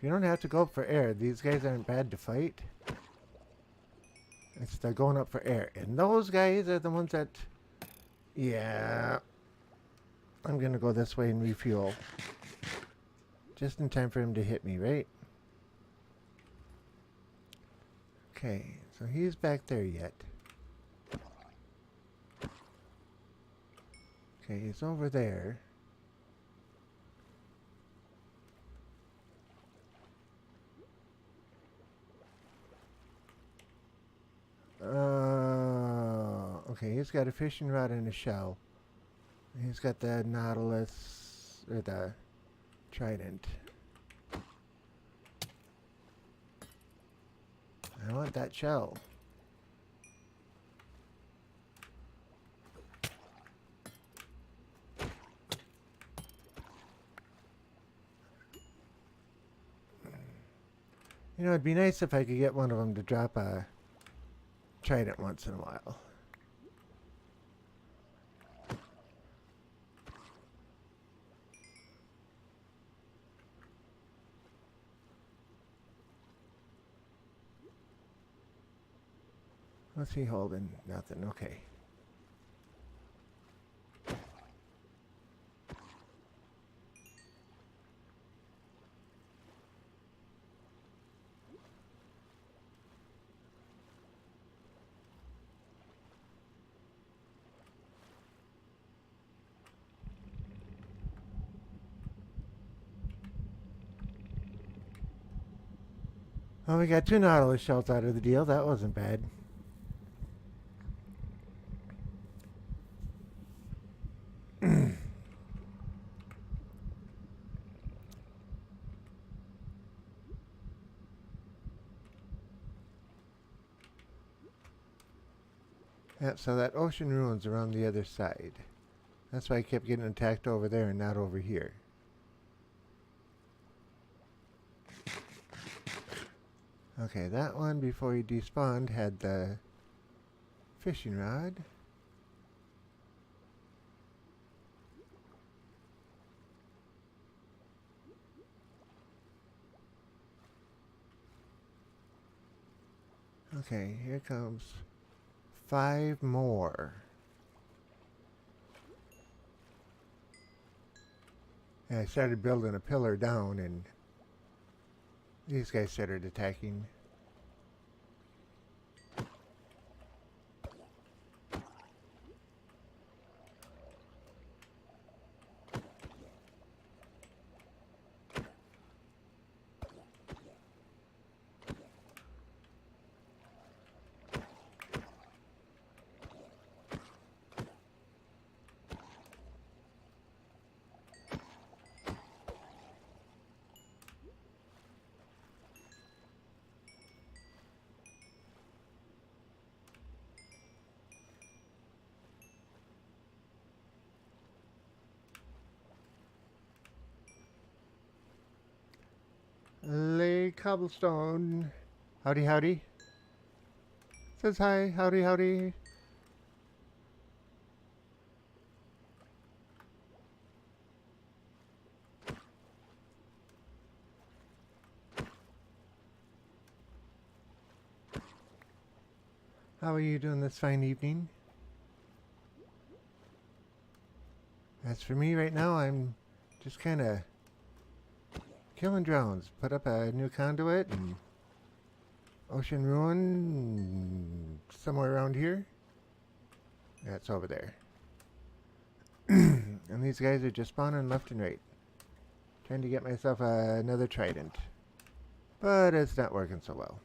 You don't have to go up for air. These guys aren't bad to fight. It's they're going up for air. And those guys are the ones that... Yeah. I'm going to go this way and refuel. Just in time for him to hit me, right? Okay, so he's back there yet. Okay, he's over there. Okay, he's got a fishing rod and a shell. He's got the nautilus, or the trident. I want that shell. You know, it'd be nice if I could get one of them to drop a trident once in a while. What's he holding? Nothing. Okay. Well, we got 2 nautilus shells out of the deal. That wasn't bad. Yep, so that ocean ruins around the other side. That's why I kept getting attacked over there and not over here. Okay, that one before he despawned had the fishing rod. Okay, here comes 5 more. And I started building a pillar down and these guys started attacking. Lay cobblestone. Howdy, howdy. Says hi, howdy, howdy. How are you doing this fine evening? As for me right now, I'm just kind of killing drones. Put up a new conduit and ocean ruin somewhere around here. That's over there. And these guys are just spawning left and right. Trying to get myself another trident. but it's not working so well.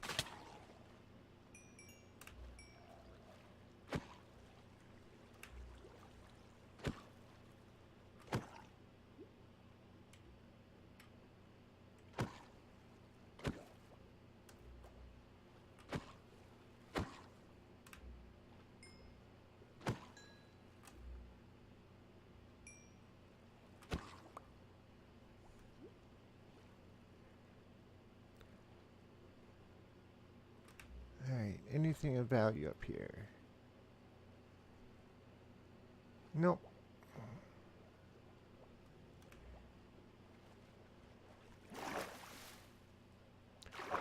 Alright, anything of value up here? Nope.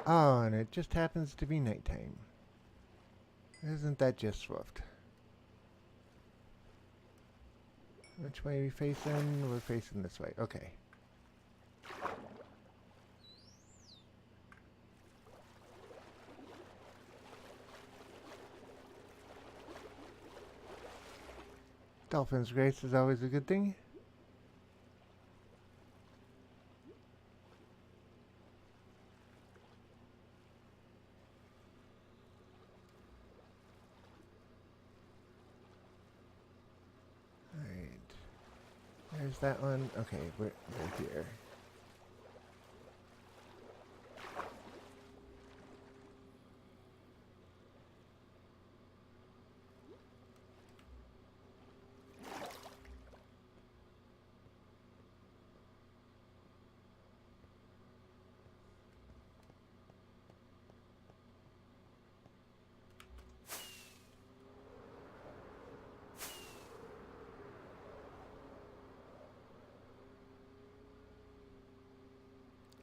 Oh, and it just happens to be nighttime. Isn't that just swift? Which way are we facing? We're facing this way. Okay. Dolphin's grace is always a good thing. Alright. There's that one. Okay, we're here.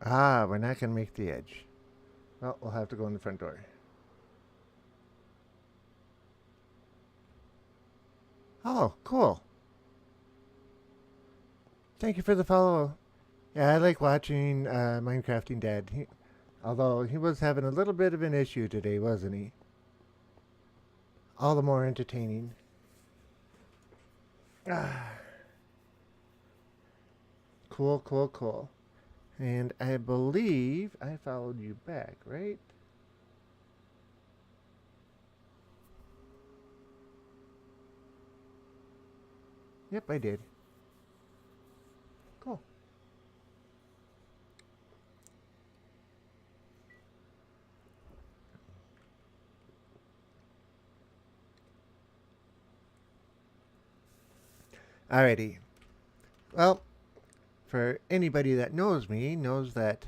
Ah, we're not going to make the edge. Well, we'll have to go in the front door. Oh, cool. Thank you for the follow. Yeah, I like watching Minecrafting Dad. Although he was having a little bit of an issue today, wasn't he? All the more entertaining. Ah. Cool, cool, cool. And I believe I followed you back, right? Yep, I did. Cool. Alrighty. Well, for anybody that knows me, knows that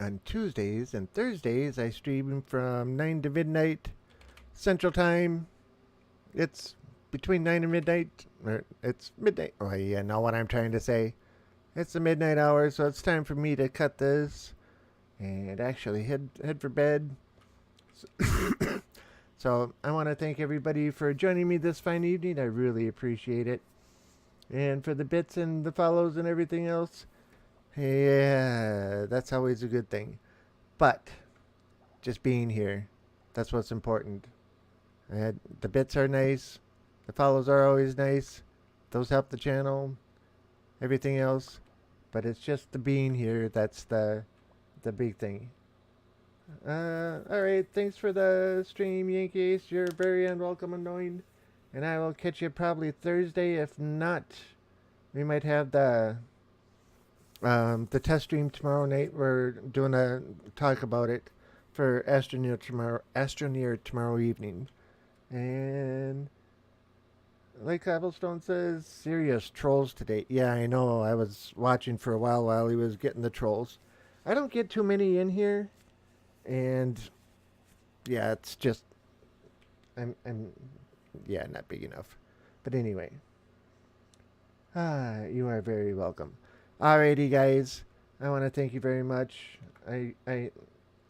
on Tuesdays and Thursdays I stream from 9 to midnight Central Time. It's between 9 and midnight. Or it's midnight. Oh, yeah, know what I'm trying to say. It's the midnight hour, so it's time for me to cut this and actually head for bed. So I want to thank everybody for joining me this fine evening. I really appreciate it. And for the bits and the follows and everything else, yeah, that's always a good thing. But just being here, that's what's important. The bits are nice. The follows are always nice. Those help the channel. Everything else. But it's just the being here that's the big thing. Alright, thanks for the stream, Yankees. You're very unwelcome, annoying. And I will catch you probably Thursday. If not, we might have the test stream tomorrow night. We're doing a talk about it for Astroneer tomorrow evening. And like Cobblestone says, serious trolls today. Yeah, I know. I was watching for a while he was getting the trolls. I don't get too many in here, and yeah, it's just I'm yeah, not big enough. But anyway, you are very welcome. Alrighty, guys. I want to thank you very much. I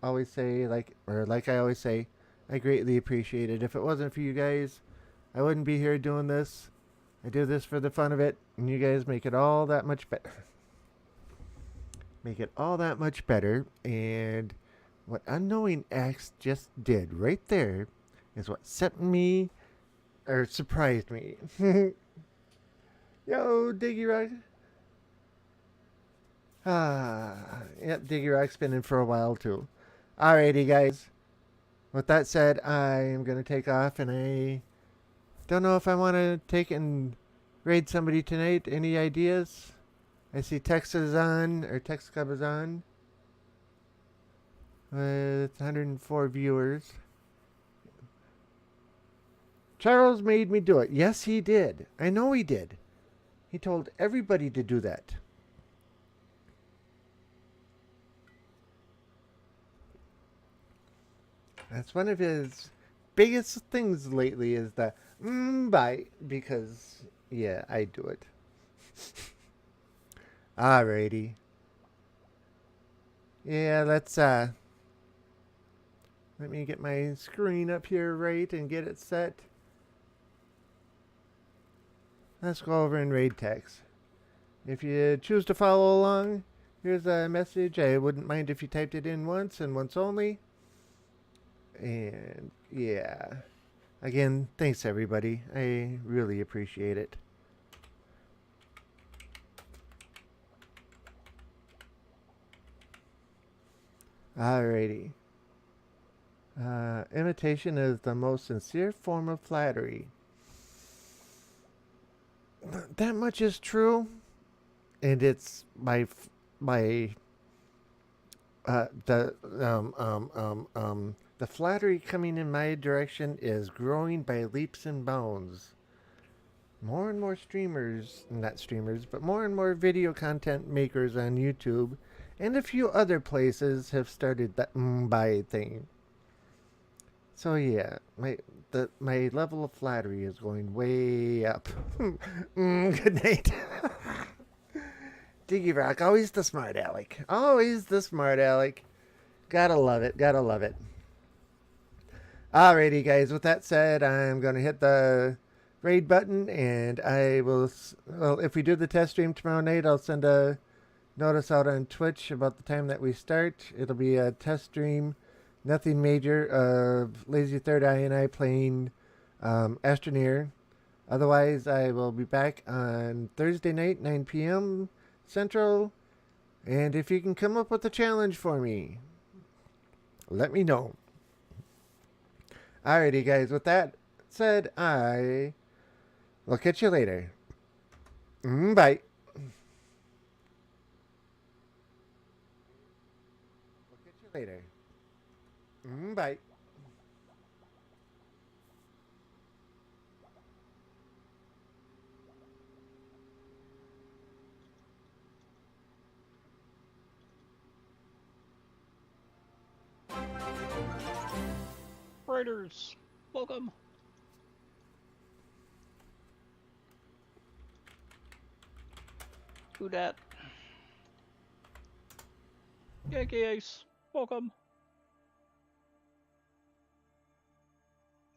always say, like I always say, I greatly appreciate it. If it wasn't for you guys, I wouldn't be here doing this. I do this for the fun of it, and you guys make it all that much better. Make it all that much better. And what Unknowing X just did right there is what surprised me. Yo, Diggy Rock. Yeah, Diggy Rock's been in for a while too. Alrighty, guys. With that said, I am gonna take off, and I don't know if I want to take and raid somebody tonight. Any ideas? I see Tex is on, or Tex Cub is on, with 104 viewers. Charles made me do it. Yes, he did. I know he did. He told everybody to do that. That's one of his biggest things lately is the bye, because yeah, I do it. Alrighty. Yeah, let me get my screen up here right and get it set. Let's go over and raid text. If you choose to follow along, here's a message. I wouldn't mind if you typed it in once and once only. And yeah. Again, thanks everybody. I really appreciate it. Alrighty. Imitation is the most sincere form of flattery. That much is true, and it's my the flattery coming in my direction is growing by leaps and bounds. More and more streamers, not streamers, but more and more video content makers on YouTube and a few other places have started that by thing. So yeah, my level of flattery is going way up. Good night. Diggy Rock, always the smart aleck. Always the smart aleck. Gotta love it. Gotta love it. Alrighty, guys. With that said, I'm gonna hit the raid button, and I will. Well, if we do the test stream tomorrow night, I'll send a notice out on Twitch about the time that we start. It'll be a test stream, nothing major, of Lazy Third Eye and I playing Astroneer. Otherwise, I will be back on Thursday night, 9 p.m. Central. And if you can come up with a challenge for me, let me know. Alrighty, guys. With that said, I will catch you later. Bye. We'll catch you later. Bye. Raiders, welcome. Who dat? Yankee Ace, welcome.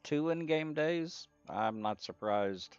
2 in-game days? I'm not surprised.